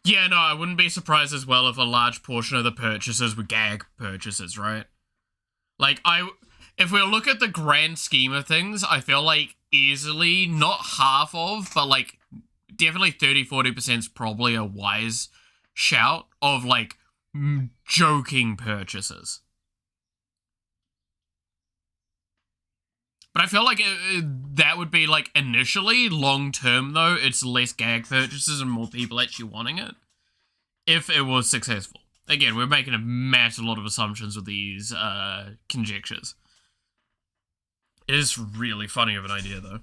Speaker 1: Yeah, no, I wouldn't be surprised as well if a large portion of the purchases were gag purchases, right? Like, if we look at the grand scheme of things, I feel like easily, not half of, but, like, definitely 30-40% is probably a wise shout of, like, joking purchases. But I feel like that would be, like, initially, long-term, though, it's less gag purchases and more people actually wanting it. If it was successful. Again, we're making a massive lot of assumptions with these conjectures. It is really funny of an idea, though.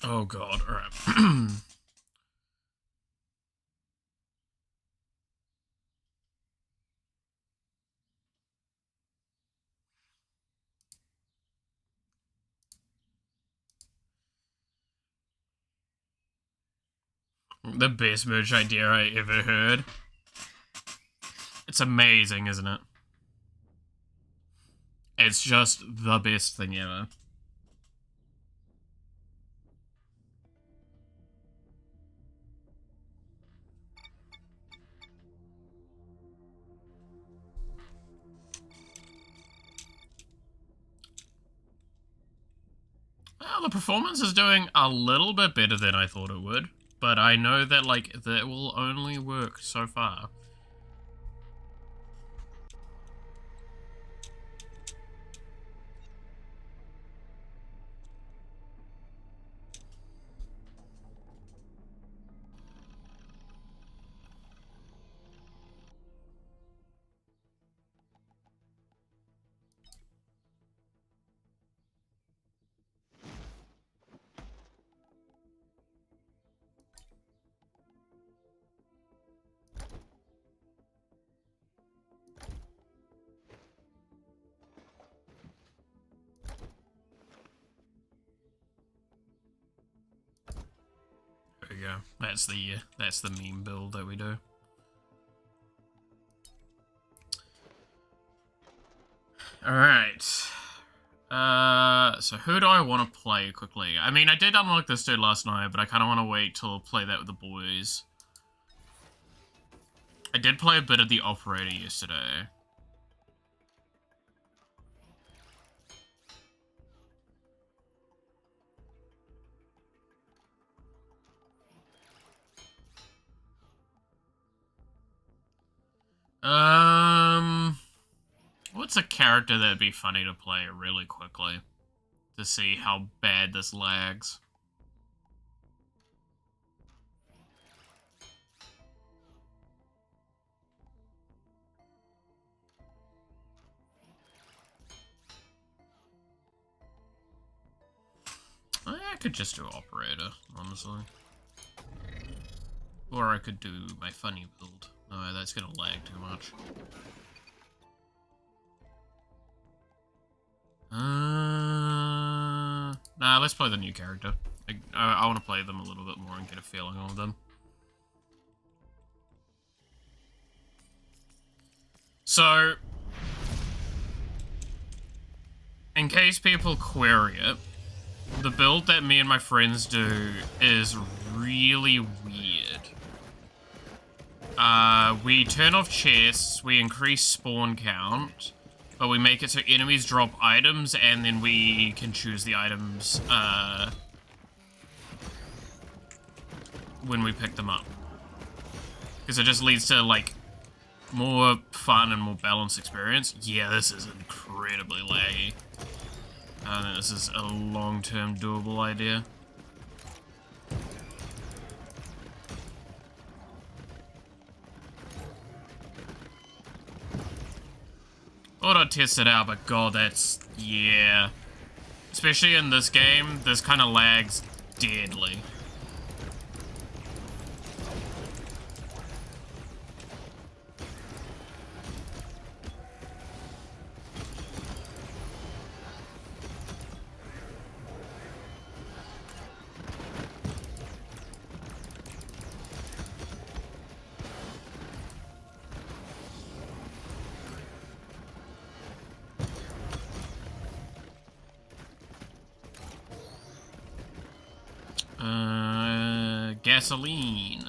Speaker 1: Oh god, alright. The best merch idea I ever heard. It's amazing, isn't it? It's just the best thing ever. Well, the performance is doing a little bit better than I thought it would. but I know that, like, that will only work so far. There we go. That's the meme build that we do. Alright. So who do I want to play quickly? I mean, I did unlock this dude last night, but I kind of want to wait till play that with the boys. I did play a bit of the operator yesterday. What's a character that'd be funny to play really quickly to see how bad this lags? I could just do operator, honestly. Or I could do my funny build. No, that's gonna lag too much. Nah, let's play the new character. I want to play them a little bit more and get a feeling of them. So, in case people query it, the build that me and my friends do is really weird. We turn off chests, we increase spawn count, but we make it so enemies drop items, and then we can choose the items, when we pick them up. Because it just leads to, like, more fun and more balanced experience. Yeah, this is incredibly laggy. I think this is a long-term doable idea. Thought I'd test it out, but god, that's... yeah. Especially in this game, this kind of lags deadly. Gasoline.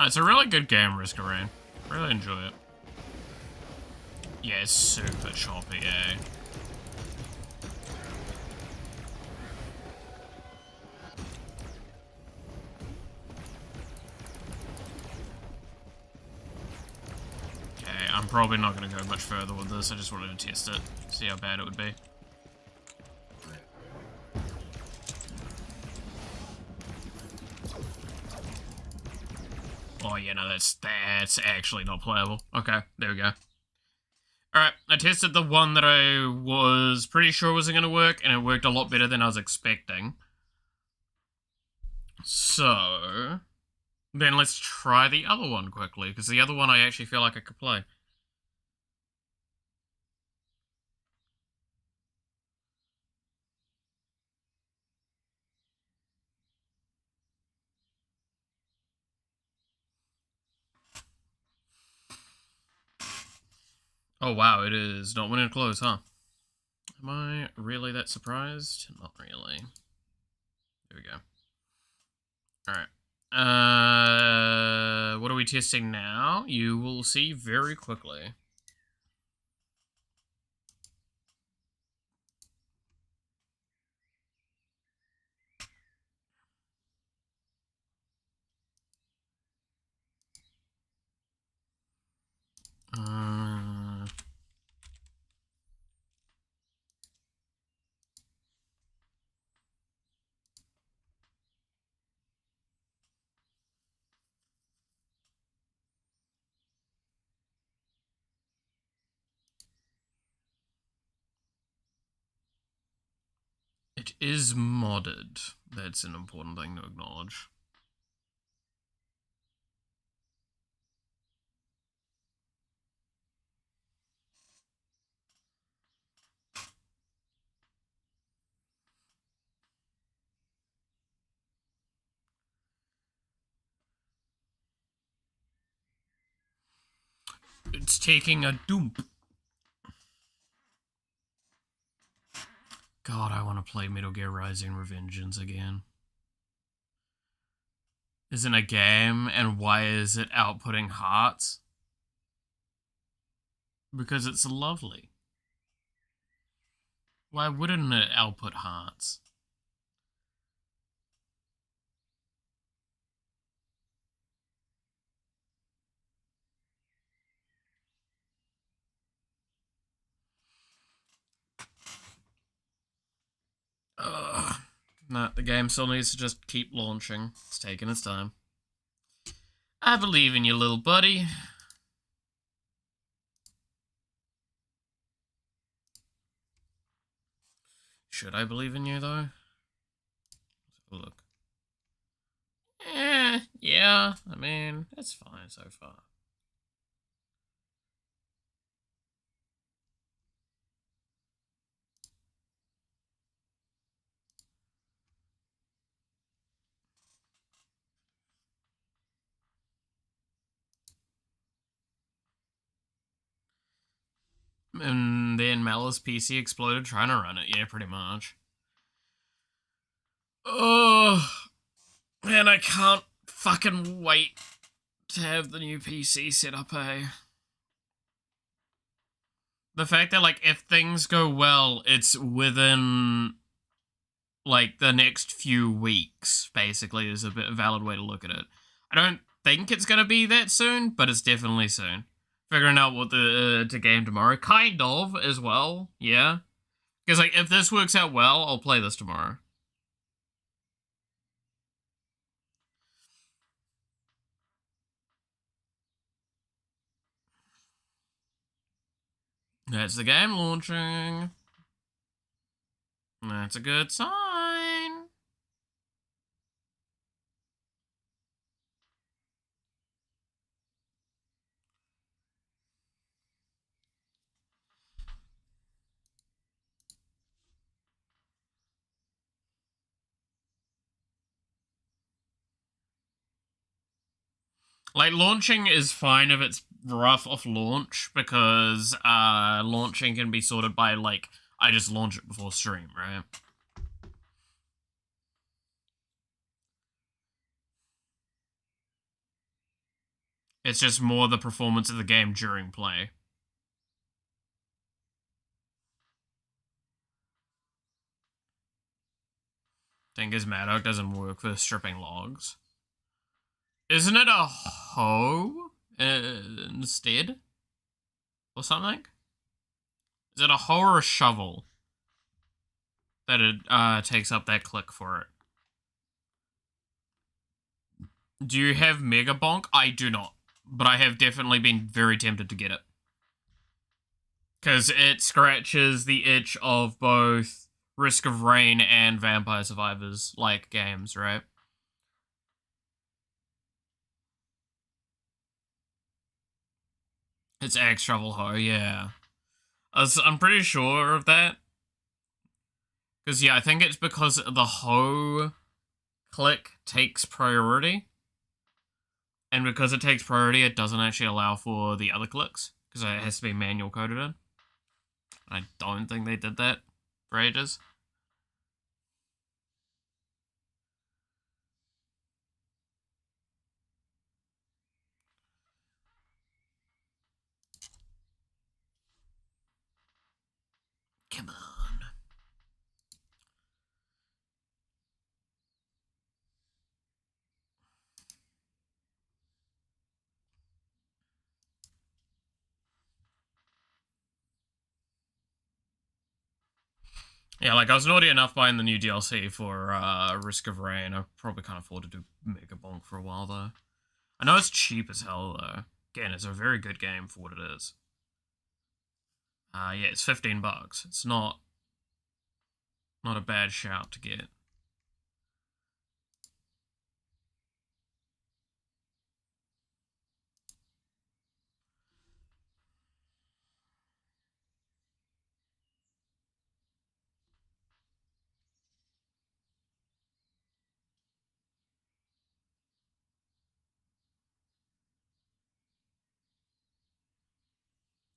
Speaker 1: It's a really good game, Risk Arraign. Really enjoy it. Yeah, it's super choppy, eh? Okay, I'm probably not going to go much further with this. I just wanted to test it, see how bad it would be. Oh yeah, no, that's actually not playable. Okay, there we go. Alright, I tested the one that I was pretty sure wasn't going to work, and it worked a lot better than I was expecting. So, then let's try the other one quickly, because the other one I actually feel like I could play. Oh wow, it is not winning close, huh? Am I really that surprised? Not really. There we go. Alright. What are we testing now? You will see very quickly. It is modded. That's an important thing to acknowledge. It's taking a dump. God, I want to play Metal Gear Rising Revengeance again. Isn't a game, and why is it outputting hearts? Because it's lovely. Why wouldn't it output hearts? Ugh. No, the game still needs to just keep launching. It's taking its time. I believe in you, little buddy. Should I believe in you, though? Let's have a look. Yeah, I mean, it's fine so far. And then Malice PC exploded trying to run it. Yeah, pretty much. Oh, man, I can't fucking wait to have the new PC set up, eh? The fact that, like, if things go well, it's within, like, the next few weeks, basically, is a bit a valid way to look at it. I don't think it's gonna be that soon, but it's definitely soon. Figuring out what to game tomorrow, kind of, as well, yeah. Because, like, if this works out well, I'll play this tomorrow. That's the game launching. That's a good sign. Like, launching is fine if it's rough off launch, because launching can be sorted by, like, I just launch it before stream, right? It's just more the performance of the game during play. Thing is, Maddock doesn't work for stripping logs. Isn't it a hoe instead? Or something? Is it a hoe or a shovel that it takes up that click for it? Do you have Mega Bonk? I do not, but I have definitely been very tempted to get it. Because it scratches the itch of both Risk of Rain and Vampire Survivors, like, games, right? It's Axe Shovel Hoe, yeah. I'm pretty sure of that. Because, yeah, I think it's because the hoe click takes priority. And because it takes priority, it doesn't actually allow for the other clicks. because it has to be manual coded in. I don't think they did that for ages. Come on. Yeah, like, I was naughty enough buying the new DLC for Risk of Rain. I probably can't afford to do Mega Bonk for a while, though. I know it's cheap as hell, though. Again, it's a very good game for what it is. Yeah, it's $15. It's not a bad shout to get.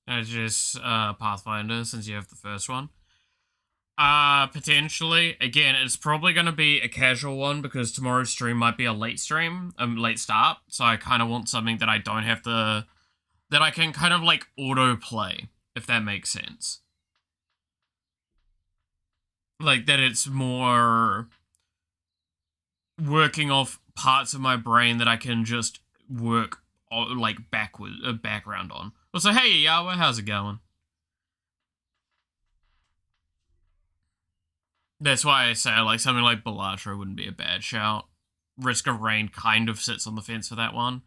Speaker 1: It's just Pathfinder, since you have the first one. Potentially. Again, it's probably going to be a casual one because tomorrow's stream might be a late stream, late start. So I kind of want something that I don't have to, that I can kind of like auto play, if that makes sense. Like that it's more working off parts of my brain that I can just work like background on. Also, hey Yahweh, how's it going? That's why I say like something like Balatro wouldn't be a bad shout. Risk of Rain kind of sits on the fence for that one.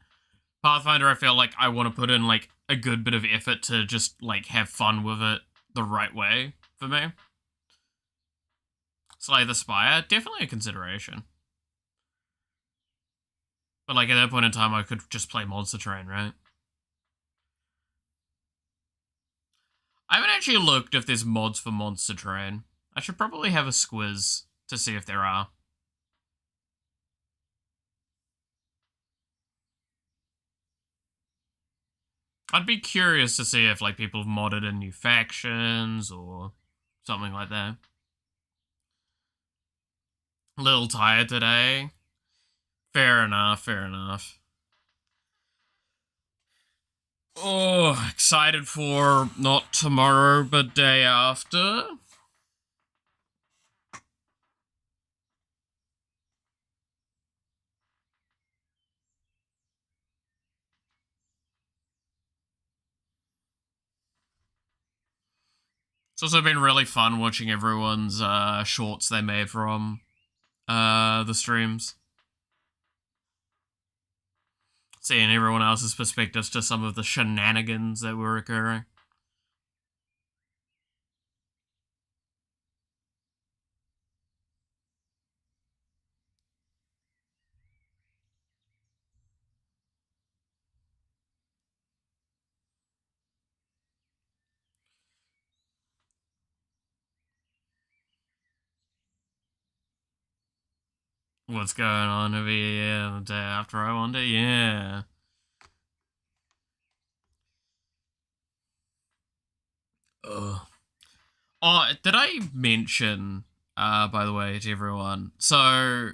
Speaker 1: Pathfinder, I feel like I want to put in like a good bit of effort to just like have fun with it the right way for me. Slay the Spire, definitely a consideration. But like at that point in time, I could just play Monster Train, right? I haven't actually looked if there's mods for Monster Train. I should probably have a squiz to see if there are. I'd be curious to see if like people have modded in new factions or something like that. A little tired today. Fair enough, fair enough. Oh, excited for not tomorrow, but day after. It's also been really fun watching everyone's shorts they made from the streams. Seeing everyone else's perspectives to some of the shenanigans that were occurring. What's going on over here the day after, I wonder? Yeah. Ugh. Oh, did I mention, by the way, to everyone? So,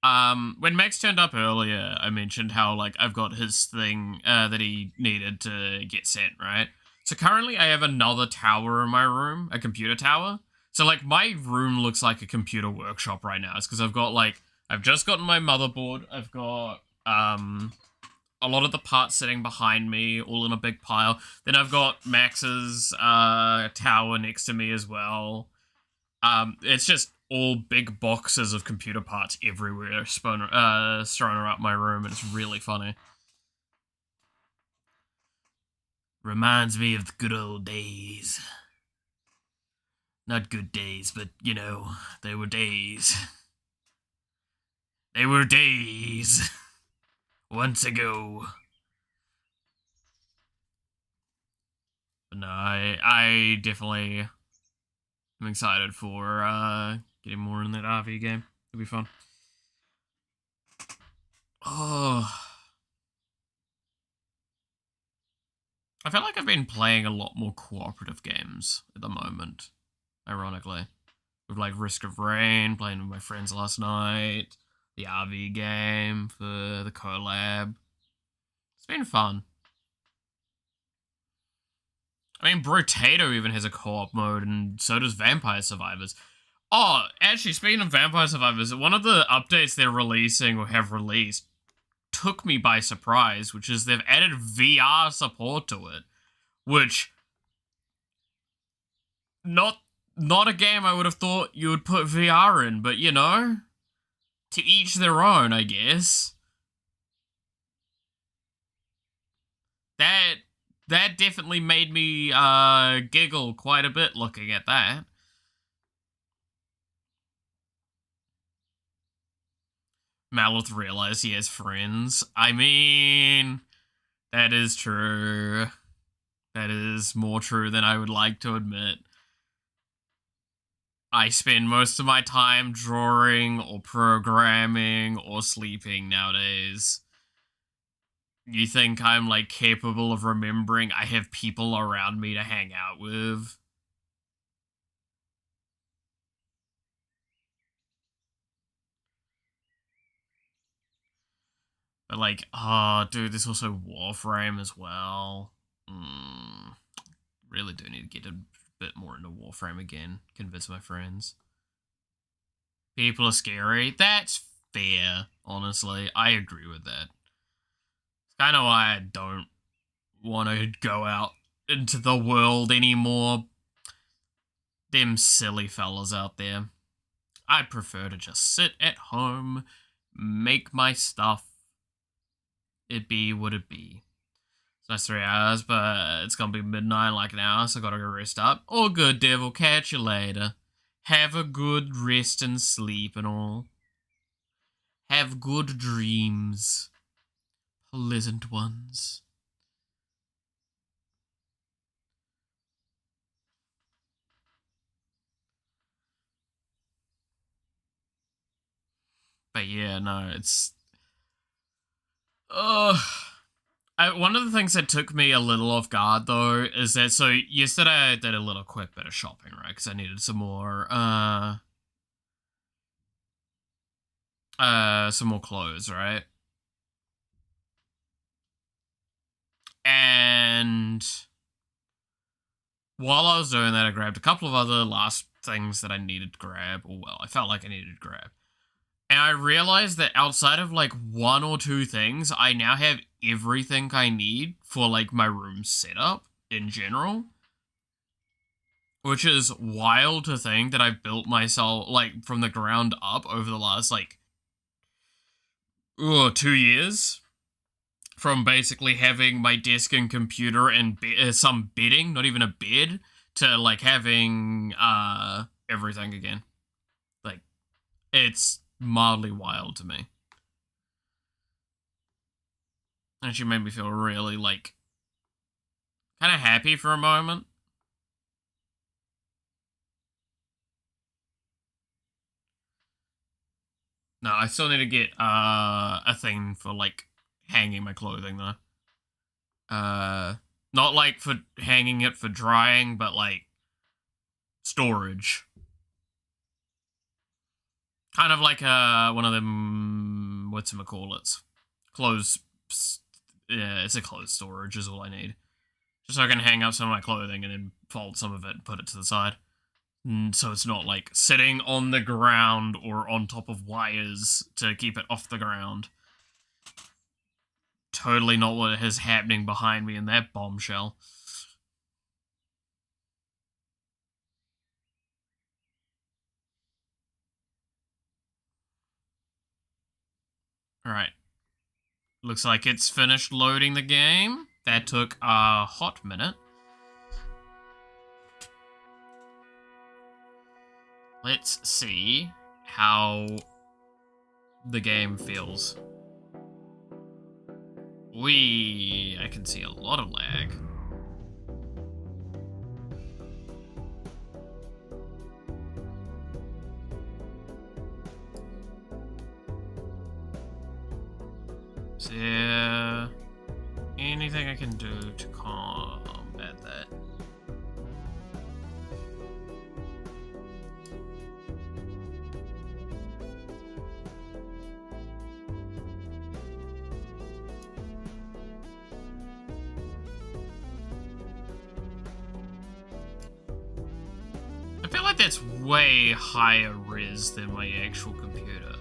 Speaker 1: when Max turned up earlier, I mentioned how, like, I've got his thing, that he needed to get sent, right? So currently I have another tower in my room, a computer tower. So, like, my room looks like a computer workshop right now. It's because I've got, like, I've just gotten my motherboard. I've got, a lot of the parts sitting behind me, all in a big pile. Then I've got Max's, tower next to me as well. It's just all big boxes of computer parts everywhere strewn around my room, and it's really funny. Reminds me of the good old days. Not good days, but, you know, they were days. They were days. Once ago. But no, I definitely am excited for getting more in that RV game. It'll be fun. Oh. I feel like I've been playing a lot more cooperative games at the moment, ironically. With like Risk of Rain, playing with my friends last night, the RV game for the collab. It's been fun. I mean, Brotato even has a co-op mode, and so does Vampire Survivors. Oh, actually, speaking of Vampire Survivors, one of the updates they're releasing or have released took me by surprise, which is they've added VR support to it, which not a game I would have thought you would put VR in, but you know, to each their own, I guess. That definitely made me giggle quite a bit looking at that. Malith realized he has friends. I mean, that is true. That is more true than I would like to admit. I spend most of my time drawing or programming or sleeping nowadays. You think I'm, like, capable of remembering I have people around me to hang out with? But, like, oh, dude, there's also Warframe as well. Really do need to get a bit more into Warframe again. Convince my friends. People are scary. That's fair, honestly. I agree with that. It's kind of why I don't want to go out into the world anymore. Them silly fellas out there. I'd prefer to just sit at home, make my stuff. It be what it be. It's nice 3 hours, but it's gonna be midnight in like an hour, so I gotta go rest up. All good, devil. Catch you later. Have a good rest and sleep and all. Have good dreams. Pleasant ones. But yeah, no, it's... one of the things that took me a little off guard, though, is that, so yesterday I did a little quick bit of shopping, right? Because I needed some more, clothes, right? And while I was doing that, I grabbed a couple of other last things that I needed to grab, or well, I felt like I needed to grab. And I realized that outside of like 1 or 2 things, I now have everything I need for like my room setup in general. Which is wild to think that I've built myself like from the ground up over the last like 2 years. From basically having my desk and computer and some bedding, not even a bed, to like having everything again. Like, it's mildly wild to me. Actually made me feel really like kind of happy for a moment. No, I still need to get a thing for like hanging my clothing though. Not like for hanging it for drying, but like storage. Kind of like one of them, whatchamacallits, clothes. Yeah, it's a clothes storage is all I need. Just so I can hang up some of my clothing and then fold some of it and put it to the side. So it's not like sitting on the ground or on top of wires to keep it off the ground. Totally not what is happening behind me in that bombshell. Alright. Looks like it's finished loading the game. That took a hot minute. Let's see how the game feels. I can see a lot of lag. Is there anything I can do to calm? that's way higher res than my actual computer.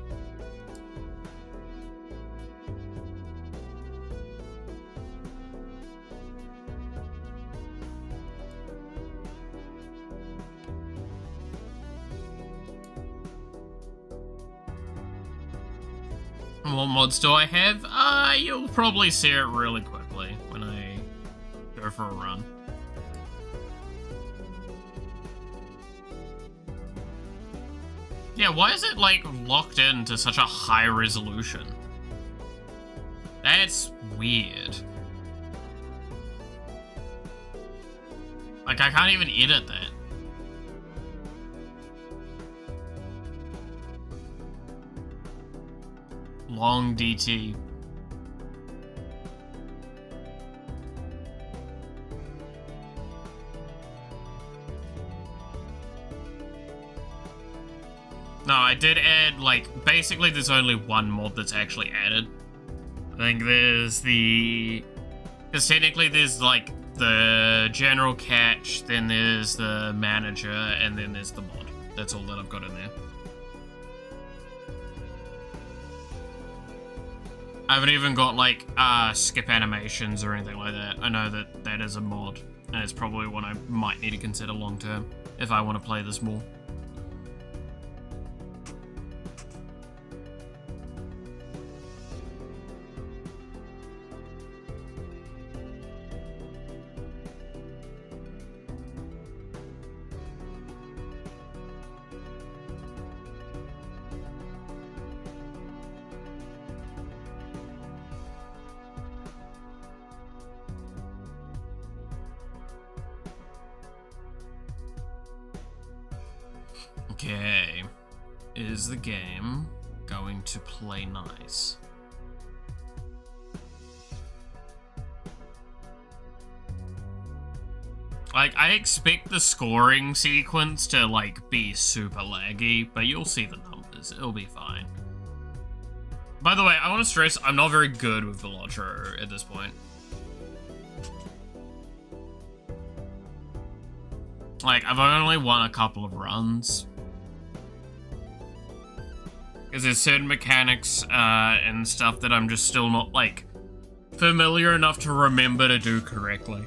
Speaker 1: What mods do I have? You'll probably see it really quickly when I go for a run. Yeah, why is it, like, locked into such a high resolution? That's weird. Like, I can't even edit that. Long DT. No, I did add, like, basically there's only one mod that's actually added. I think there's the... Because technically there's, like, the general catch, then there's the manager, and then there's the mod. That's all that I've got in there. I haven't even got, like, skip animations or anything like that. I know that that is a mod, and it's probably one I might need to consider long term if I want to play this more. Okay, is the game going to play nice? Like, I expect the scoring sequence to, like, be super laggy, but you'll see the numbers. It'll be fine. By the way, I want to stress, I'm not very good with Velocro at this point. Like, I've only won a couple of runs. Because there's certain mechanics and stuff that I'm just still not, like, familiar enough to remember to do correctly.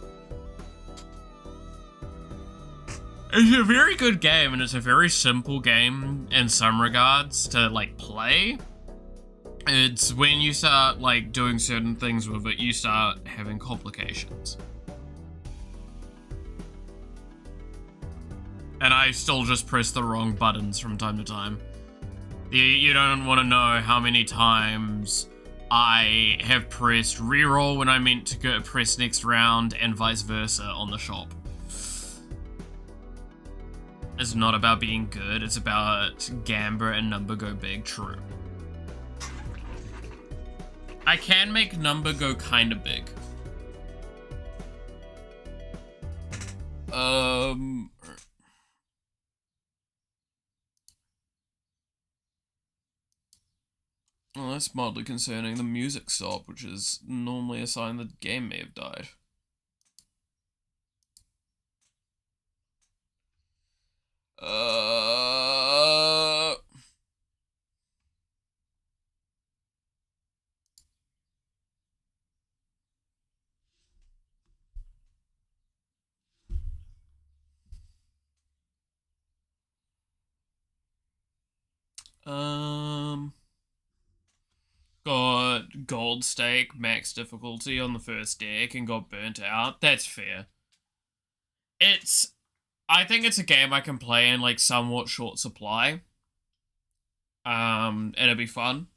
Speaker 1: It's a very good game, and it's a very simple game in some regards to, like, play. It's when you start, like, doing certain things with it, you start having complications. And I still just press the wrong buttons from time to time. You don't want to know how many times I have pressed reroll when I meant to go press next round and vice versa on the shop. It's not about being good, it's about Gamba and number go big, true. I can make number go kinda big. Well, that's mildly concerning. The music stopped, which is normally a sign that the game may have died. Got gold stake, max difficulty on the first deck and got burnt out. That's fair. I think it's a game I can play in, like, somewhat short supply. And it'll be fun.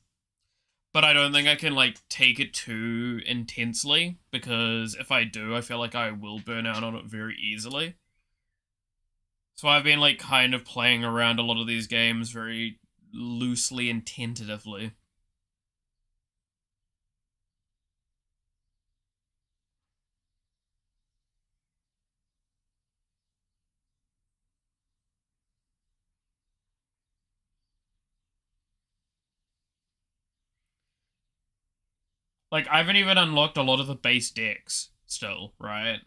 Speaker 1: But I don't think I can, like, take it too intensely, because if I do, I feel like I will burn out on it very easily. So I've been, like, kind of playing around a lot of these games very loosely and tentatively. Like, I haven't even unlocked a lot of the base decks still, right?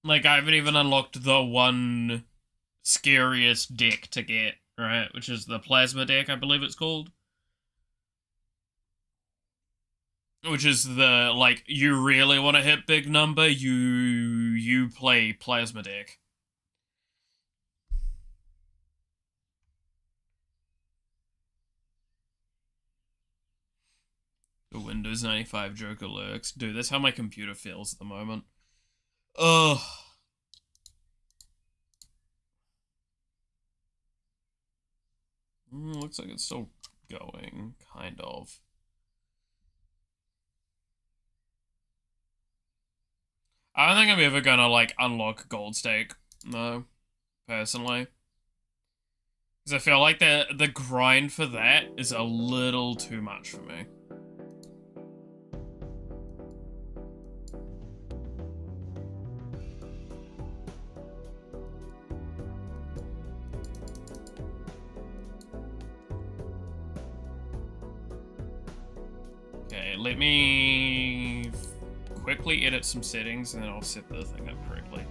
Speaker 1: Like, I haven't even unlocked the one scariest deck to get, right? Which is the plasma deck, I believe it's called. Which is the, like, you really want to hit big number, you play plasma deck. The Windows 95 Joker lurks. Dude, that's how my computer feels at the moment. Ugh. Looks like it's still going, kind of. I don't think I'm ever gonna, like, unlock Gold Stake. No, personally. Because I feel like the grind for that is a little too much for me. Okay, let me quickly edit some settings and then I'll set the thing up correctly.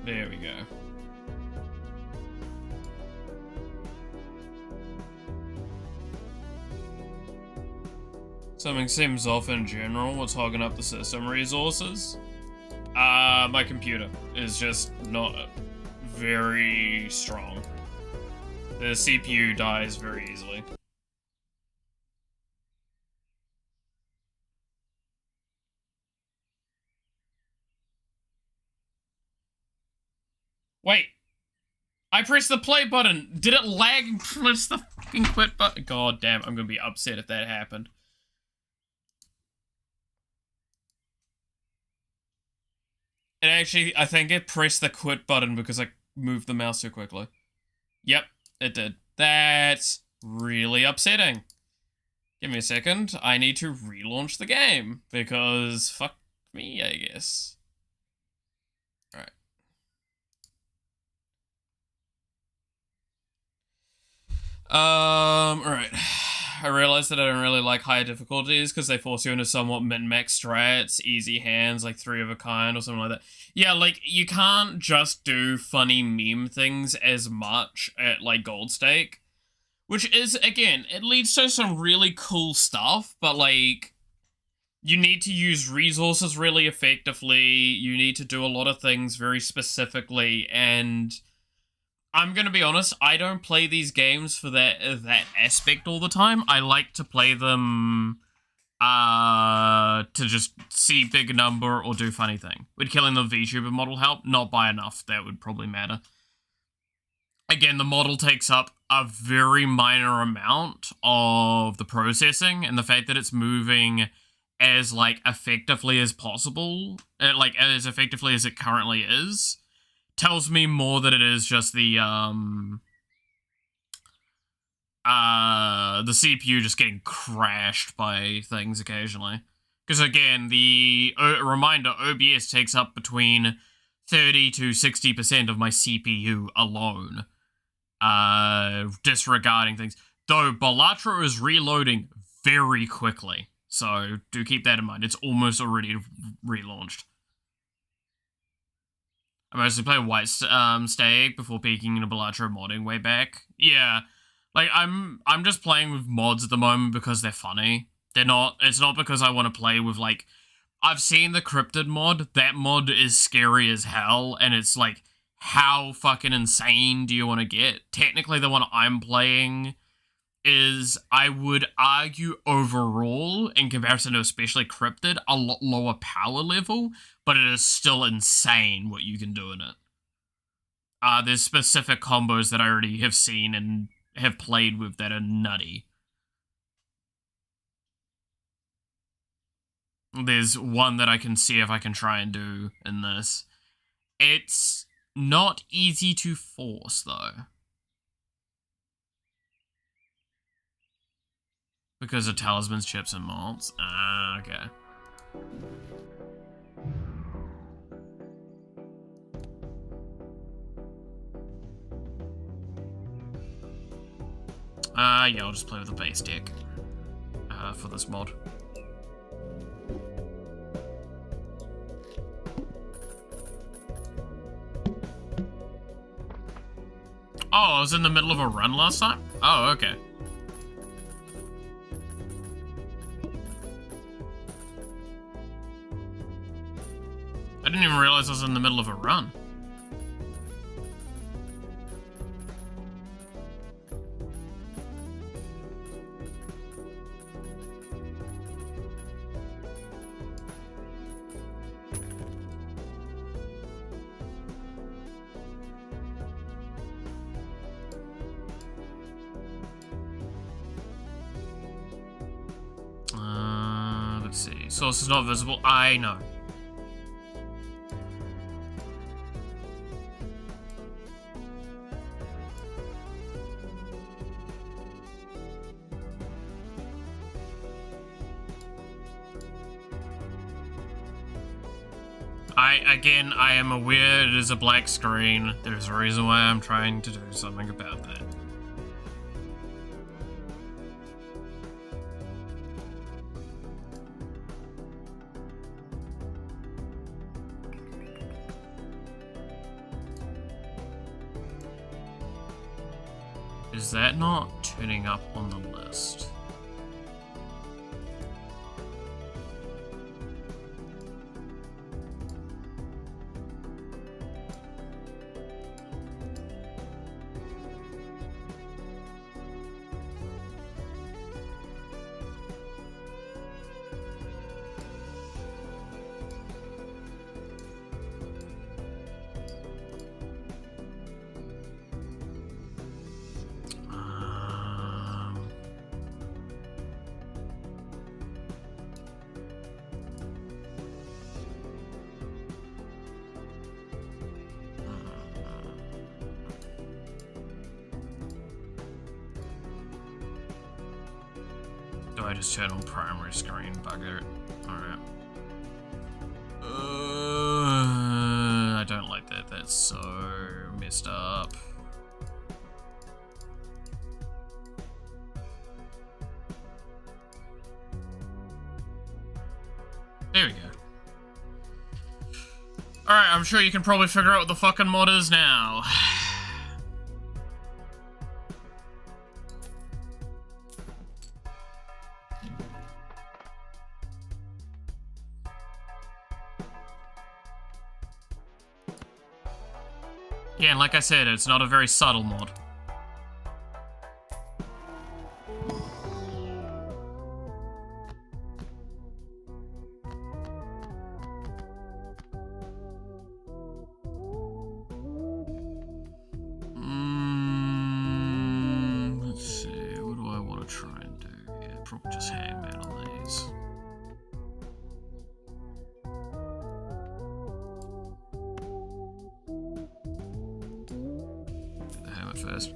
Speaker 1: There we go. Something seems off in general. What's hogging up the system resources? My computer is just not very strong. The CPU dies very easily. Wait. I pressed the play button. Did it lag and press the fucking quit button? God damn, I'm gonna be upset if that happened. It actually, I think it pressed the quit button because I moved the mouse too quickly. Yep, it did. That's really upsetting. Give me a second. I need to relaunch the game because fuck me, I guess. Alright. Alright. I realized that I don't really like higher difficulties because they force you into somewhat min-max strats, easy hands, like 3 of a kind or something like that. Yeah, like, you can't just do funny meme things as much at, like, Gold Stake. Which is, again, it leads to some really cool stuff, but, like, you need to use resources really effectively, you need to do a lot of things very specifically, and I'm gonna be honest, I don't play these games for that aspect all the time. I like to play them to just see big number or do funny thing. Would killing the VTuber model help? Not by enough, that would probably matter. Again, the model takes up a very minor amount of the processing, and the fact that it's moving as, like, effectively as possible, like, as effectively as it currently is, tells me more that it is just the CPU just getting crashed by things occasionally. Because again, the reminder, OBS takes up between 30 to 60% of my CPU alone. Disregarding things. Though Balatro is reloading very quickly. So do keep that in mind. It's almost already relaunched. I mostly play White Stag before peeking into Balatro modding way back. Yeah. Like, I'm just playing with mods at the moment because they're funny. They're not, it's not because I want to play with, like, I've seen the Cryptid mod. That mod is scary as hell, and it's like, how fucking insane do you want to get? Technically, the one I'm playing is, I would argue, overall, in comparison to especially Cryptid, a lot lower power level, but it is still insane what you can do in it. There's specific combos that I already have seen and have played with that are nutty. There's one that I can see if I can try and do in this. It's not easy to force, though. Because of talismans, chips, and malts. Ah, okay. Yeah, I'll just play with the base deck for this mod. Oh, I was in the middle of a run last time? Oh, okay. I didn't even realize I was in the middle of a run. Let's see. Source is not visible. I know. Again, I am aware it is a black screen. There's a reason why I'm trying to do something about that. Is that not turning up on the list? Do I just turn on primary screen? Bugger it. Alright. I don't like that. That's so messed up. There we go. Alright, I'm sure you can probably figure out what the fucking mod is now. Yeah, and like I said, it's not a very subtle mod. Let's see, what do I want to try and do here? Probably just hangman on these. First.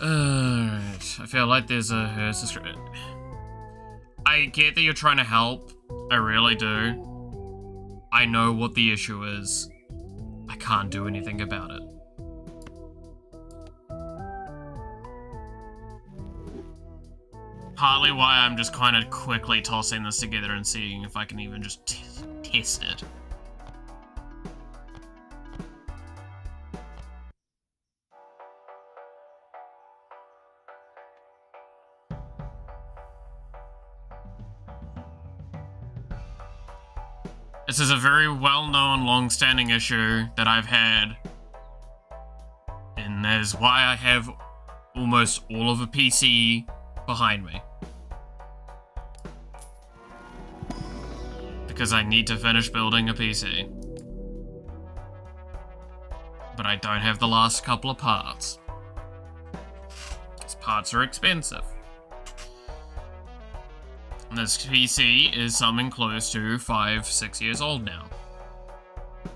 Speaker 1: Alright, I feel like there's a hearse. I get that you're trying to help. I really do. I know what the issue is. I can't do anything about it. Partly why I'm just kind of quickly tossing this together and seeing if I can even just test it. This is a very well-known, long-standing issue that I've had, and that is why I have almost all of a PC behind me. Because I need to finish building a PC. But I don't have the last couple of parts. These parts are expensive. This PC is something close to 5-6 years old now.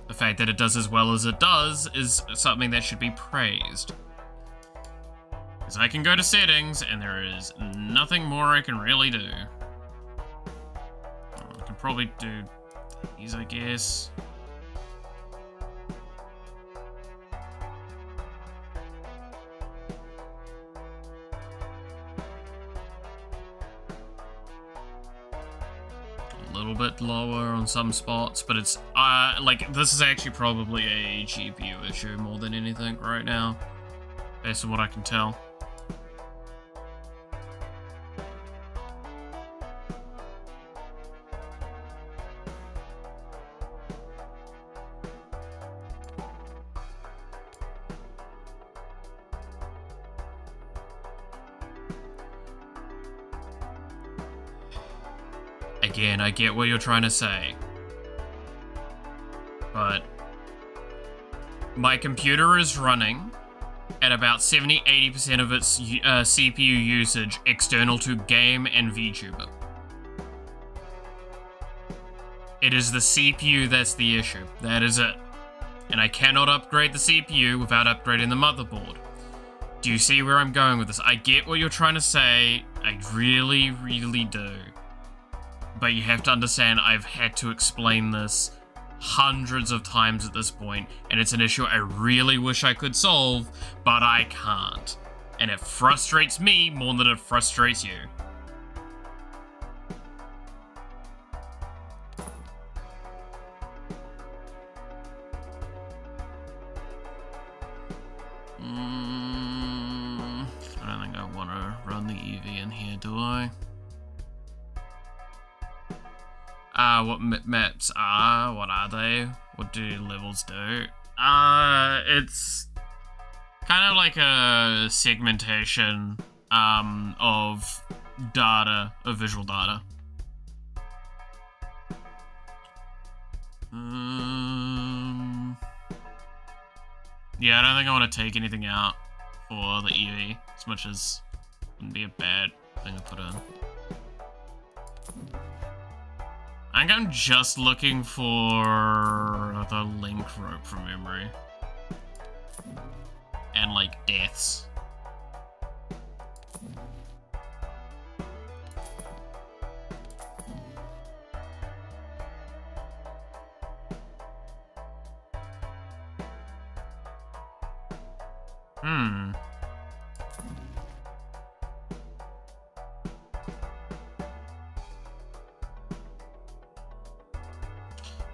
Speaker 1: The fact that it does as well as it does is something that should be praised. Because I can go to settings, and there is nothing more I can really do. I can probably do these, I guess. A little bit lower on some spots, but it's, like, this is actually probably a GPU issue more than anything right now, based on what I can tell. Again, I get what you're trying to say, but my computer is running at about 70-80% of its CPU usage external to game and VTuber. It is the CPU that's the issue. That is it. And I cannot upgrade the CPU without upgrading the motherboard. Do you see where I'm going with this? I get what you're trying to say. I really, really do. But you have to understand, I've had to explain this hundreds of times at this point, and it's an issue I really wish I could solve, but I can't. And it frustrates me more than it frustrates you. I don't think I want to run the EV in here, do I? What maps are? What are they? What do levels do? It's kind of like a segmentation of data, of visual data. Yeah, I don't think I want to take anything out for the EV, as much as it wouldn't be a bad thing to put in. I think I'm just looking for the link rope from memory. And, like, deaths.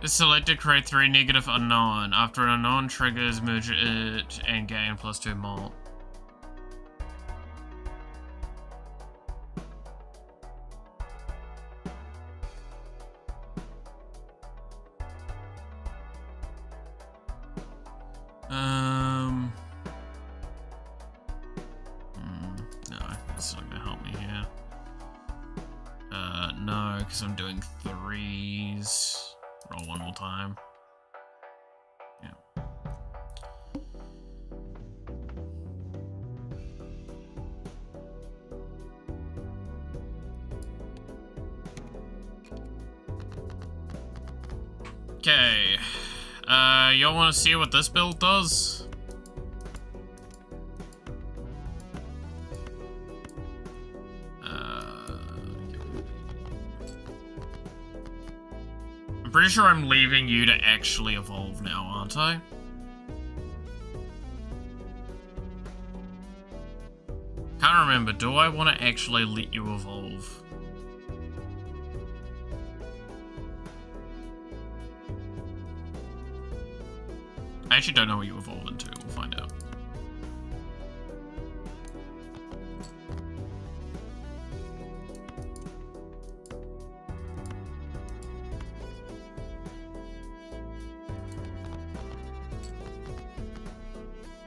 Speaker 1: Is selected, create 3 negative unknown. After an unknown triggers, merge it and gain +2 mult. No, it's not gonna help me here. No, because I'm doing 3s. Roll one more time. Yeah. Okay. Y'all want to see what this build does? Pretty sure I'm leaving you to actually evolve now, aren't I? Can't remember, do I want to actually let you evolve? I actually don't know what you evolve into, we'll find out.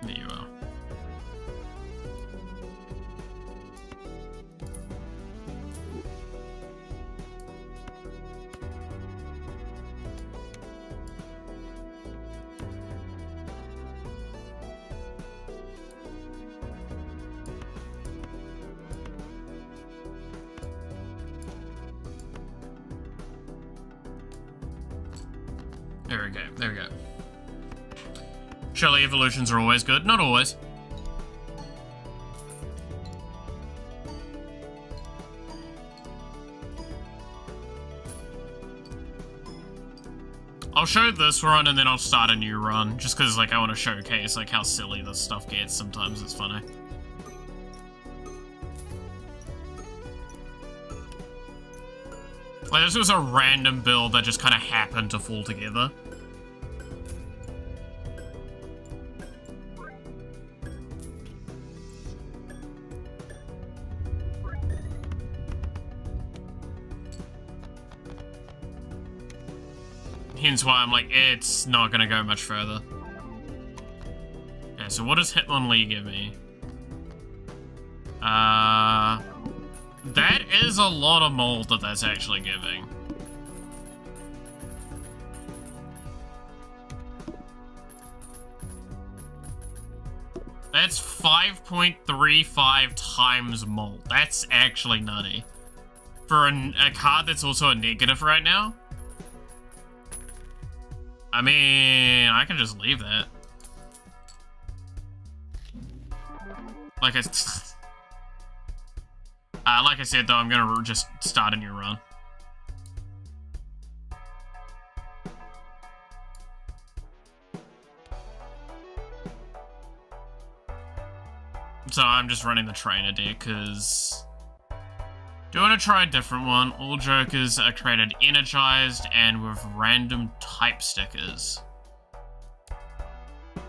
Speaker 1: There you are. There we go, there we go. Surely evolutions are always good. Not always. I'll show this run and then I'll start a new run, just because like I want to showcase like how silly this stuff gets. Sometimes it's funny. Like this was a random build that just kind of happened to fall together. Hence why I'm like, it's not gonna go much further. Okay, so what does Hitmonlee give me? That is a lot of mold that's actually giving. That's 5.35 times mold. That's actually nutty. For a card that's also a negative right now? I mean, I can just leave that. Like I said, though, I'm gonna just start a new run. So I'm just running the trainer deck, because... Do you want to try a different one? All Jokers are created energized and with random type stickers.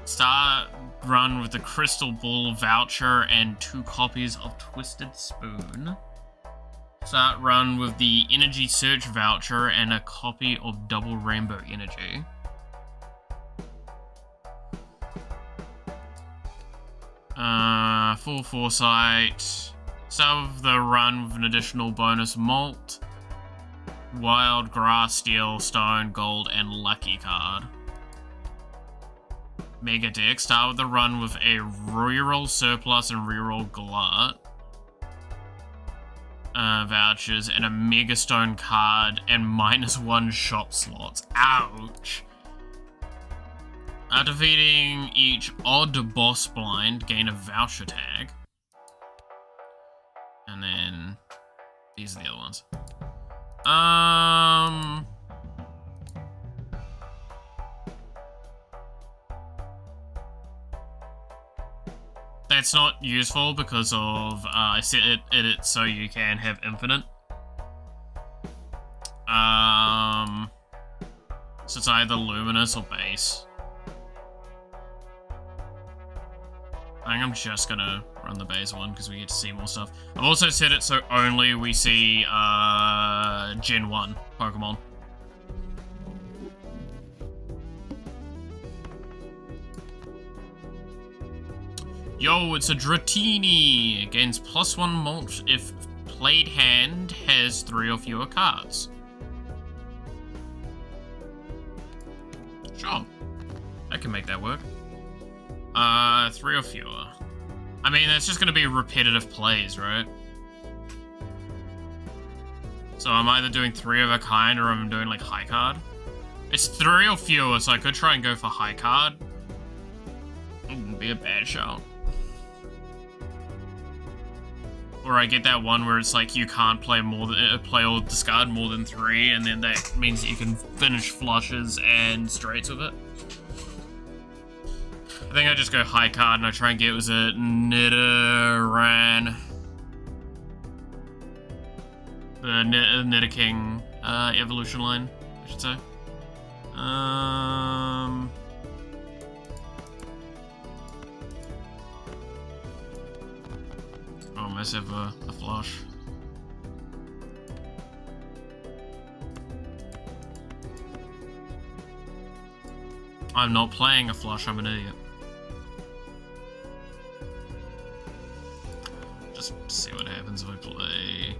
Speaker 1: Start run with the Crystal Ball voucher and 2 copies of Twisted Spoon. Start run with the Energy Search voucher and a copy of Double Rainbow Energy. Full Foresight. Start with the run with an additional bonus Malt, Wild Grass, Steel, Stone, Gold, and Lucky card. Mega Deck. Start with the run with a reroll Surplus and reroll Glut vouchers and a Mega Stone card and -1 shop slots. Ouch. Defeating each odd boss blind, gain a voucher tag. And then these are the other ones. That's not useful because of I set it so you can have infinite. So it's either luminous or base. I think I'm just gonna run the base one because we get to see more stuff. I've also set it so only we see Gen 1 Pokemon. Yo, it's a Dratini. Gains +1 Malt if played hand has 3 or fewer cards. Sure. I can make that work. 3 or fewer. I mean, that's just gonna be repetitive plays, right? So I'm either doing 3 of a kind or I'm doing like high card. It's 3 or fewer, so I could try and go for high card. It wouldn't be a bad shot. Or I get that one where it's like you can't play more than play or discard more than 3, and then that means that you can finish flushes and straights with it. I think I just go high card and I try and get, was it Nidoran? The Nidoking evolution line, I should say. Oh, let's have a flush. I'm not playing a flush, I'm an idiot. Just see what happens if I play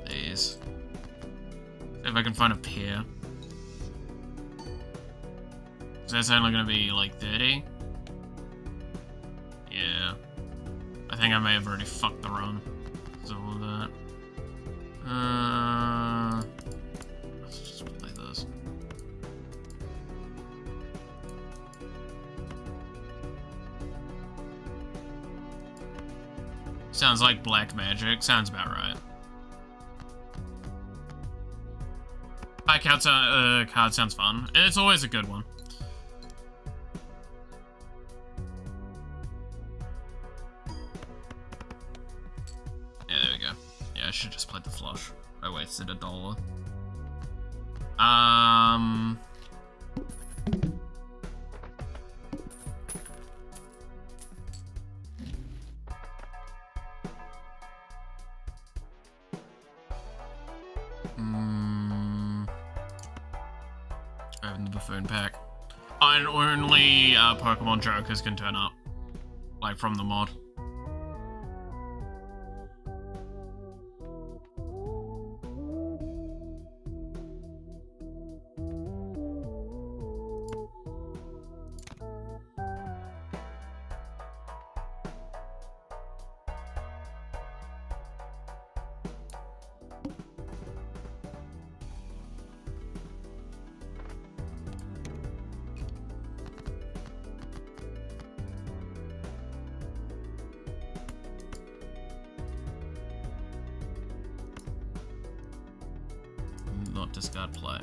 Speaker 1: these. If I can find a pair. So that's only gonna be like 30. Yeah. I think I may have already fucked the run. So all of that. Let's just play this. Sounds like black magic. Sounds about right. Card sounds fun. It's always a good one. Yeah, there we go. Yeah, I should just play the flush. I wasted $1. Open the buffoon pack. And only Pokemon Jokers can turn up. Like, from the mod. Not discard play.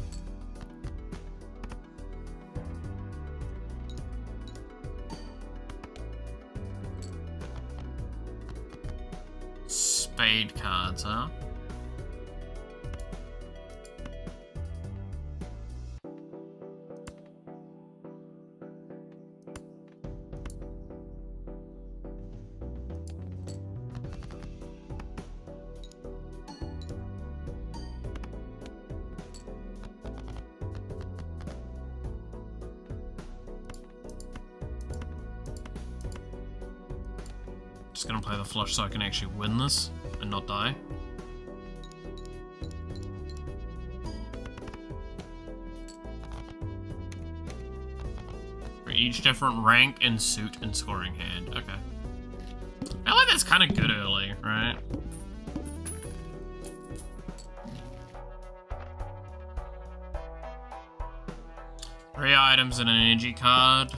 Speaker 1: Spade cards, huh? Just gonna play the flush so I can actually win this and not die. For each different rank and suit and scoring hand. Okay. I like that's kind of good early, right? Three items and an energy card.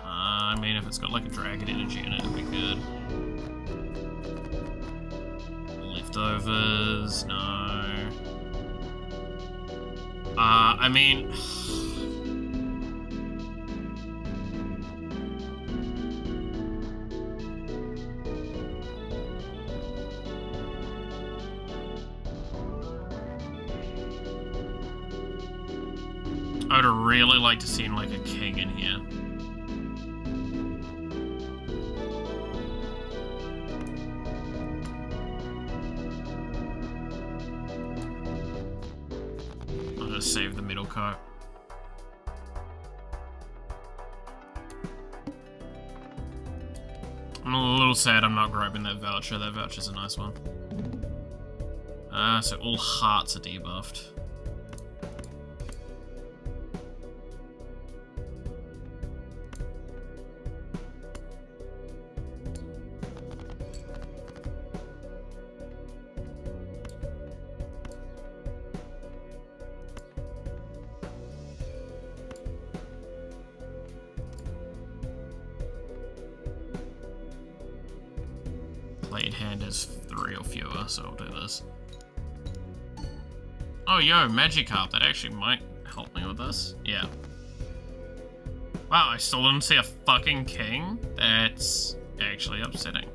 Speaker 1: I mean, if it's got like a dragon energy in it, it'd be good. Leftovers, no. I mean... I would really like to see like a king in here. I'll just save the middle coat. I'm a little sad I'm not grabbing that voucher. That voucher's a nice one. So all hearts are debuffed. Played hand is 3 or fewer, so I'll do this. Oh, yo, Magikarp. That actually might help me with this. Yeah. Wow, I still didn't see a fucking king? That's actually upsetting.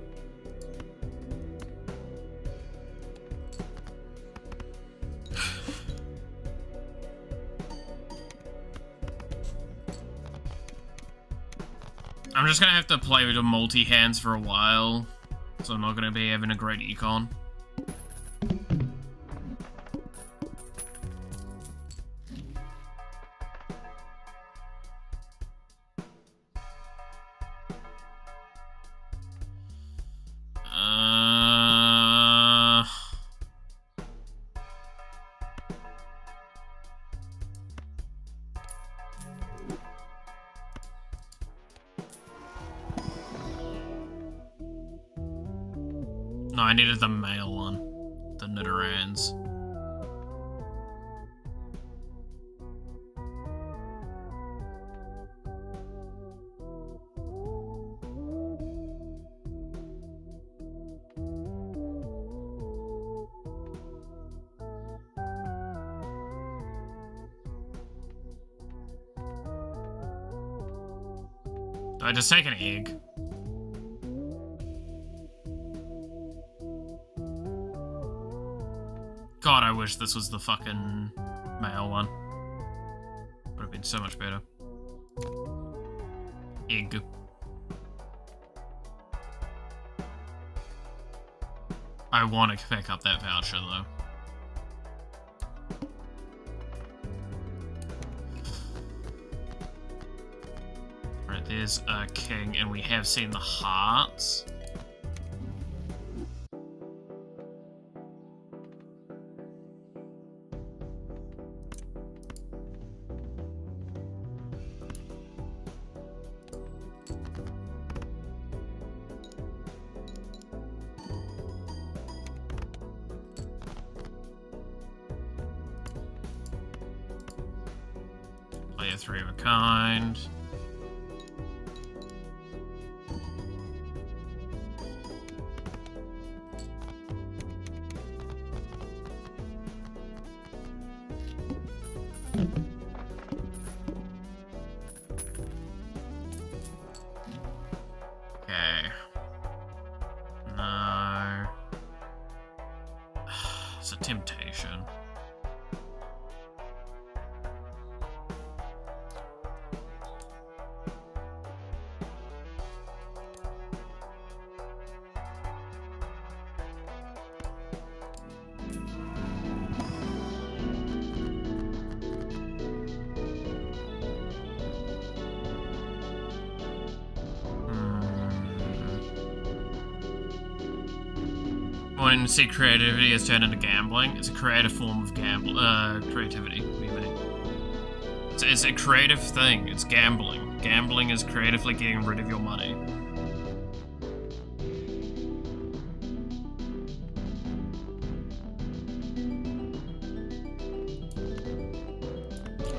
Speaker 1: I'm just gonna have to play with the multi-hands for a while. So I'm not going to be having a great econ. No, I needed the male one. The Nidorans. Do I just take an egg? God, I wish this was the fucking male one. Would have been so much better. Egg. I want to pick up that voucher though. Right, there's a king, and we have seen the hearts. Play a 3 of a kind. Okay. No. It's a temptation. When you see creativity is turned into gambling, it's a creative form of creativity. What do you mean? It's a creative thing. It's gambling. Gambling is creatively getting rid of your money.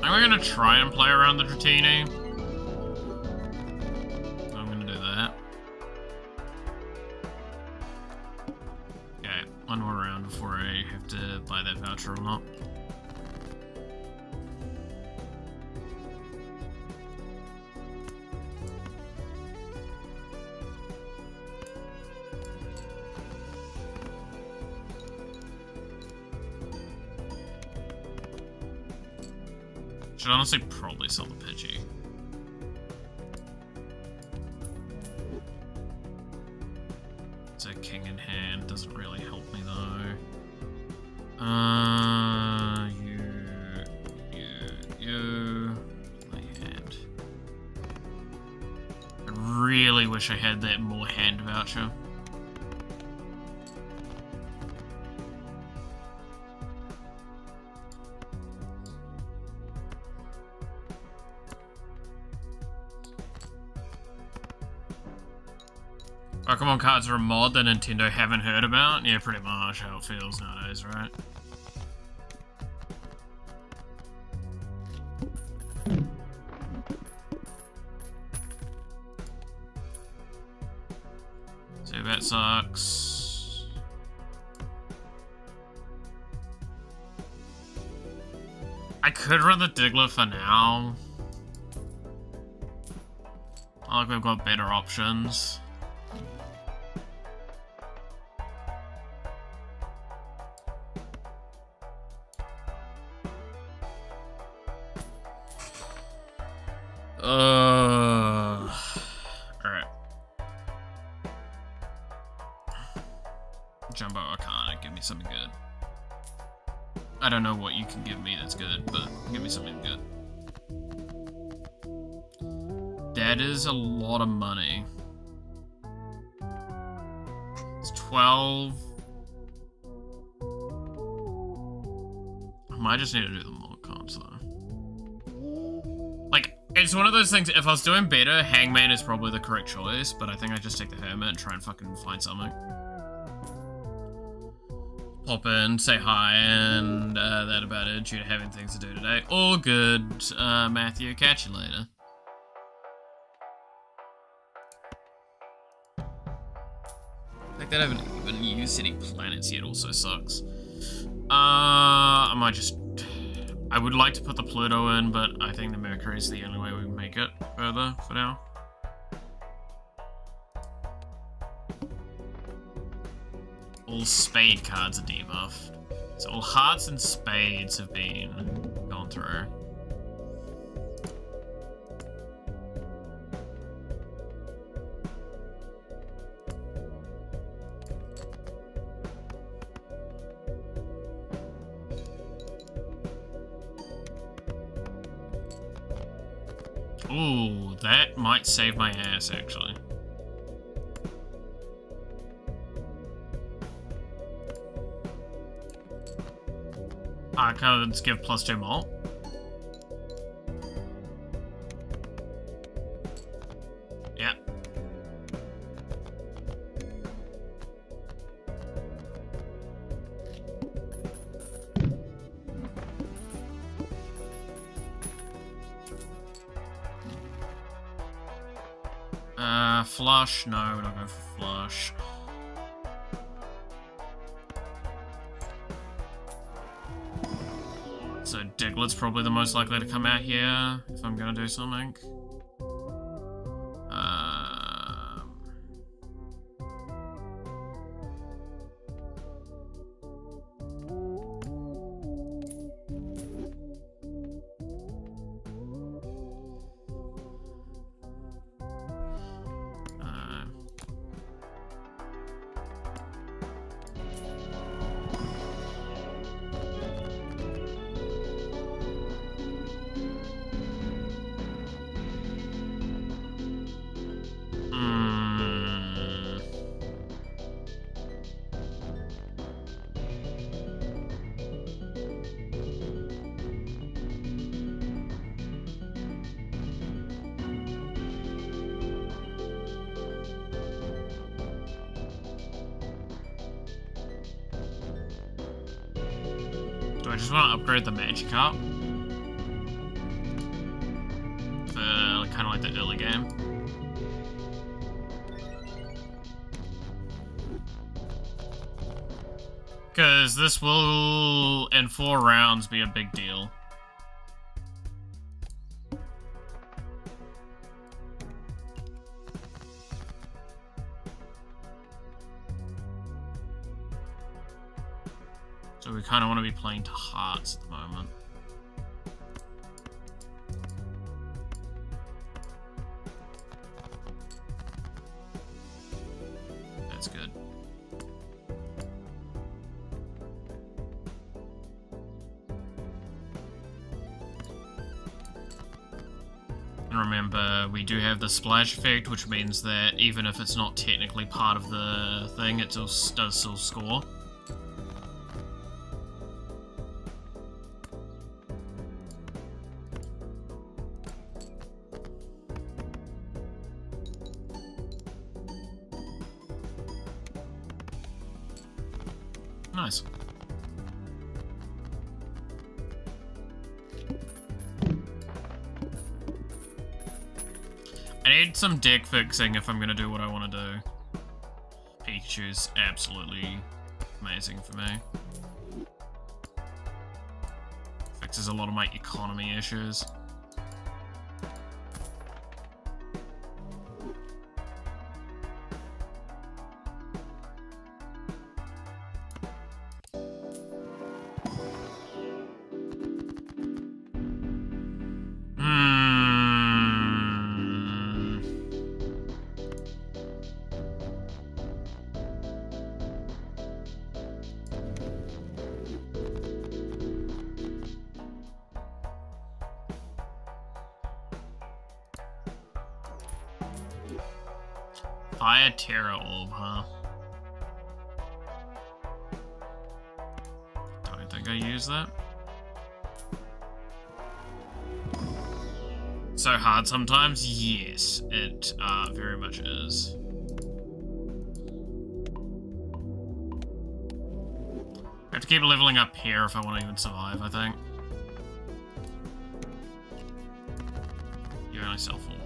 Speaker 1: I'm gonna try and play around the Dratini. I'm gonna do that. Okay, one more round before I have to buy that voucher or not. Should honestly probably sell the Pidgey. It's a king in hand, doesn't really help me though. You. My hand. I really wish I had that more hand voucher. Pokemon cards are a mod that Nintendo haven't heard about? Yeah, pretty much how it feels nowadays, right? So that sucks. I could run the Diglett for now. I like we've got better options. Alright. Jumbo Arcana, give me something good. I don't know what you can give me that's good, but give me something good. That is a lot of money. It's 12. I might just need to do the mod cards though. Like, it's one of those things, if I was doing better, Hangman is probably the correct choice, but I think I just take the Hermit and try and fucking find something. Pop in, say hi, and that about it, due to having things to do today. All good, Matthew, catch you later. Like, they haven't even used any planets yet, also sucks. I might just... I would like to put the Pluto in, but I think the Mercury is the only way we can make it further for now. All spade cards are debuffed. So all hearts and spades have been gone through. Ooh, that might save my ass, actually. Cards give +2 mult. Yeah. Flush? No, we're not going for flush. So Diglett's probably the most likely to come out here if I'm gonna do something. I just want to upgrade the magic up for kind of like the early game. Because this will, in 4 rounds, be a big deal. So we kind of want to be playing to hearts at the moment. That's good. And remember, we do have the splash effect, which means that even if it's not technically part of the thing, it still does still score. Nice. I need some deck fixing if I'm gonna do what I want to do. Pikachu's absolutely amazing for me. Fixes a lot of my economy issues. Fire Terra Orb, huh? Don't think I use that. So hard sometimes? Yes, it very much is. I have to keep leveling up here if I want to even survive, I think. You only sell for 1.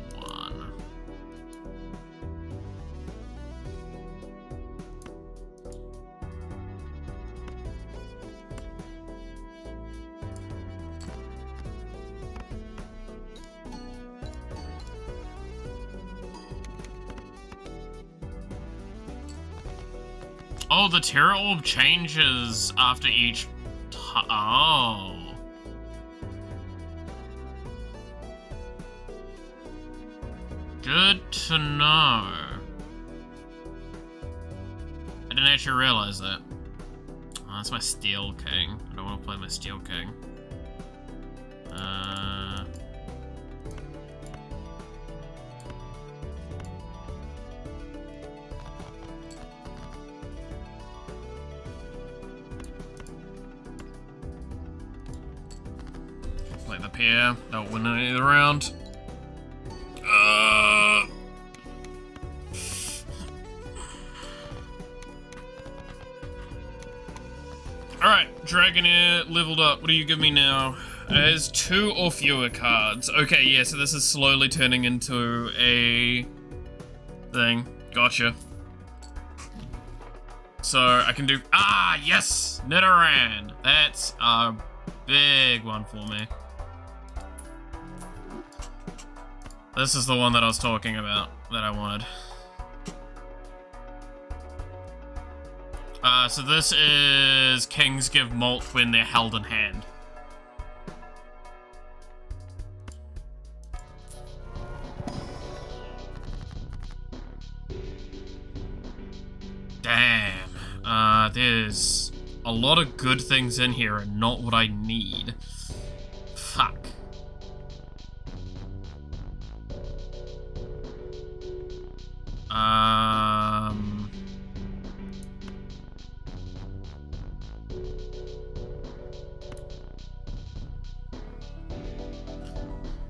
Speaker 1: Oh, the terror orb changes after each... Oh. Good to know. I didn't actually realize that. Oh, that's my Steel King. I don't want to play my Steel King. Play the pair. Don't win any of the round. Alright, Dragonair leveled up. What do you give me now? It has 2 or fewer cards. Okay, yeah, so this is slowly turning into a thing. Gotcha. So I can do... Ah, yes! Nidoran! That's a big one for me. This is the one that I was talking about, that I wanted. So this is Kings give Molt when they're held in hand. Damn. There's a lot of good things in here and not what I need. Fuck.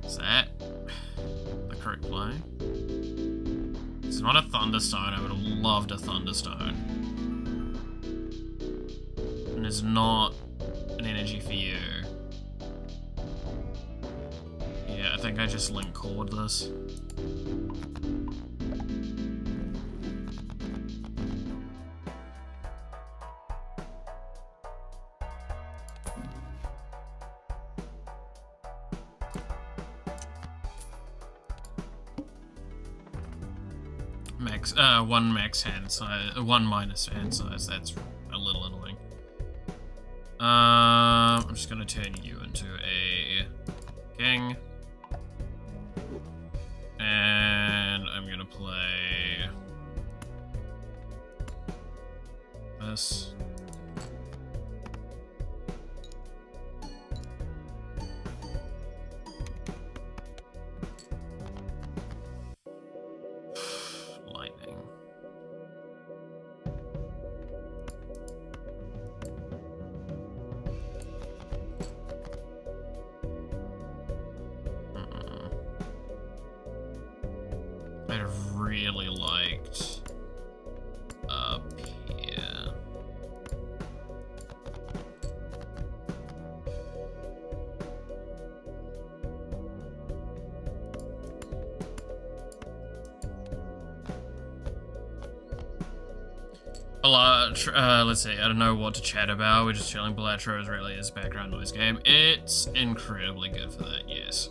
Speaker 1: Is that the correct play? It's not a Thunderstone. I would have loved a Thunderstone. And it's not an energy for you. Yeah, I think I just link cord this. Max, 1 max hand size, 1 minus hand size, that's a little annoying. I'm just gonna turn you into a king. And I'm gonna play this. I'd have really liked up here. Let's see, I don't know what to chat about. We're just chilling. Balatro is really his background noise game. It's incredibly good for that, yes.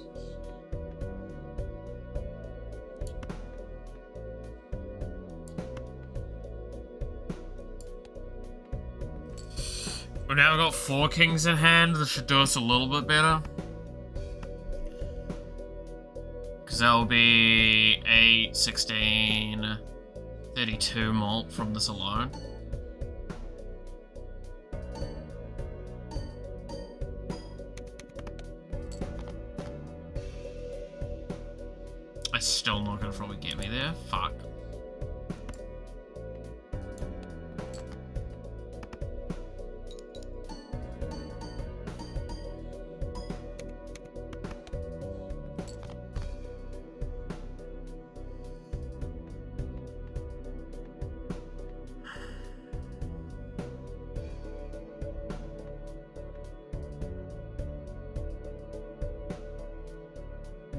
Speaker 1: We've now got 4 kings in hand. This should do us a little bit better. Because that'll be 8, 16, 32 malt from this alone. It's still not gonna probably get me there. Fuck.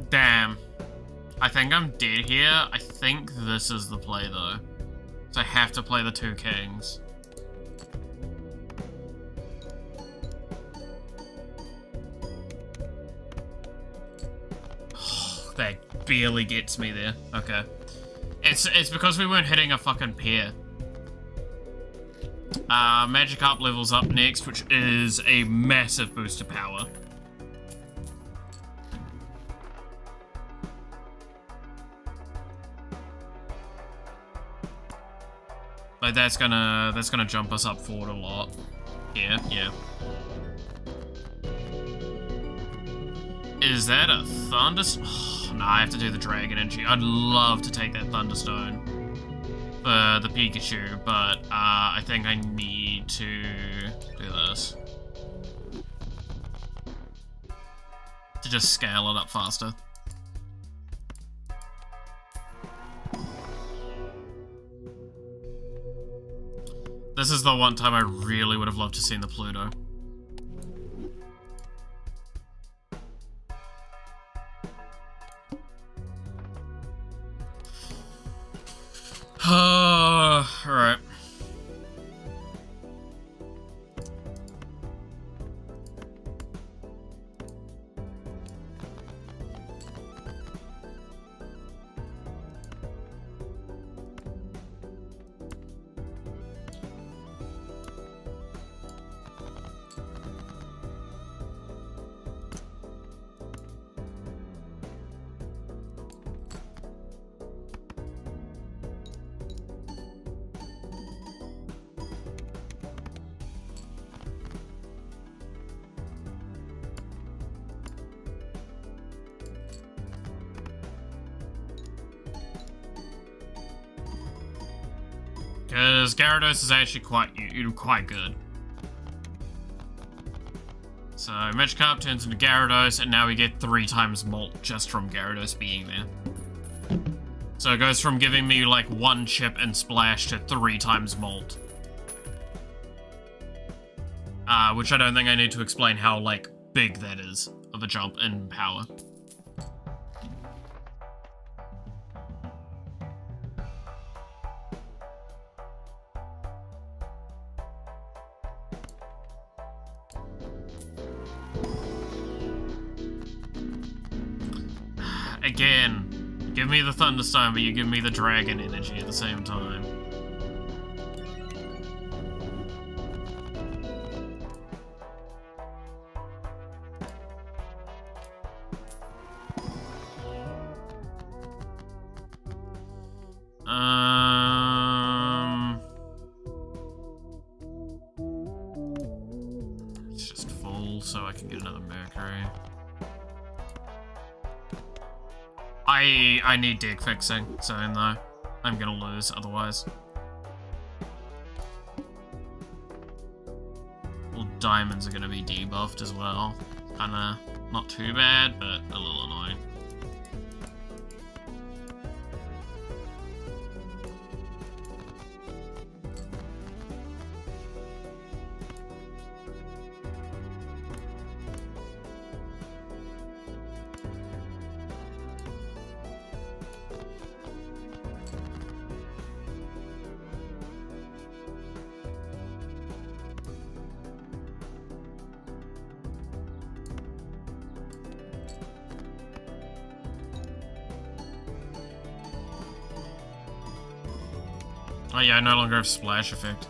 Speaker 1: Damn. I think I'm dead here. I think this is the play, though. So I have to play the 2 kings. Oh, that barely gets me there. Okay. It's because we weren't hitting a fucking pair. Magic Up levels up next, which is a massive boost to power. Like that's gonna jump us up forward a lot. Yeah. Is that a thunderstone? Oh, no, I have to do the dragon energy. I'd love to take that thunderstone for the Pikachu, but I think I need to do this to just scale it up faster. This is the one time I really would have loved to see the Pluto. Alright. Because Gyarados is actually quite good. So Magikarp turns into Gyarados, and now we get 3 times Molt just from Gyarados being there. So it goes from giving me like 1 chip and splash to 3 times Molt. Which I don't think I need to explain how like big that is of a jump in power. Again, give me the Thunderstone, but you give me the Dragon energy at the same time. It's just full, so I can get another Mercury. I need deck fixing, so no, I'm gonna lose otherwise. Well, diamonds are gonna be debuffed as well. Kinda not too bad, but a little annoying. Oh yeah, I no longer have splash effect.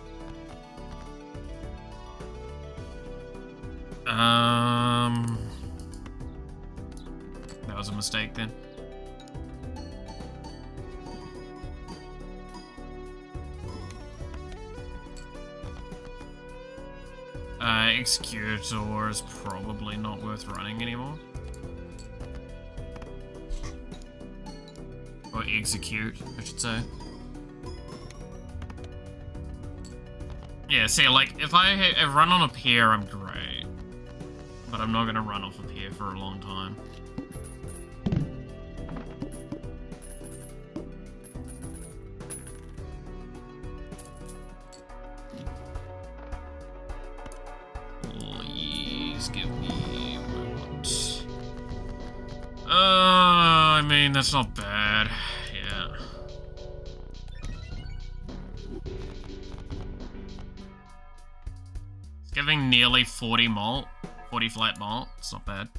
Speaker 1: That was a mistake then. Executor is probably not worth running anymore. Or execute, I should say. Yeah, see, like, if I run on a pier, I'm great. But I'm not gonna run off a pier for a long time. Please give me what? I mean, that's not bad. Yeah. Giving nearly 40 malt, 40 flat malt, it's not bad.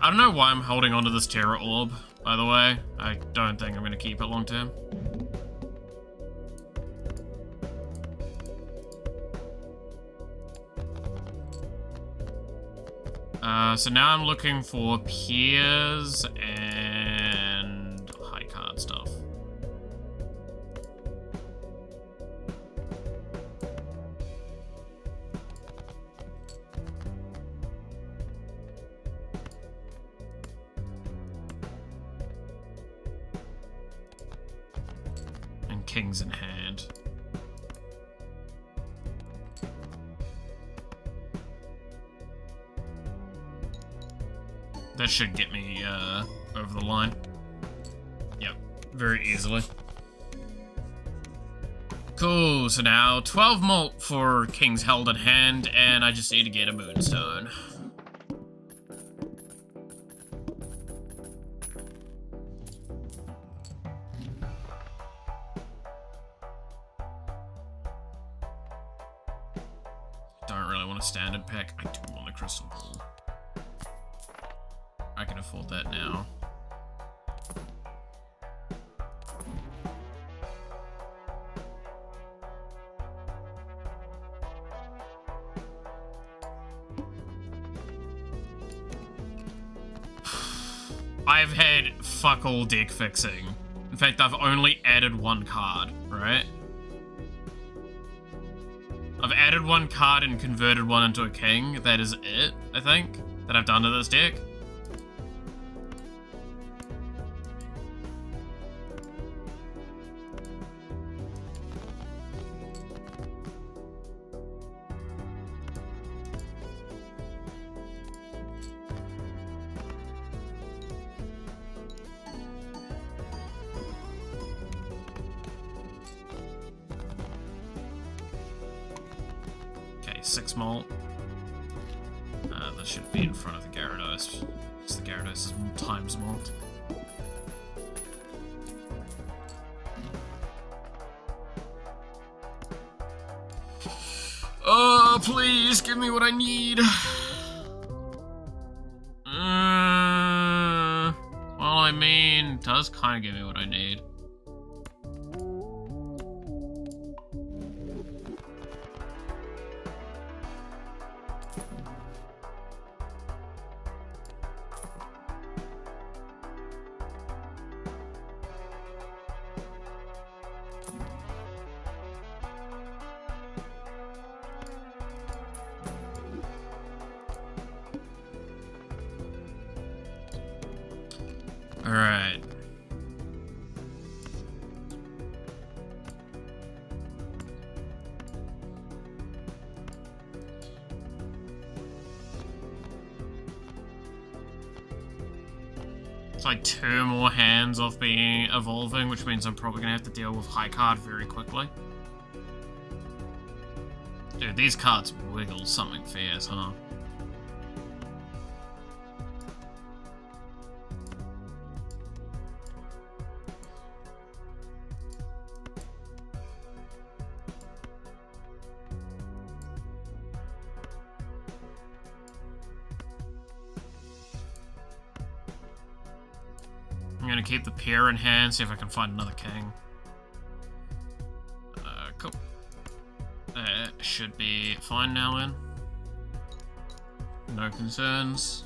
Speaker 1: I don't know why I'm holding onto this terror orb, by the way. I don't think I'm going to keep it long term. So now I'm looking for peers and high card stuff. And kings in hand. That should get me over the line. Yep, very easily. Cool, so now 12 malt for kings held in hand, and I just need to get a moonstone. Don't really want a standard pack. I do want a crystal ball. I can afford that now. I've had fuck all deck fixing. In fact, I've only added one card, right? I've added one card and converted one into a king. That is it, I think, that I've done to this deck. Okay, 6 malt. That should be in front of the Gyarados. Because the Gyarados is times malt. Oh, please give me what I need. Well, I mean, it does kind of give me what I need. Alright. It's like 2 more hands off being evolving, which means I'm probably gonna have to deal with high card very quickly. Dude, these cards wiggle something fierce, huh? I'm gonna keep the pair in hand, see if I can find another king. Cool. Should be fine now then. No concerns.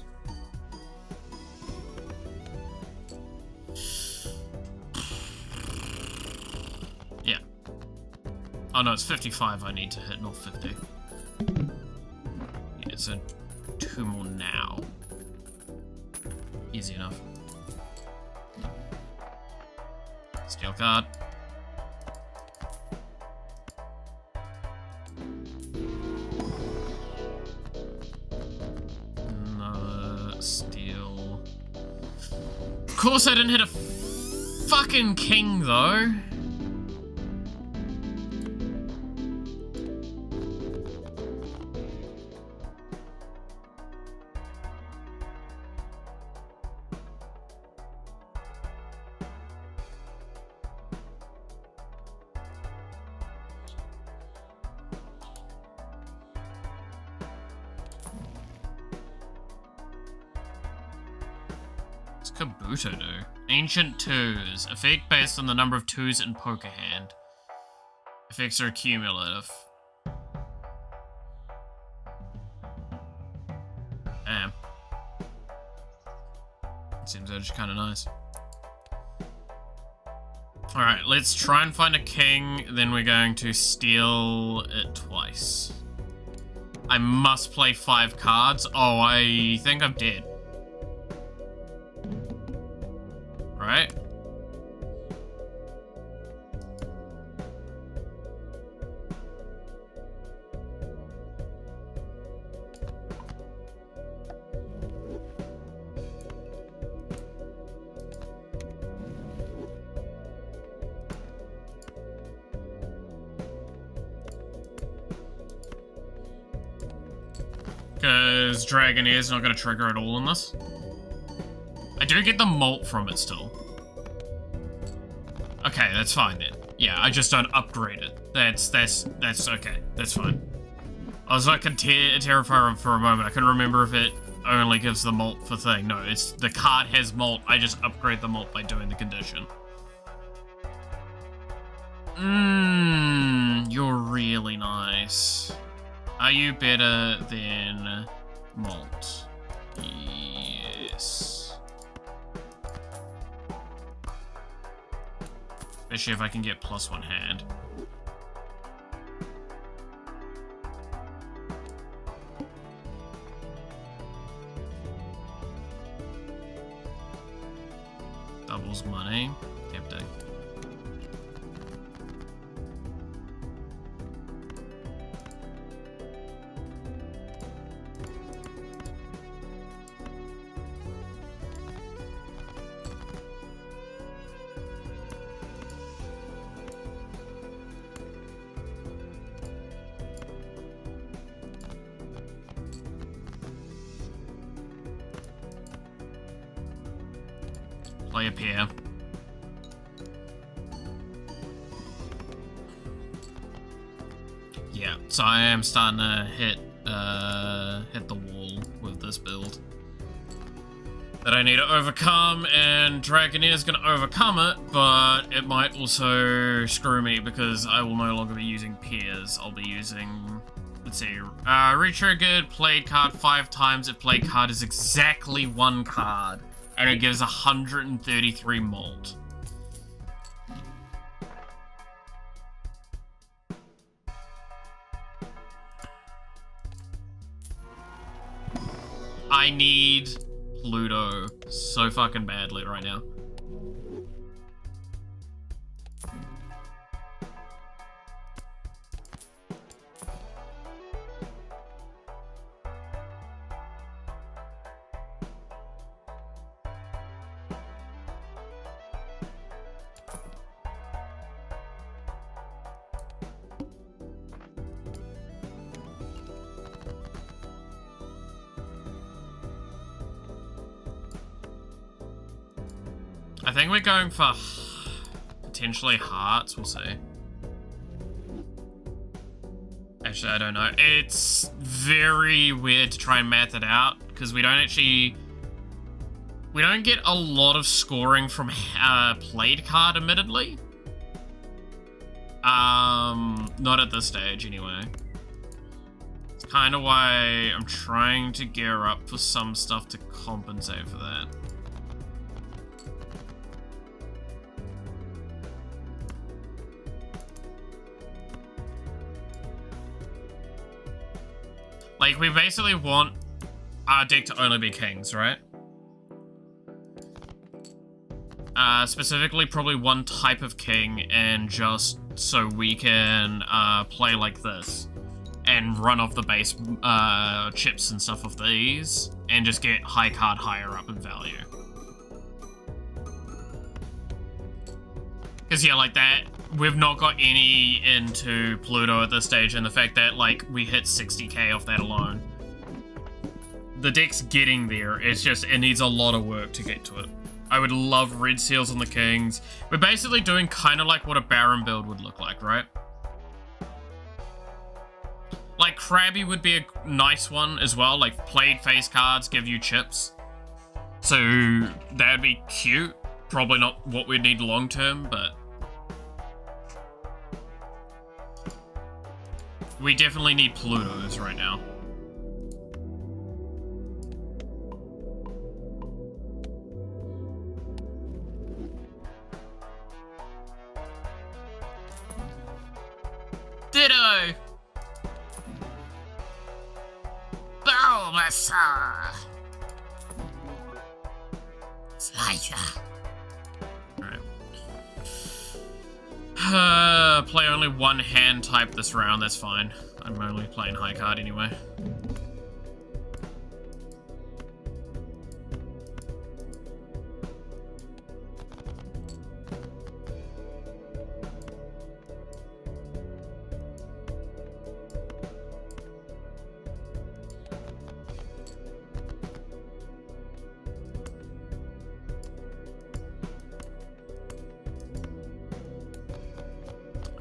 Speaker 1: Yeah. Oh no, it's 55 I need to hit, not 50. Yeah, so 2 more now. Easy enough. Steel card. Another steel. Of course I didn't hit a fucking king though. Kabuto do? Ancient 2s. Effect based on the number of 2s in poker hand. Effects are cumulative. Damn. Seems actually kind of nice. Alright, let's try and find a king, then we're going to steal it twice. I must play 5 cards. Oh, I think I'm dead. Right? Because Dragonair's not going to trigger at all in this. I do get the molt from it still. Okay, that's fine then. Yeah, I just don't upgrade it. That's okay. That's fine. I was fucking terrified for a moment. I couldn't remember if it only gives the molt for thing. No, it's the card has molt. I just upgrade the molt by doing the condition. You're really nice. Are you better than molt? Yes. Especially if I can get +1 hand. Doubles money. Tempting. Play a pair. Yeah, so I am starting to hit the wall with this build that I need to overcome, and Dragonair's gonna overcome it, but it might also screw me because I will no longer be using pairs. I'll be using, let's see, retriggered played card 5 times if played card is exactly 1 card. And it gives 133 molt. I need Pluto so fucking badly right now. I think we're going for potentially hearts, we'll see. Actually, I don't know. It's very weird to try and math it out, because we don't get a lot of scoring from played card, admittedly. Not at this stage, anyway. It's kind of why I'm trying to gear up for some stuff to compensate for that. Like, we basically want our deck to only be kings, right? Specifically, probably one type of king, and just so we can play like this and run off the base chips and stuff of these, and just get high card higher up in value. Because, yeah, like that, we've not got any into Pluto at this stage, and the fact that, like, we hit 60k off that alone. The deck's getting there, it's just, it needs a lot of work to get to it. I would love red seals on the kings. We're basically doing kind of like what a Baron build would look like, right? Like, Krabby would be a nice one as well, like, played face cards give you chips. So that'd be cute. Probably not what we need long term, but we definitely need Plutos right now. Ditto! Bulbasaur! Slicer! Alright. Play only one hand type this round, that's fine. I'm only playing high card anyway.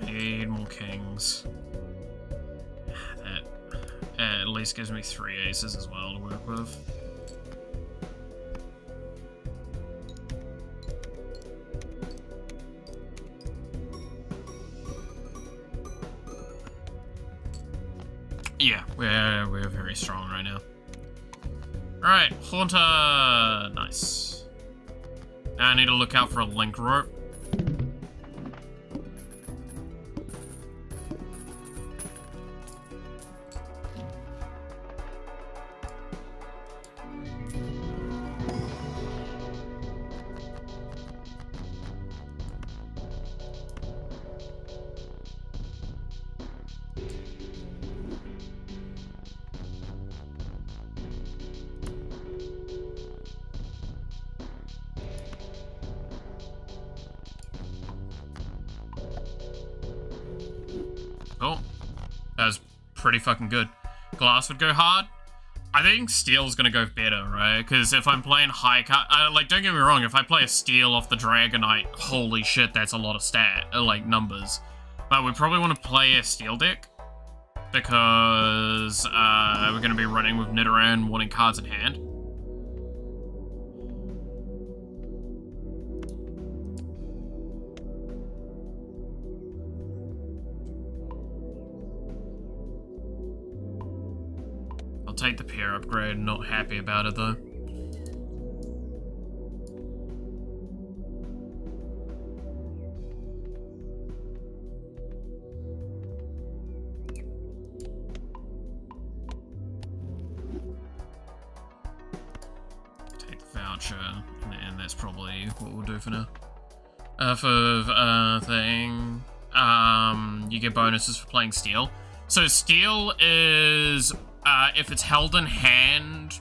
Speaker 1: Need more kings. That at least gives me 3 aces as well to work with. Yeah, we're very strong right now. Alright, Haunter! Nice. Now I need to look out for a link rope. Oh, that was pretty fucking good. Glass would go hard. I think Steel's gonna go better, right? Because if I'm playing high card, like, don't get me wrong, if I play a Steel off the Dragonite, holy shit, that's a lot of numbers. But we probably want to play a Steel deck, because we're gonna be running with Nidoran wanting cards in hand. I'll take the pair upgrade, not happy about it though. Take the voucher, and that's probably what we'll do for now. You get bonuses for playing Steel. So Steel is if it's held in hand,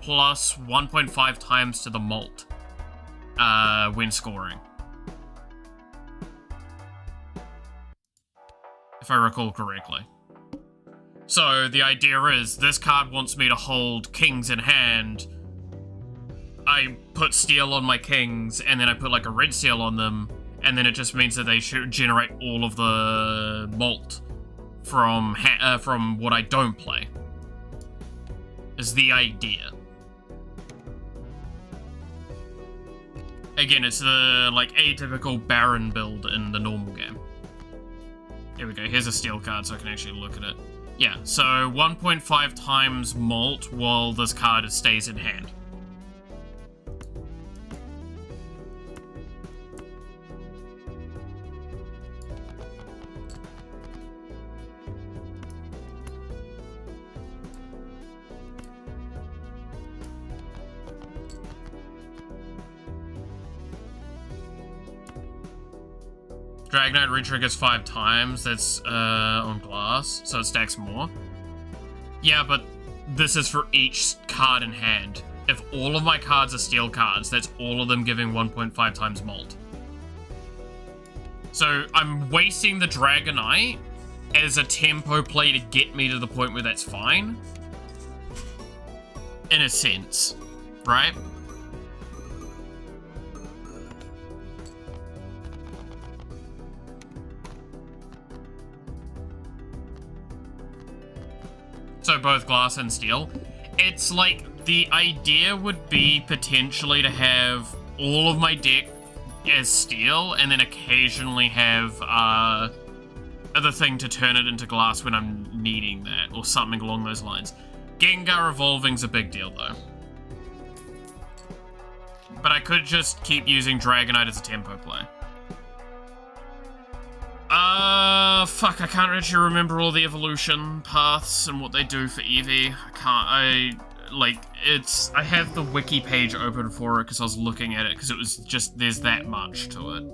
Speaker 1: plus 1.5 times to the mult when scoring. If I recall correctly. So the idea is, this card wants me to hold kings in hand. I put Steel on my kings, and then I put like a red seal on them, and then it just means that they should generate all of the mult from what I don't play. Is the idea. Again, it's the like atypical Baron build in the normal game. Here we go, here's a Steel card so I can actually look at it. Yeah, so 1.5 times mult while this card stays in hand. Dragonite retriggers 5 times, that's on glass, so it stacks more. Yeah, but this is for each card in hand. If all of my cards are Steel cards, that's all of them giving 1.5 times mult. So I'm wasting the Dragonite as a tempo play to get me to the point where that's fine. In a sense, right? So both glass and Steel. It's like The idea would be potentially to have all of my deck as steel, and then occasionally have the thing to turn it into glass when I'm needing that, or something along those lines. Gengar evolving's a big deal, though. But I could just keep using Dragonite as a tempo play. Fuck, I can't actually remember all the evolution paths and what they do for Eevee. I have the wiki page open for it because I was looking at it, because it was just, there's that much to it.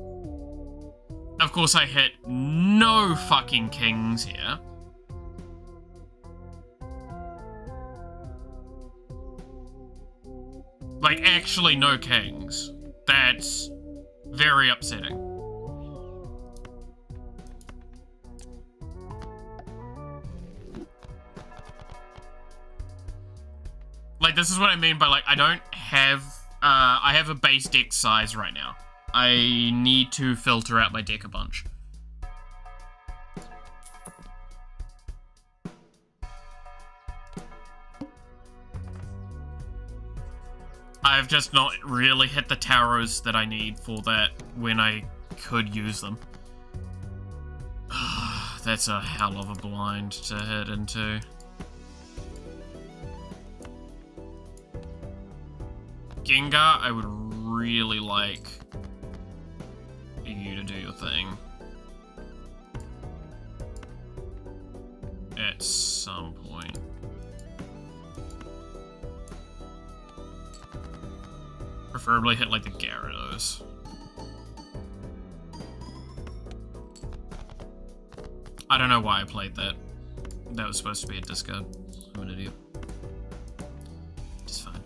Speaker 1: Of course, I hit no fucking kings here. Like, actually no kings. That's very upsetting. Like, this is what I mean by, like, I don't have, I have a base deck size right now. I need to filter out my deck a bunch. I've just not really hit the taros that I need for that when I could use them. That's a hell of a blind to hit into. Gengar, I would really like you to do your thing. At some point. Preferably hit like the Gyarados. I don't know why I played that. That was supposed to be a discard. I'm an idiot. It's fine.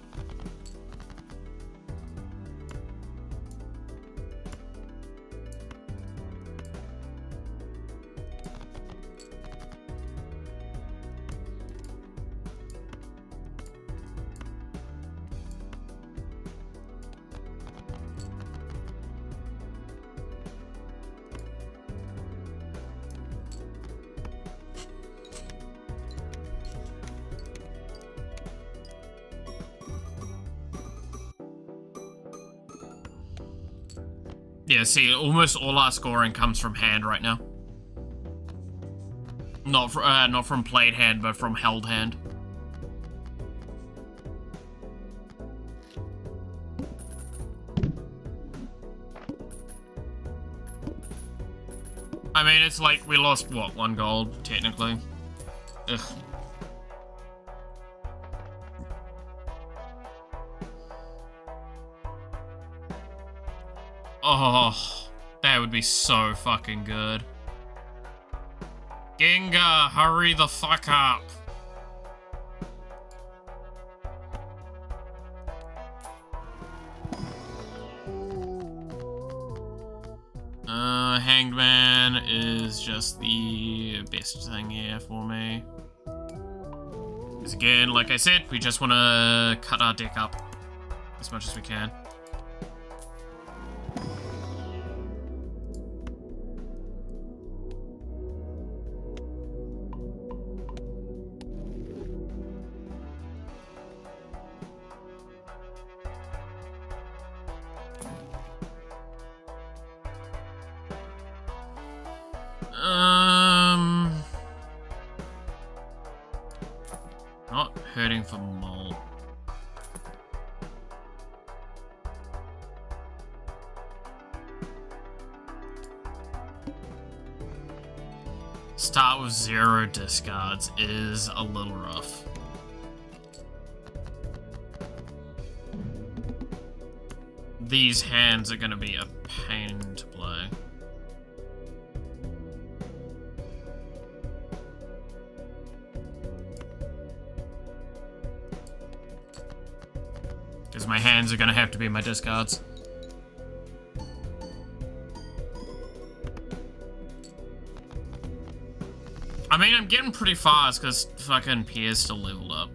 Speaker 1: Yeah, see, almost all our scoring comes from hand right now. Not from played hand, but from held hand. I mean, it's like we lost, what, 1 gold, technically? Ugh. Oh, that would be so fucking good. Gengar, hurry the fuck up. Hanged Man is just the best thing here for me. Because again, like I said, we just want to cut our deck up as much as we can. Not hurting for mold. Start with 0 discards is a little rough. These hands are gonna be a pain to play. Because my hands are gonna have to be my discards. I mean, I'm getting pretty fast because fucking Pierre's still leveled up.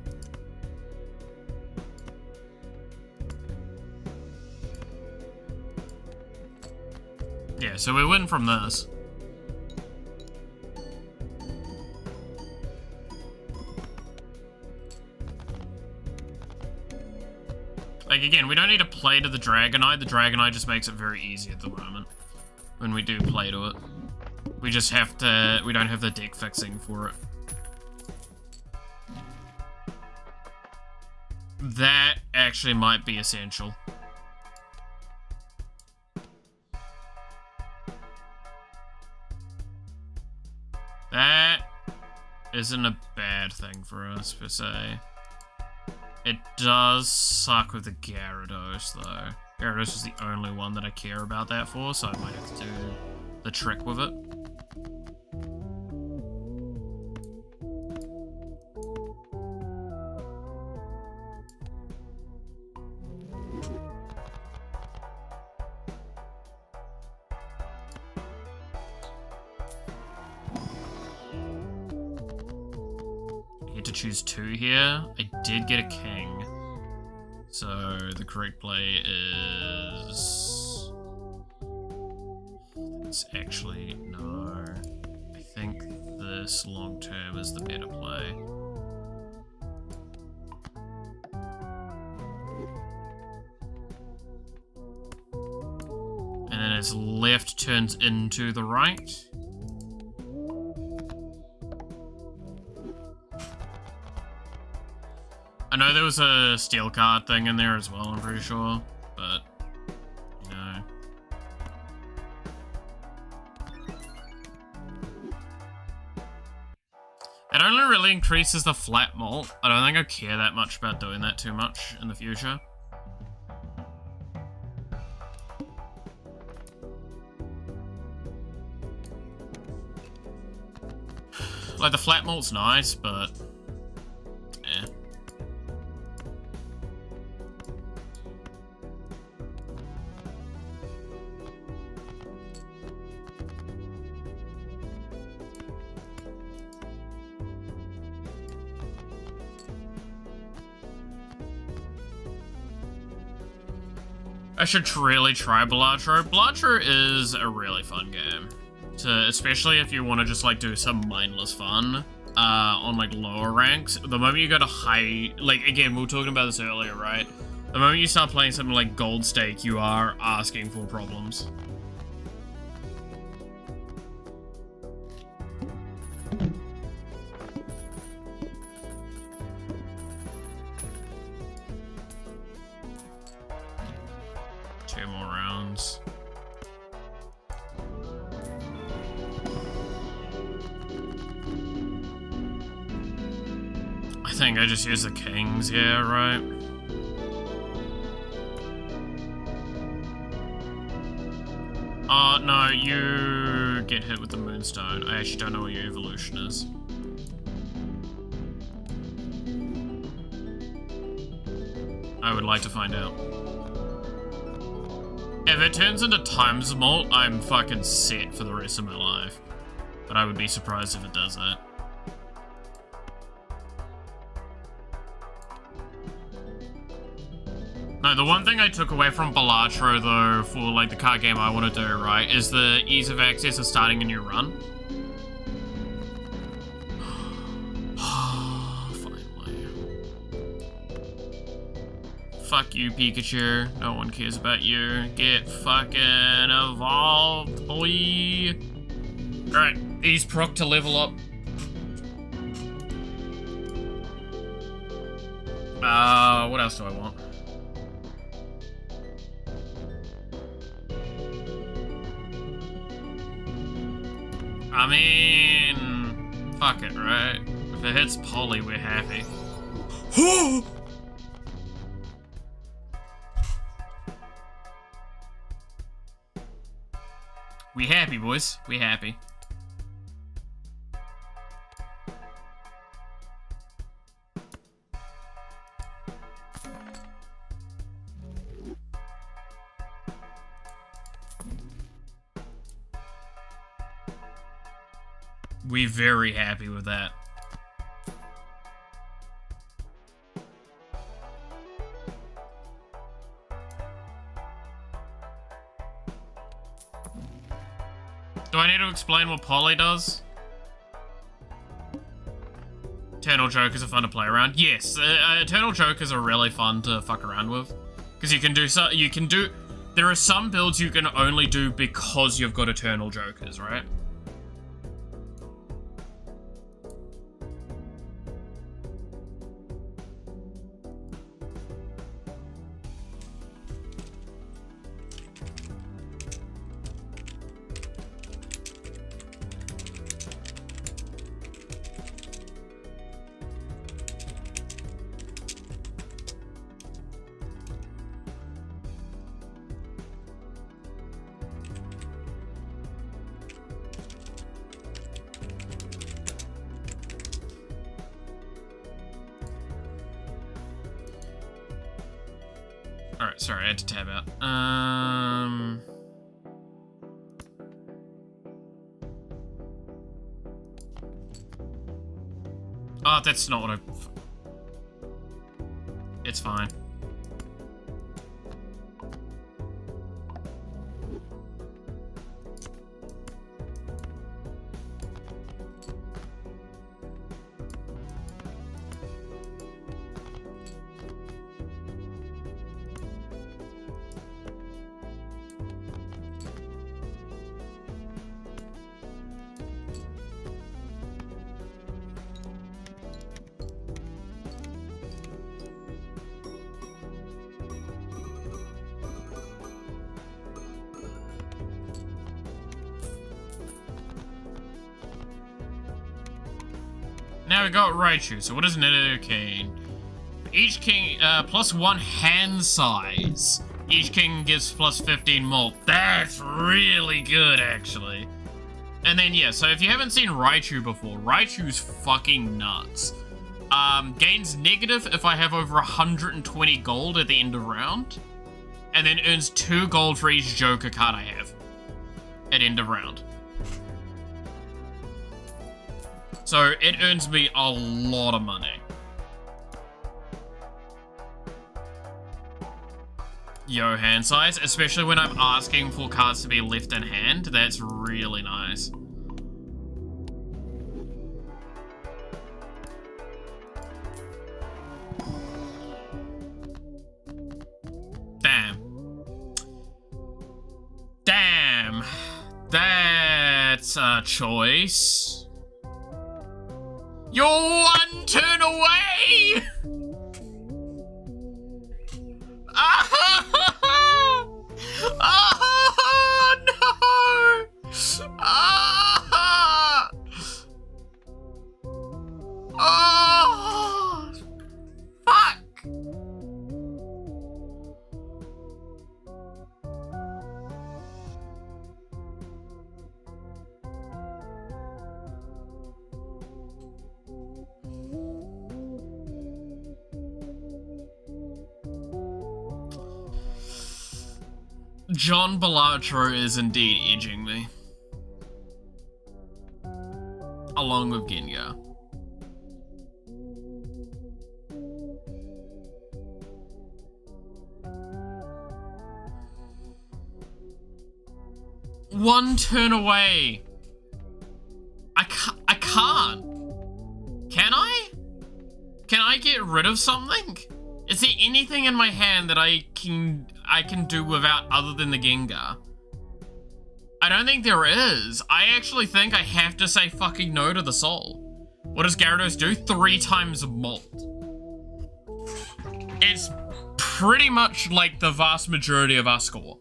Speaker 1: Yeah, so we win from this. Like, again, we don't need to play to the Dragonite. The Dragonite just makes it very easy at the moment when we do play to it. We just have to... We don't have the deck fixing for it. That actually might be essential. That isn't a bad thing for us, per se. It does suck with the Gyarados, though. Gyarados is the only one that I care about that for, so I might have to do the trick with it. To choose 2 here. I did get a king. So the correct play is... It's actually... No. I think this long term is the better play. And then its left turns into the right. I know there was a steel card thing in there as well, I'm pretty sure, but, you know. It only really increases the flat mult. I don't think I care that much about doing that too much in the future. Like, the flat malt's nice, but... eh. I should really try Balatro. Balatro is a really fun game. Especially if you want to just like do some mindless fun on like lower ranks. The moment you go to high, like again, we were talking about this earlier, right? The moment you start playing something like Gold Stake, you are asking for problems. Two more rounds. I think I just use the kings, yeah, right? Oh, no, you get hit with the Moonstone. I actually don't know what your evolution is. I would like to find out. If it turns into Times Molt, I'm fucking set for the rest of my life. But I would be surprised if it does that. No, the one thing I took away from Balatro, though, for, like, the card game I want to do, right, is the ease of access of starting a new run. Finally. Fuck you, Pikachu. No one cares about you. Get fucking evolved, boy. Alright, ease proc to level up. What else do I want? I mean, fuck it, right? If it hits Polly, we're happy. We happy, boys. We happy. We very happy with that. Do I need to explain what Poly does? Eternal Jokers are fun to play around. Yes, Eternal Jokers are really fun to fuck around with. Because there are some builds you can only do because you've got Eternal Jokers, right? Alright, sorry, I had to tab out. Oh, that's not what I... It's fine. Now we got Raichu, so what is Nidoking? Each king, +1 hand size. Each king gives +15 molt. That's really good, actually. And then, yeah, so if you haven't seen Raichu before, Raichu's fucking nuts. Gains negative if I have over 120 gold at the end of round. And then earns 2 gold for each Joker card I have at end of round. So it earns me a lot of money. Yo, hand size, especially when I'm asking for cards to be left in hand, that's really nice. Damn. That's a choice. You're one turn away! Oh, no! Oh, fuck! John Balatro is indeed edging me. Along with Gengar. One turn away. I can't. Can I? Can I get rid of something? Is there anything in my hand that I can do without other than the Gengar? I don't think there is. I actually think I have to say fucking no to the soul. What does Gyarados do? 3 times molt. It's pretty much like the vast majority of our score.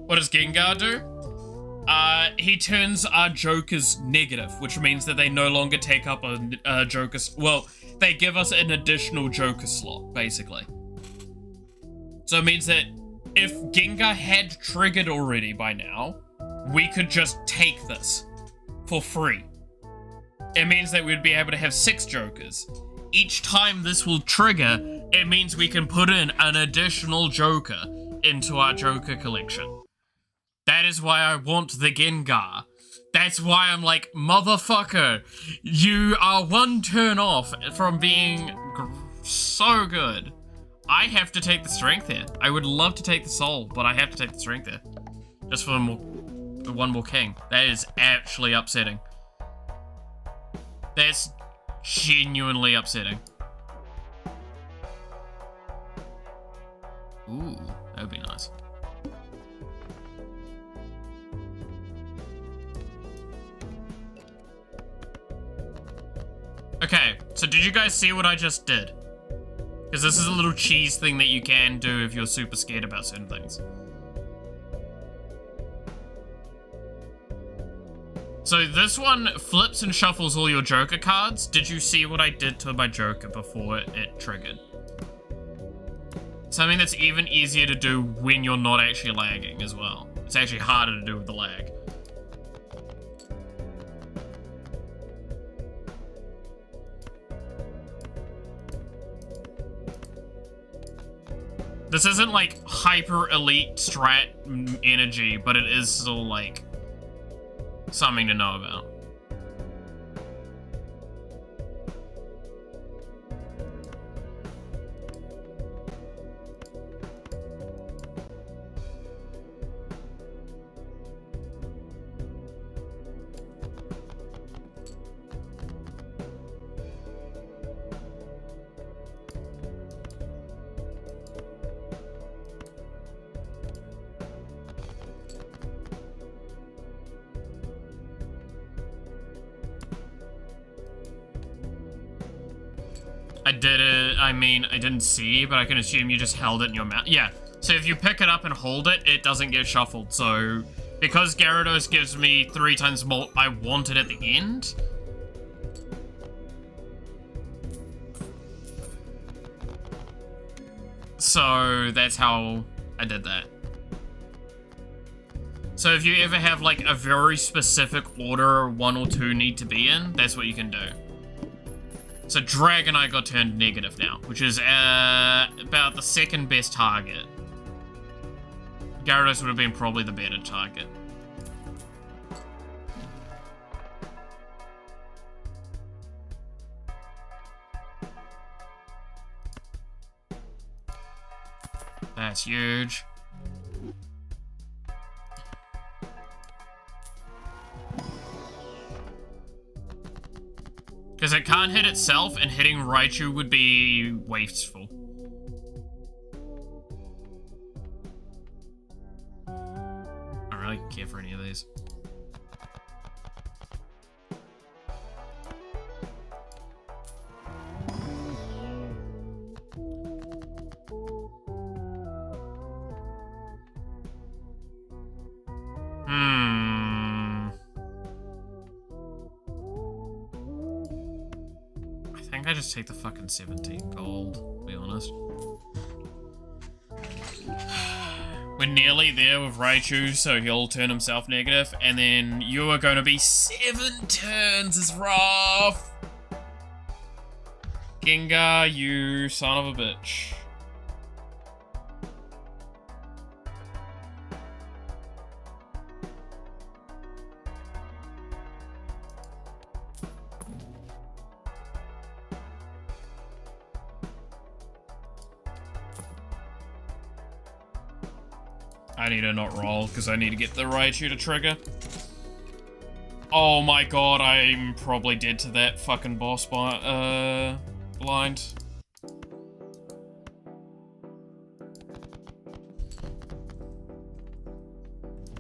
Speaker 1: What does Gengar do? He turns our Jokers negative, which means that they no longer take up a Joker... Well, they give us an additional Joker slot, basically. So it means that if Gengar had triggered already by now, we could just take this for free. It means that we'd be able to have 6 Jokers. Each time this will trigger, it means we can put in an additional Joker into our Joker collection. That is why I want the Gengar. That's why I'm like, motherfucker, you are one turn off from being so good. I have to take the strength here. I would love to take the soul, but I have to take the strength here. Just for one more king. That is actually upsetting. That's genuinely upsetting. Ooh, that would be nice. Okay, so did you guys see what I just did? Because this is a little cheese thing that you can do if you're super scared about certain things. So this one flips and shuffles all your Joker cards. Did you see what I did to my Joker before it triggered? Something that's even easier to do when you're not actually lagging as well. It's actually harder to do with the lag. This isn't like hyper elite strat energy, but it is still like something to know about. I did it, I mean, I didn't see, but I can assume you just held it in your mouth. Yeah, so if you pick it up and hold it, it doesn't get shuffled. So, because Gyarados gives me 3 times more, I want it at the end. So, that's how I did that. So if you ever have like a very specific order 1 or 2 need to be in, that's what you can do. So Dragonite got turned negative now, which is about the 2nd best target. Gyarados would have been probably the better target. That's huge. Because it can't hit itself, and hitting Raichu would be wasteful. I don't really care for any of these. I just take the fucking 17 gold, to be honest. We're nearly there with Raichu, so he'll turn himself negative, and then you are going to be 7 turns. It's rough. Gengar, you son of a bitch. I need to not roll, because I need to get the Raichu to trigger. Oh my god, I'm probably dead to that fucking boss blind.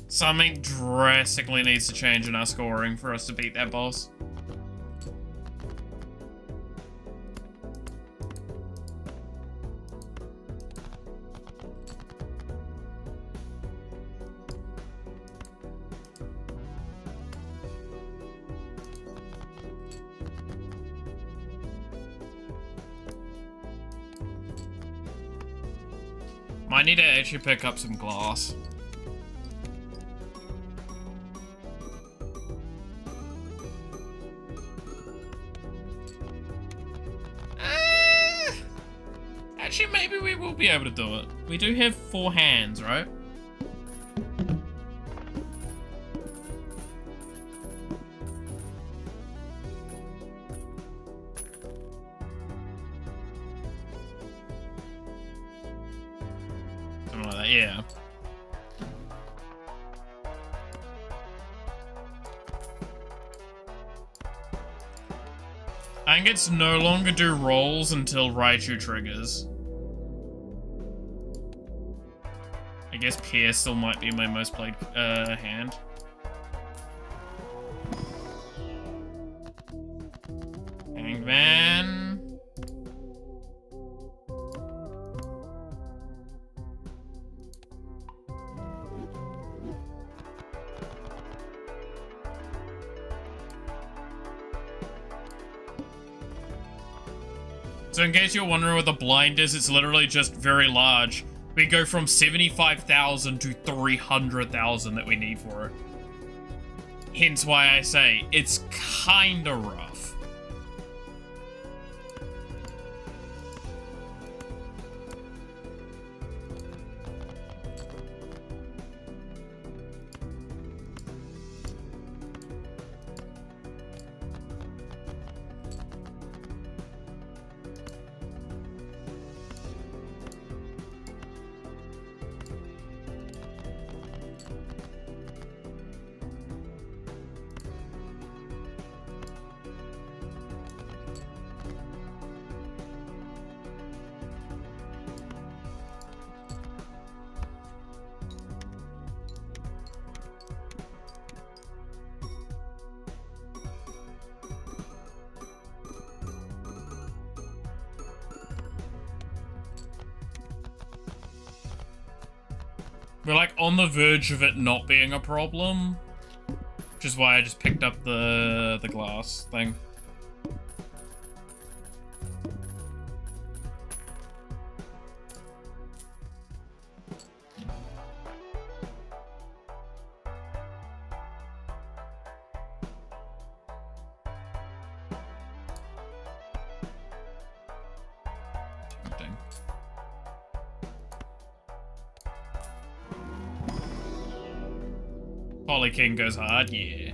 Speaker 1: Something drastically needs to change in our scoring for us to beat that boss. I need to actually pick up some glass. Actually, maybe we will be able to do it. We do have 4 hands, right? Yeah. I think it's no longer do rolls until Raichu triggers. I guess Pierce still might be my most played hand. Hangman. So in case you're wondering what the blind is, it's literally just very large. We go from 75,000 to 300,000 that we need for it. Hence why I say it's kinda rough. We're like on the verge of it not being a problem, which is why I just picked up the glass thing. Poly King goes hard, yeah.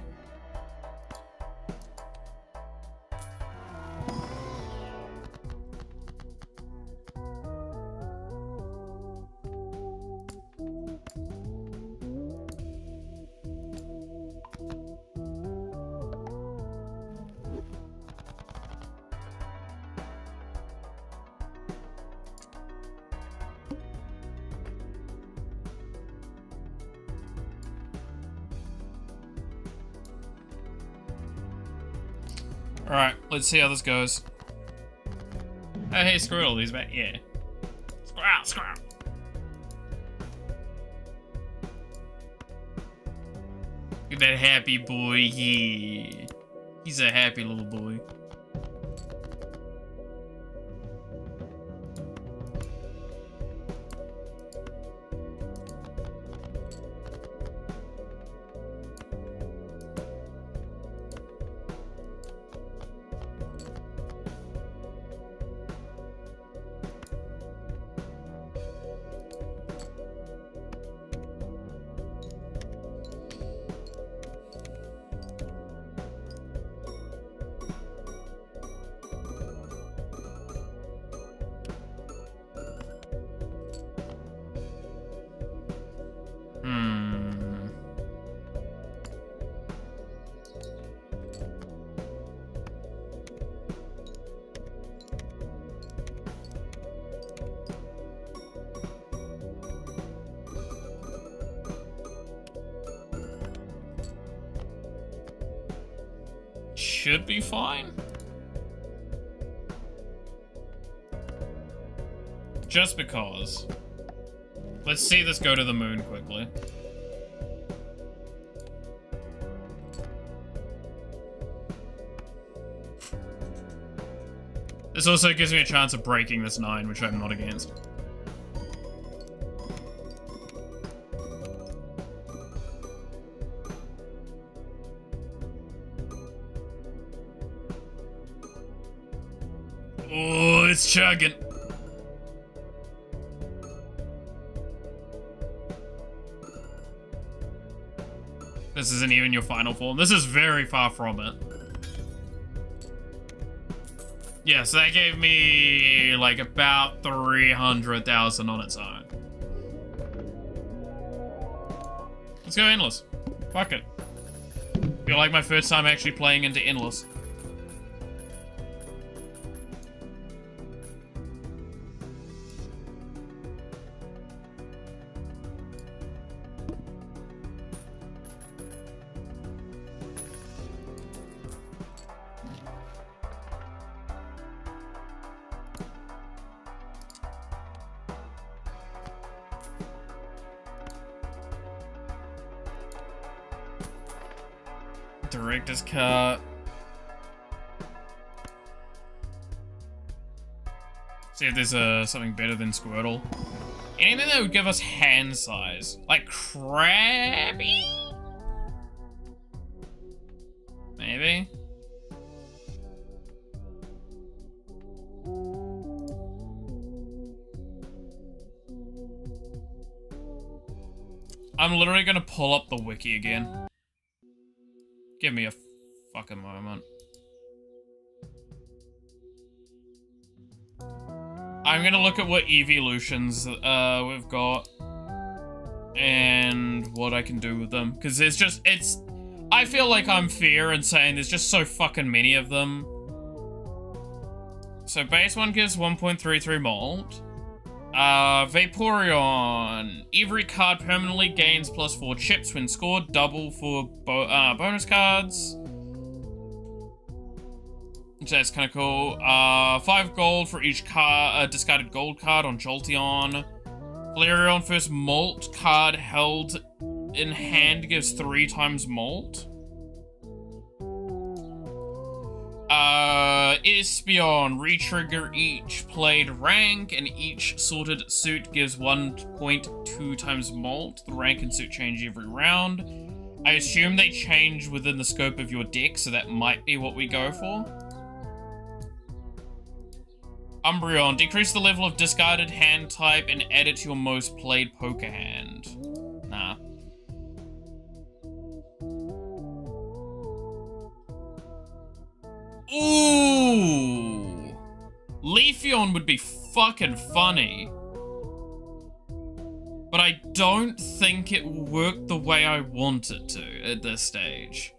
Speaker 1: Alright, let's see how this goes. Oh, hey, Squirrel, he's back. Yeah. Squirrel, Squirrel. Look at that happy boy, yeah. He's a happy little boy. Should be fine. Just because. Let's see this go to the moon quickly. This also gives me a chance of breaking this 9, which I'm not against. Oh, it's chugging. This isn't even your final form. This is very far from it. Yeah, so that gave me like about 300,000 on its own. Let's go Endless. Fuck it. Feel like my first time actually playing into Endless. Director's cut. See if there's something better than Squirtle. Anything that would give us hand size. Like Krabby? Maybe? I'm literally gonna pull up the wiki again. Give me a fucking moment. I'm gonna look at what evolutions we've got and what I can do with them. Because there's just, I feel like I'm fair in saying there's just so fucking many of them. So base one gives 1.33 molt. Vaporeon. Every card permanently gains +4 chips when scored, double for bonus cards. So that's kind of cool. 5 gold for each discarded gold card on Jolteon. Flareon, first molt card held in hand gives 3 times molt. Espeon, retrigger each played rank, and each sorted suit gives 1.2 times molt. The rank and suit change every round. I assume they change within the scope of your deck, so that might be what we go for. Umbreon, decrease the level of discarded hand type and add it to your most played poker hand. Nah. Ooh! Leafeon would be fucking funny. But I don't think it will work the way I want it to at this stage.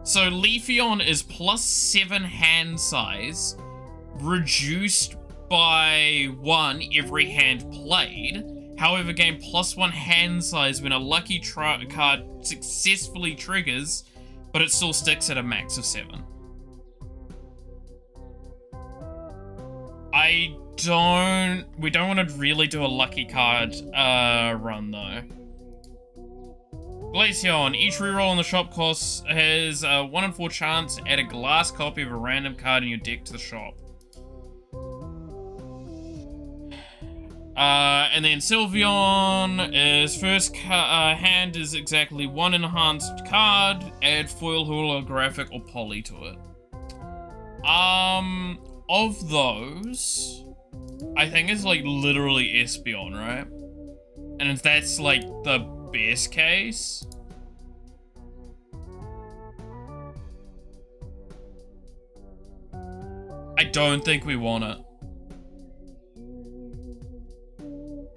Speaker 1: So Leafeon is +7 hand size, reduced by 1 every hand played. However, gain +1 hand size when a lucky card successfully triggers, but it still sticks at a max of 7. We don't want to really do a lucky card run though. Glaceon, each reroll in the shop cost has a 1 in 4 chance to add a glass copy of a random card in your deck to the shop. And then Sylveon is first hand is exactly 1 enhanced card, add foil, holographic, or poly to it. Of those, I think it's like literally Espeon, right? And if that's like the best case, I don't think we want it.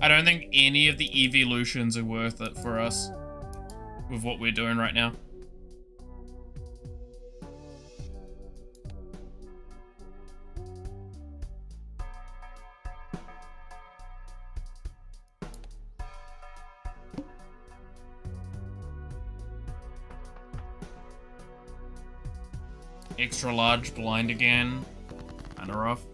Speaker 1: I don't think any of the evolutions are worth it for us with what we're doing right now. Extra large blind again. Kinda rough.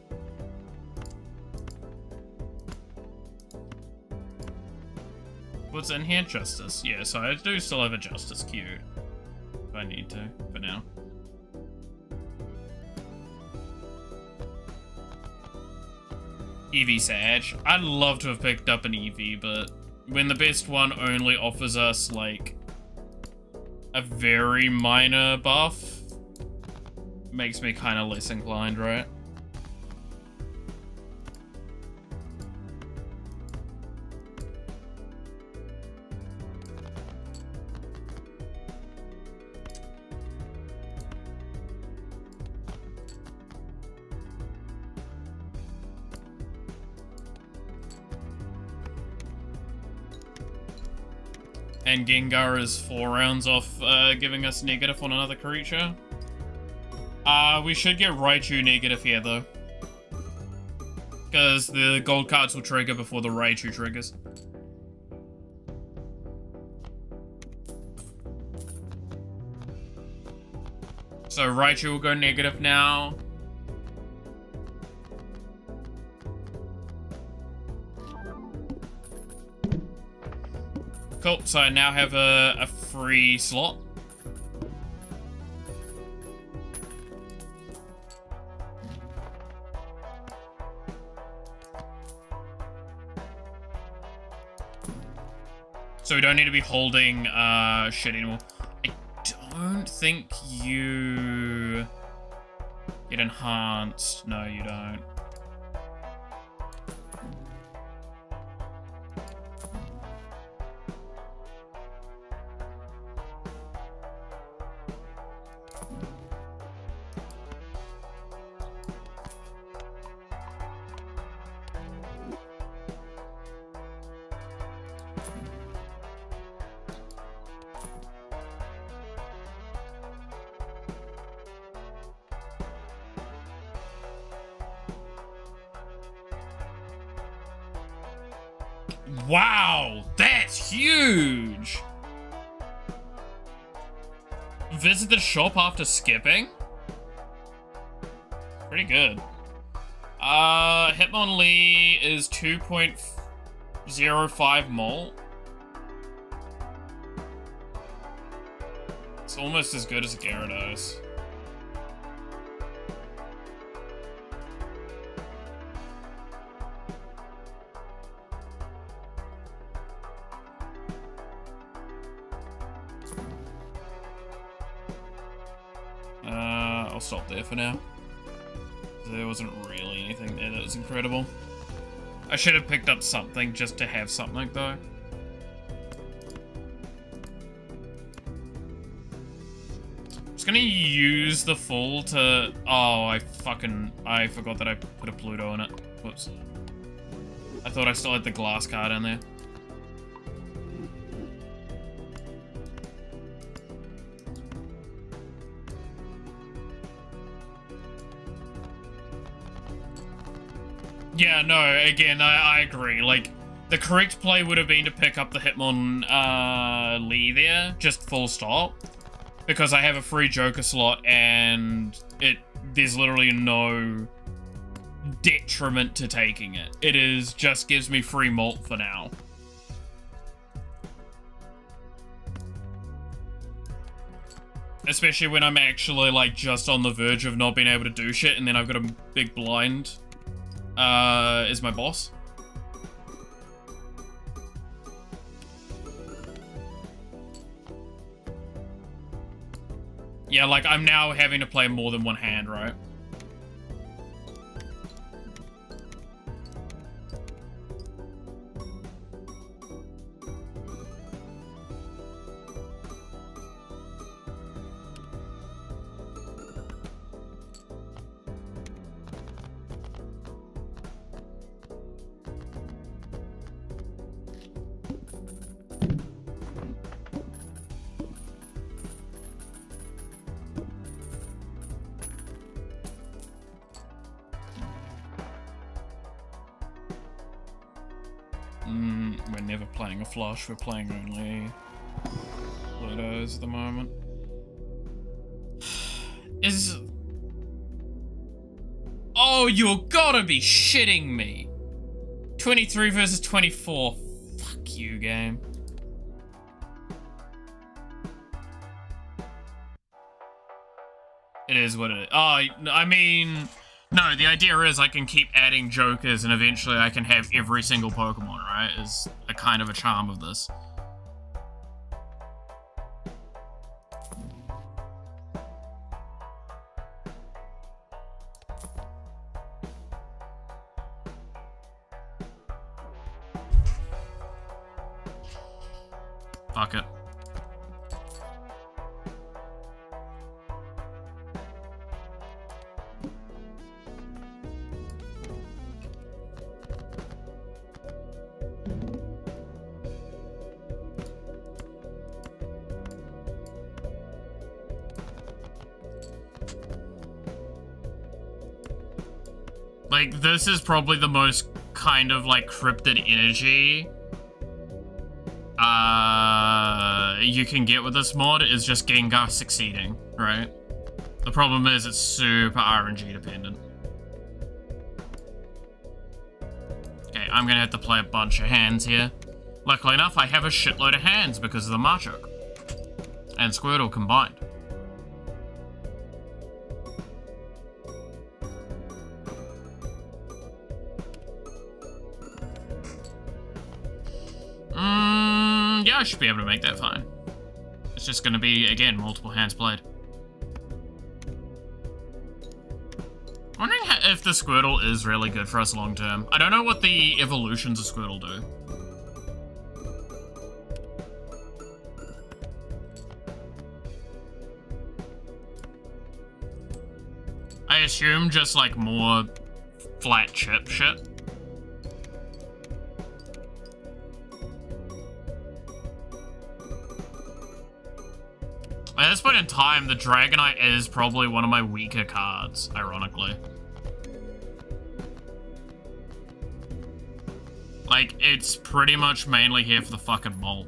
Speaker 1: What's in here? Justice. Yeah, so I do still have a Justice queue. If I need to, for now. Eevee Sag. I'd love to have picked up an Eevee, but when the best one only offers us, like, a very minor buff, makes me kind of less inclined, right? And Gengar is 4 rounds off giving us negative on another creature. We should get Raichu negative here, though. Because the gold cards will trigger before the Raichu triggers. So Raichu will go negative now. Cool, so I now have a free slot. So we don't need to be holding shit anymore. I don't think you get enhanced. No, you don't. Wow, that's huge! Visit the shop after skipping? Pretty good. Hitmonlee is 2.05 mol. It's almost as good as a Gyarados. I'll stop there for now. There wasn't really anything there that was incredible. I should have picked up something just to have something, though. I'm just gonna use the full to... Oh, I forgot that I put a Pluto in it. Whoops. I thought I still had the glass card in there. Yeah, no, again, I agree. Like, the correct play would have been to pick up the Hitmonlee there, just full stop. Because I have a free Joker slot, and there's literally no detriment to taking it. It is just gives me free molt for now. Especially when I'm actually, like, just on the verge of not being able to do shit, and then I've got a big blind. Is my boss. Yeah, like, I'm now having to play more than one hand, right? We're never playing a flush, we're playing only Plutos at the moment. Oh, you're gotta be shitting me! 23 versus 24. Fuck you, game. It is what it is. Oh, I mean... No, the idea is I can keep adding Jokers and eventually I can have every single Pokemon, right? Is a kind of a charm of this. Fuck it. Like, this is probably the most kind of, like, cryptid energy you can get with this mod, is just Gengar succeeding, right? The problem is it's super RNG dependent. Okay, I'm gonna have to play a bunch of hands here. Luckily enough, I have a shitload of hands because of the Machoke and Squirtle combined. Yeah, I should be able to make that fine. It's just gonna be, again, multiple hands played. I'm wondering if the Squirtle is really good for us long term. I don't know what the evolutions of Squirtle do. I assume just like more flat chip shit. At this point in time, the Dragonite is probably one of my weaker cards, ironically. Like, it's pretty much mainly here for the fucking molt.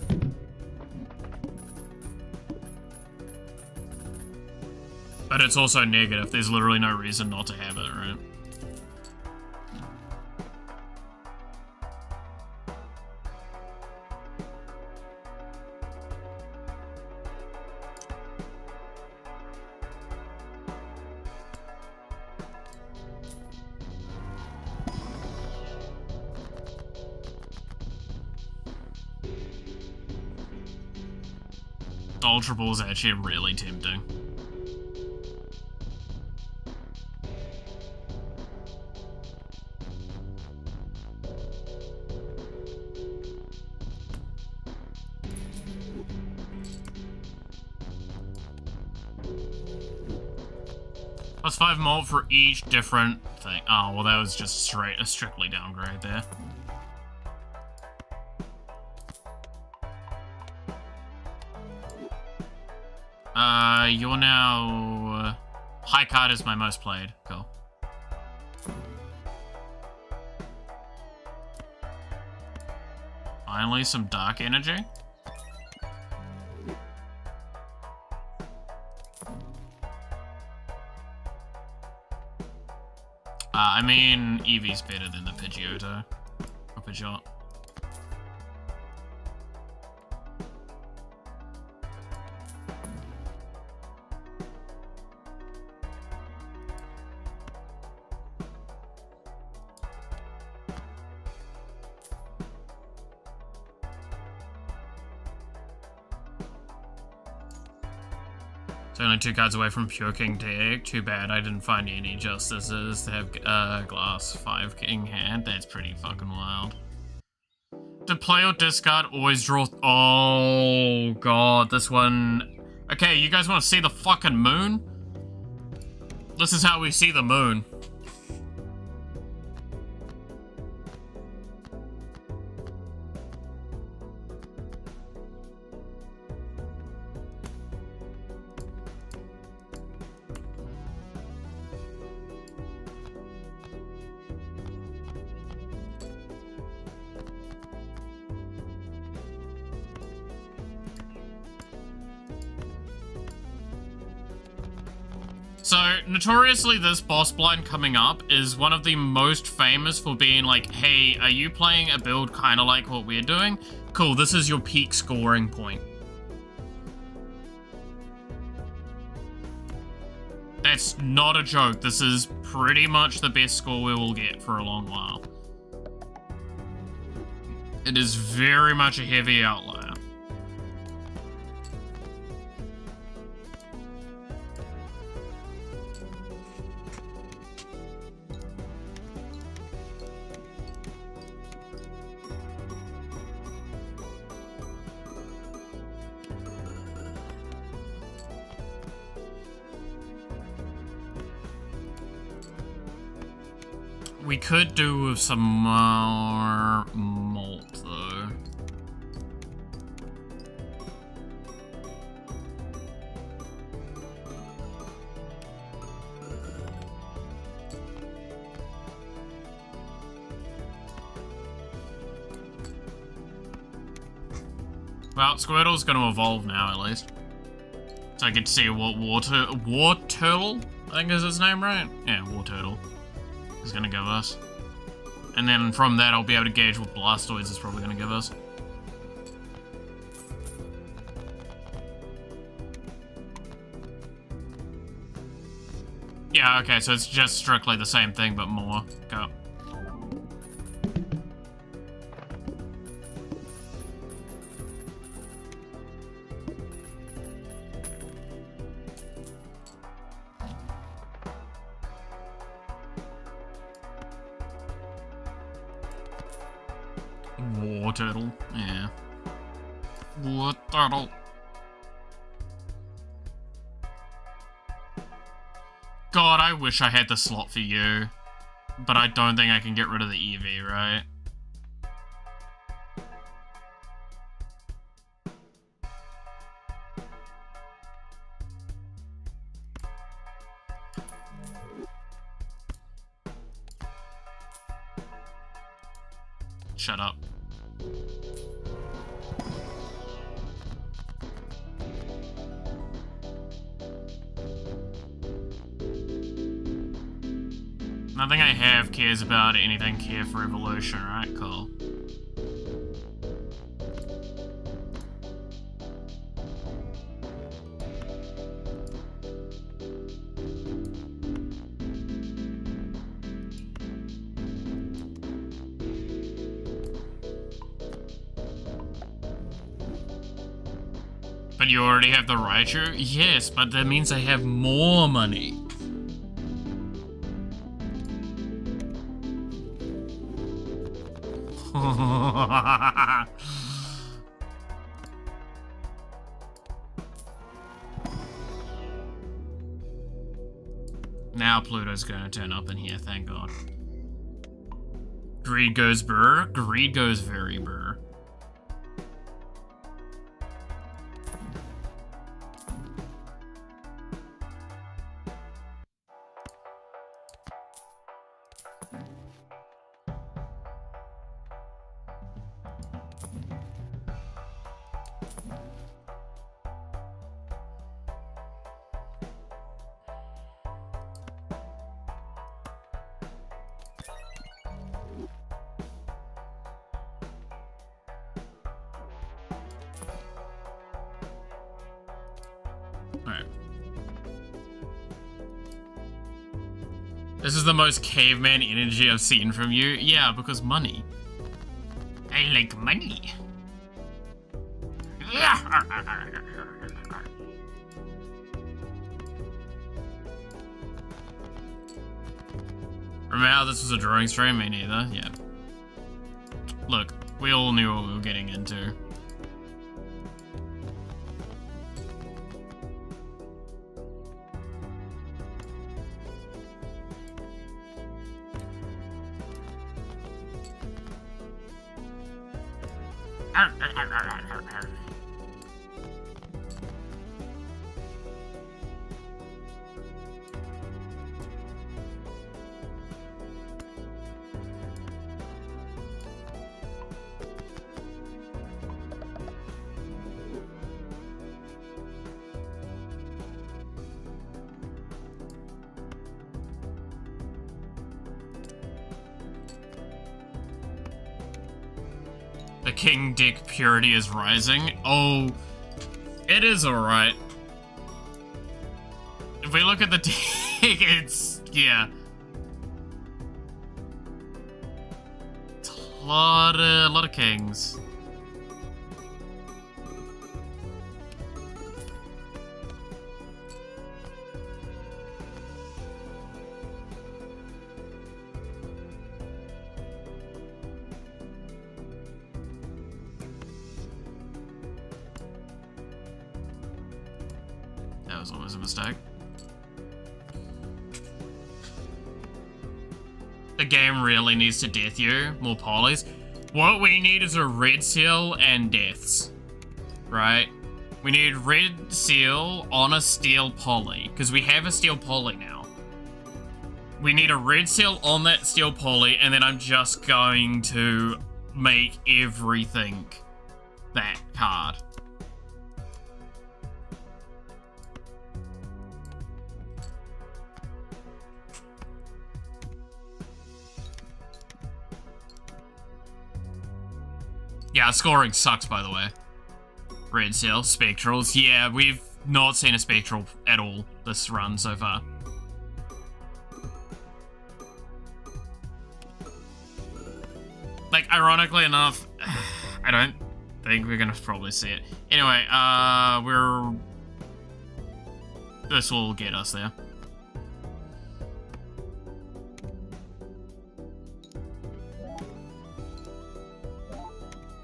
Speaker 1: But it's also negative. There's literally no reason not to have it, right? Ultra Ball is actually really tempting. +5 molt for each different thing. Oh, well, that was just a strictly downgrade there. You're now... High card is my most played. Cool. Finally, some dark energy. I mean, Eevee's better than the Pidgeotto. Or Pidgeot. It's only 2 cards away from Pure King deck. Too bad I didn't find any Justices to have Glass 5 King hand. That's pretty fucking wild. To play or discard, always draw... Oh, God, this one... Okay, you guys want to see the fucking moon? This is how we see the moon. So, notoriously, this boss blind coming up is one of the most famous for being like, hey, are you playing a build kind of like what we're doing? Cool, this is your peak scoring point. That's not a joke. This is pretty much the best score we will get for a long while. It is very much a heavy outlier. We could do with some more molt, though. Well, Squirtle's gonna evolve now, at least. So I get to see what War Turtle, I think is his name, right? Yeah, War Turtle is gonna give us. And then from that, I'll be able to gauge what Blastoise is probably gonna give us. Yeah, okay, so it's just strictly the same thing, but more. Go. War Turtle, yeah. War Turtle. God, I wish I had the slot for you. But I don't think I can get rid of the Eevee, right? Shut up. Nothing I have cares about anything care for evolution, right? Cool. But you already have the Raichu? Yes, but that means I have more money. Now Pluto's gonna turn up in here, thank God. Greed goes burr. Greed goes very burr. Alright. This is the most caveman energy I've seen from you. Yeah, because money. I like money. Remember how this was a drawing stream? Me neither, yeah. Look, we all knew what we were getting into. The King Dick purity is rising. Oh, it is alright. If we look at the deck, it's, yeah. It's a lot of kings. That was always a mistake. The game really needs to death you, more polys. What we need is a red seal and deaths, right? We need red seal on a steel poly, because we have a steel poly now. We need a red seal on that steel poly, and then I'm just going to make everything that. card. Yeah, scoring sucks, by the way. Red Seal, Spectrals. Yeah, we've not seen a Spectral at all this run so far. Like, ironically enough, I don't think we're gonna probably see it. Anyway, this will get us there.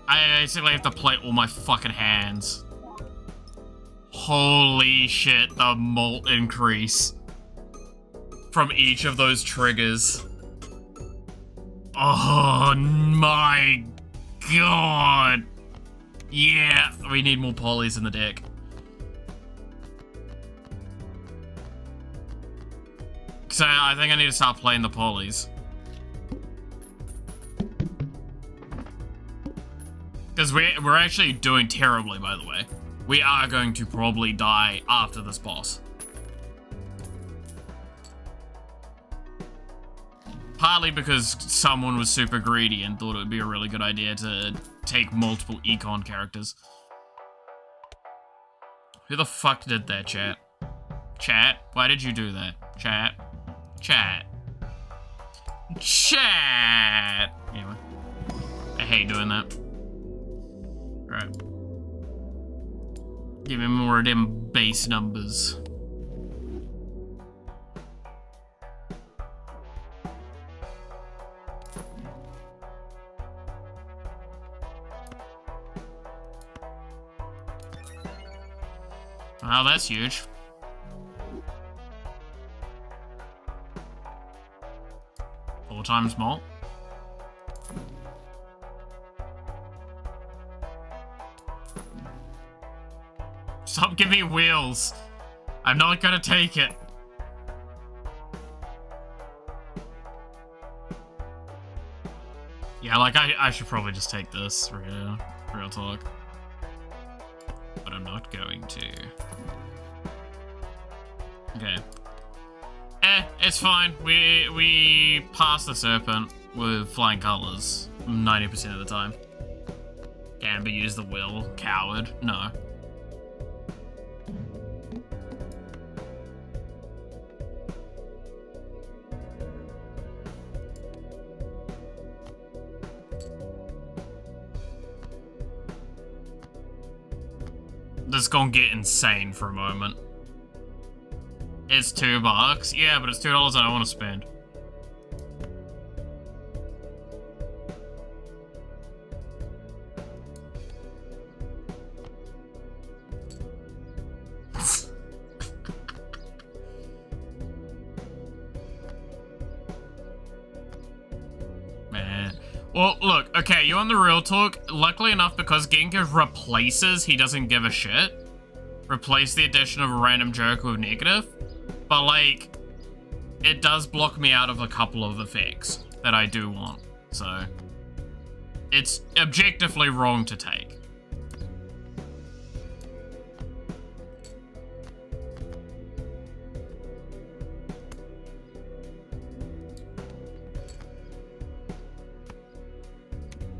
Speaker 1: I basically have to play all my fucking hands. Holy shit, the mult increase from each of those triggers. Oh my god. Yeah, we need more polys in the deck. So I think I need to start playing the polys. Because we're actually doing terribly, by the way. We are going to probably die after this boss. Partly because someone was super greedy and thought it would be a really good idea to take multiple econ characters. Who the fuck did that, chat? Chat? Why did you do that? Chat? Chat? Chat! Anyway. I hate doing that. Right. Give me more of them base numbers. Wow, that's huge. Four times more. Stop giving me wheels. I'm not gonna take it. Yeah, like, I should probably just take this, real talk. But I'm not going to. Okay. It's fine. We pass the Serpent with flying colors 90% of the time. Can be use the will. Coward. No. This is gonna get insane for a moment. It's $2. Yeah, but it's $2 I don't want to spend. Man. Well, look, okay, you want the real talk? Luckily enough, because Gengar replaces, he doesn't give a shit. Replace the addition of a random joke with negative. But, like, it does block me out of a couple of effects that I do want. So, it's objectively wrong to take.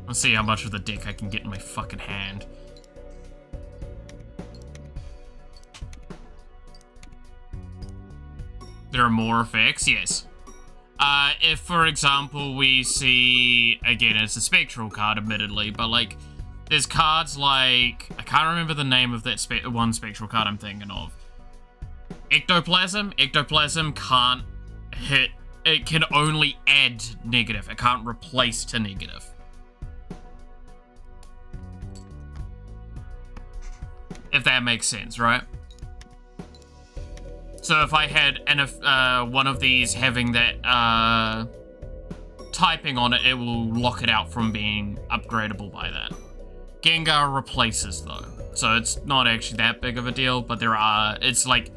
Speaker 1: Let's see how much of the deck I can get in my fucking hand. There are more effects, yes. If, for example, we see, again, it's a Spectral card, admittedly, but, like, there's cards like, I can't remember the name of that one Spectral card I'm thinking of. Ectoplasm? Ectoplasm can't hit, it can only add negative, it can't replace to negative. If that makes sense, right? So if I had one of these having that typing on it, it will lock it out from being upgradable by that. Gengar replaces though, so it's not actually that big of a deal, but there are, it's like,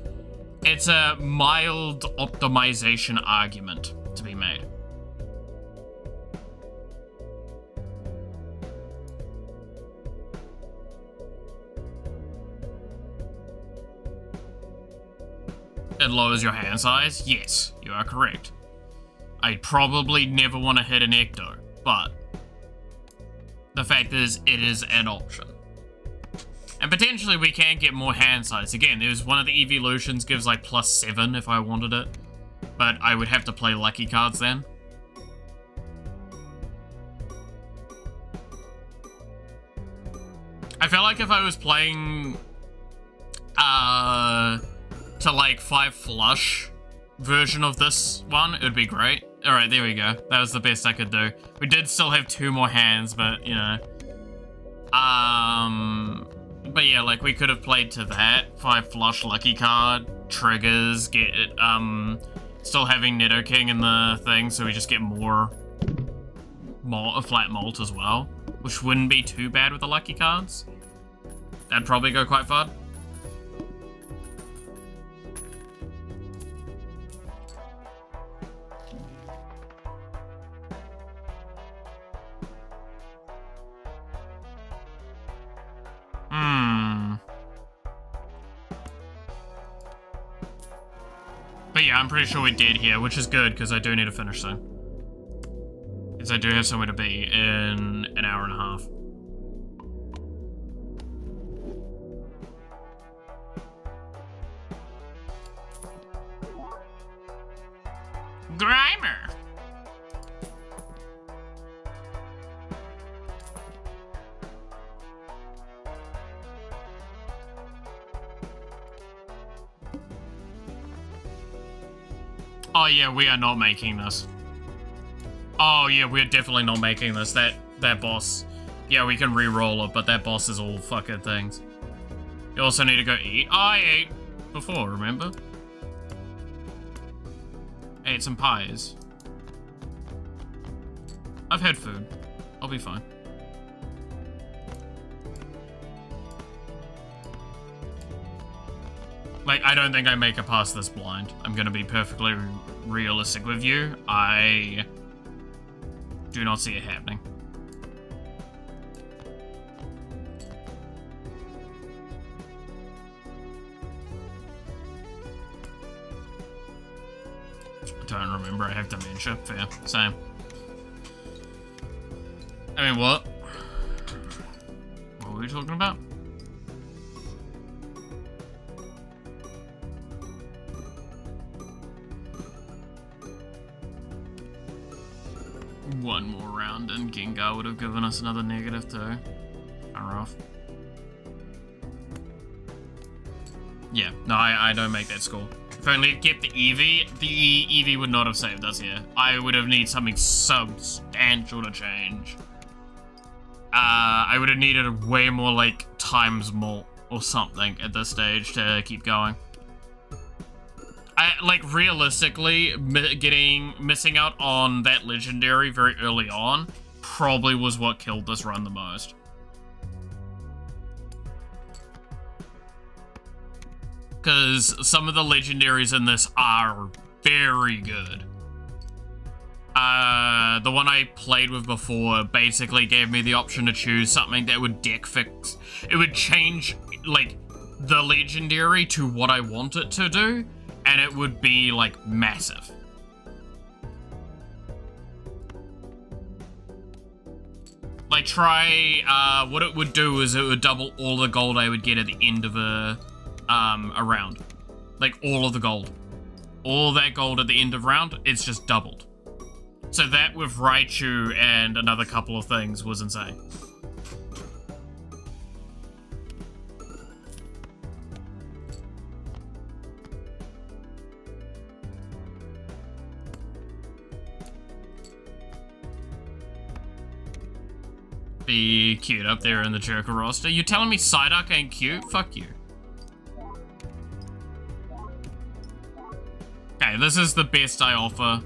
Speaker 1: it's a mild optimization argument to be made. lowers your hand size? Yes, you are correct. I'd probably never want to hit an ecto, but the fact is, it is an option. And potentially we can get more hand size. Again, there's one of the evolutions gives like +7 if I wanted it, but I would have to play lucky cards then. I feel like if I was playing to like 5 flush version of this one, it would be great. Alright, there we go. That was the best I could do. We did still have 2 more hands, but you know. But yeah, like we could have played to that. 5 flush lucky card, triggers, get it, still having Nidoking in the thing, so we just get more flat molt as well, which wouldn't be too bad with the lucky cards. That'd probably go quite far. But yeah, I'm pretty sure we did here, which is good, because I do need to finish soon. Because I do have somewhere to be in an hour and a half. Grimer! Oh yeah, we are not making this. Oh yeah, we're definitely not making this. That boss. Yeah, we can re-roll it, but that boss is all fucking things. You also need to go eat. Oh, I ate before, remember? I ate some pies. I've had food. I'll be fine. Like, I don't think I make it past this blind. I'm gonna be perfectly realistic with you. I do not see it happening. I don't remember. I have dementia. Fair. Same. I mean, what? What were we talking about? One more round and Gengar would have given us another negative too. Kinda rough. Yeah, no, I don't make that score. If only kept the Eevee would not have saved us here. I would have needed something substantial to change. I would have needed way more like times molt or something at this stage to keep going. Like, realistically, missing out on that legendary very early on probably was what killed this run the most. Because some of the legendaries in this are very good. The one I played with before basically gave me the option to choose something that would deck fix. It would change, like, the legendary to what I want it to do. And it would be, like, massive. Like, try, what it would do is it would double all the gold I would get at the end of a round. Like, all of the gold. All that gold at the end of round, it's just doubled. So that with Raichu and another couple of things was insane. Be cute up there in the Joker roster. You telling me Psyduck ain't cute? Fuck you. Okay, this is the best I offer.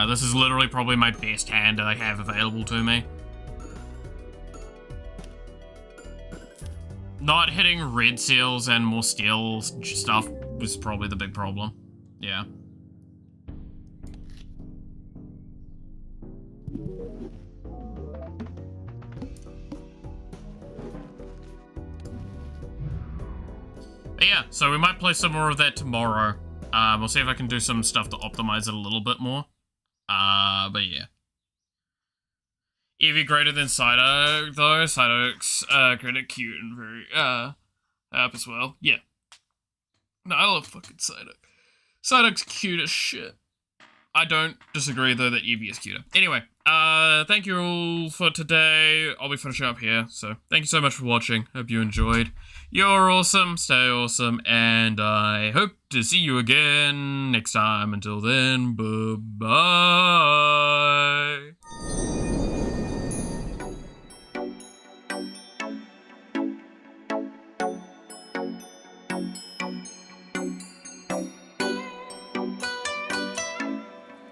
Speaker 1: This is literally probably my best hand that I have available to me. Not hitting red seals and more steel stuff was probably the big problem. Yeah. But yeah, so we might play some more of that tomorrow. We'll see if I can do some stuff to optimize it a little bit more. But yeah. Eevee greater than Psyduck, though. Psyduck's, kinda cute and very, app as well. Yeah. No, I love fucking Psyduck. Psyduck's cute as shit. I don't disagree, though, that Eevee is cuter. Anyway, thank you all for today. I'll be finishing up here, so thank you so much for watching. Hope you enjoyed. You're awesome, stay awesome, and I hope to see you again next time. Until then, bye-bye.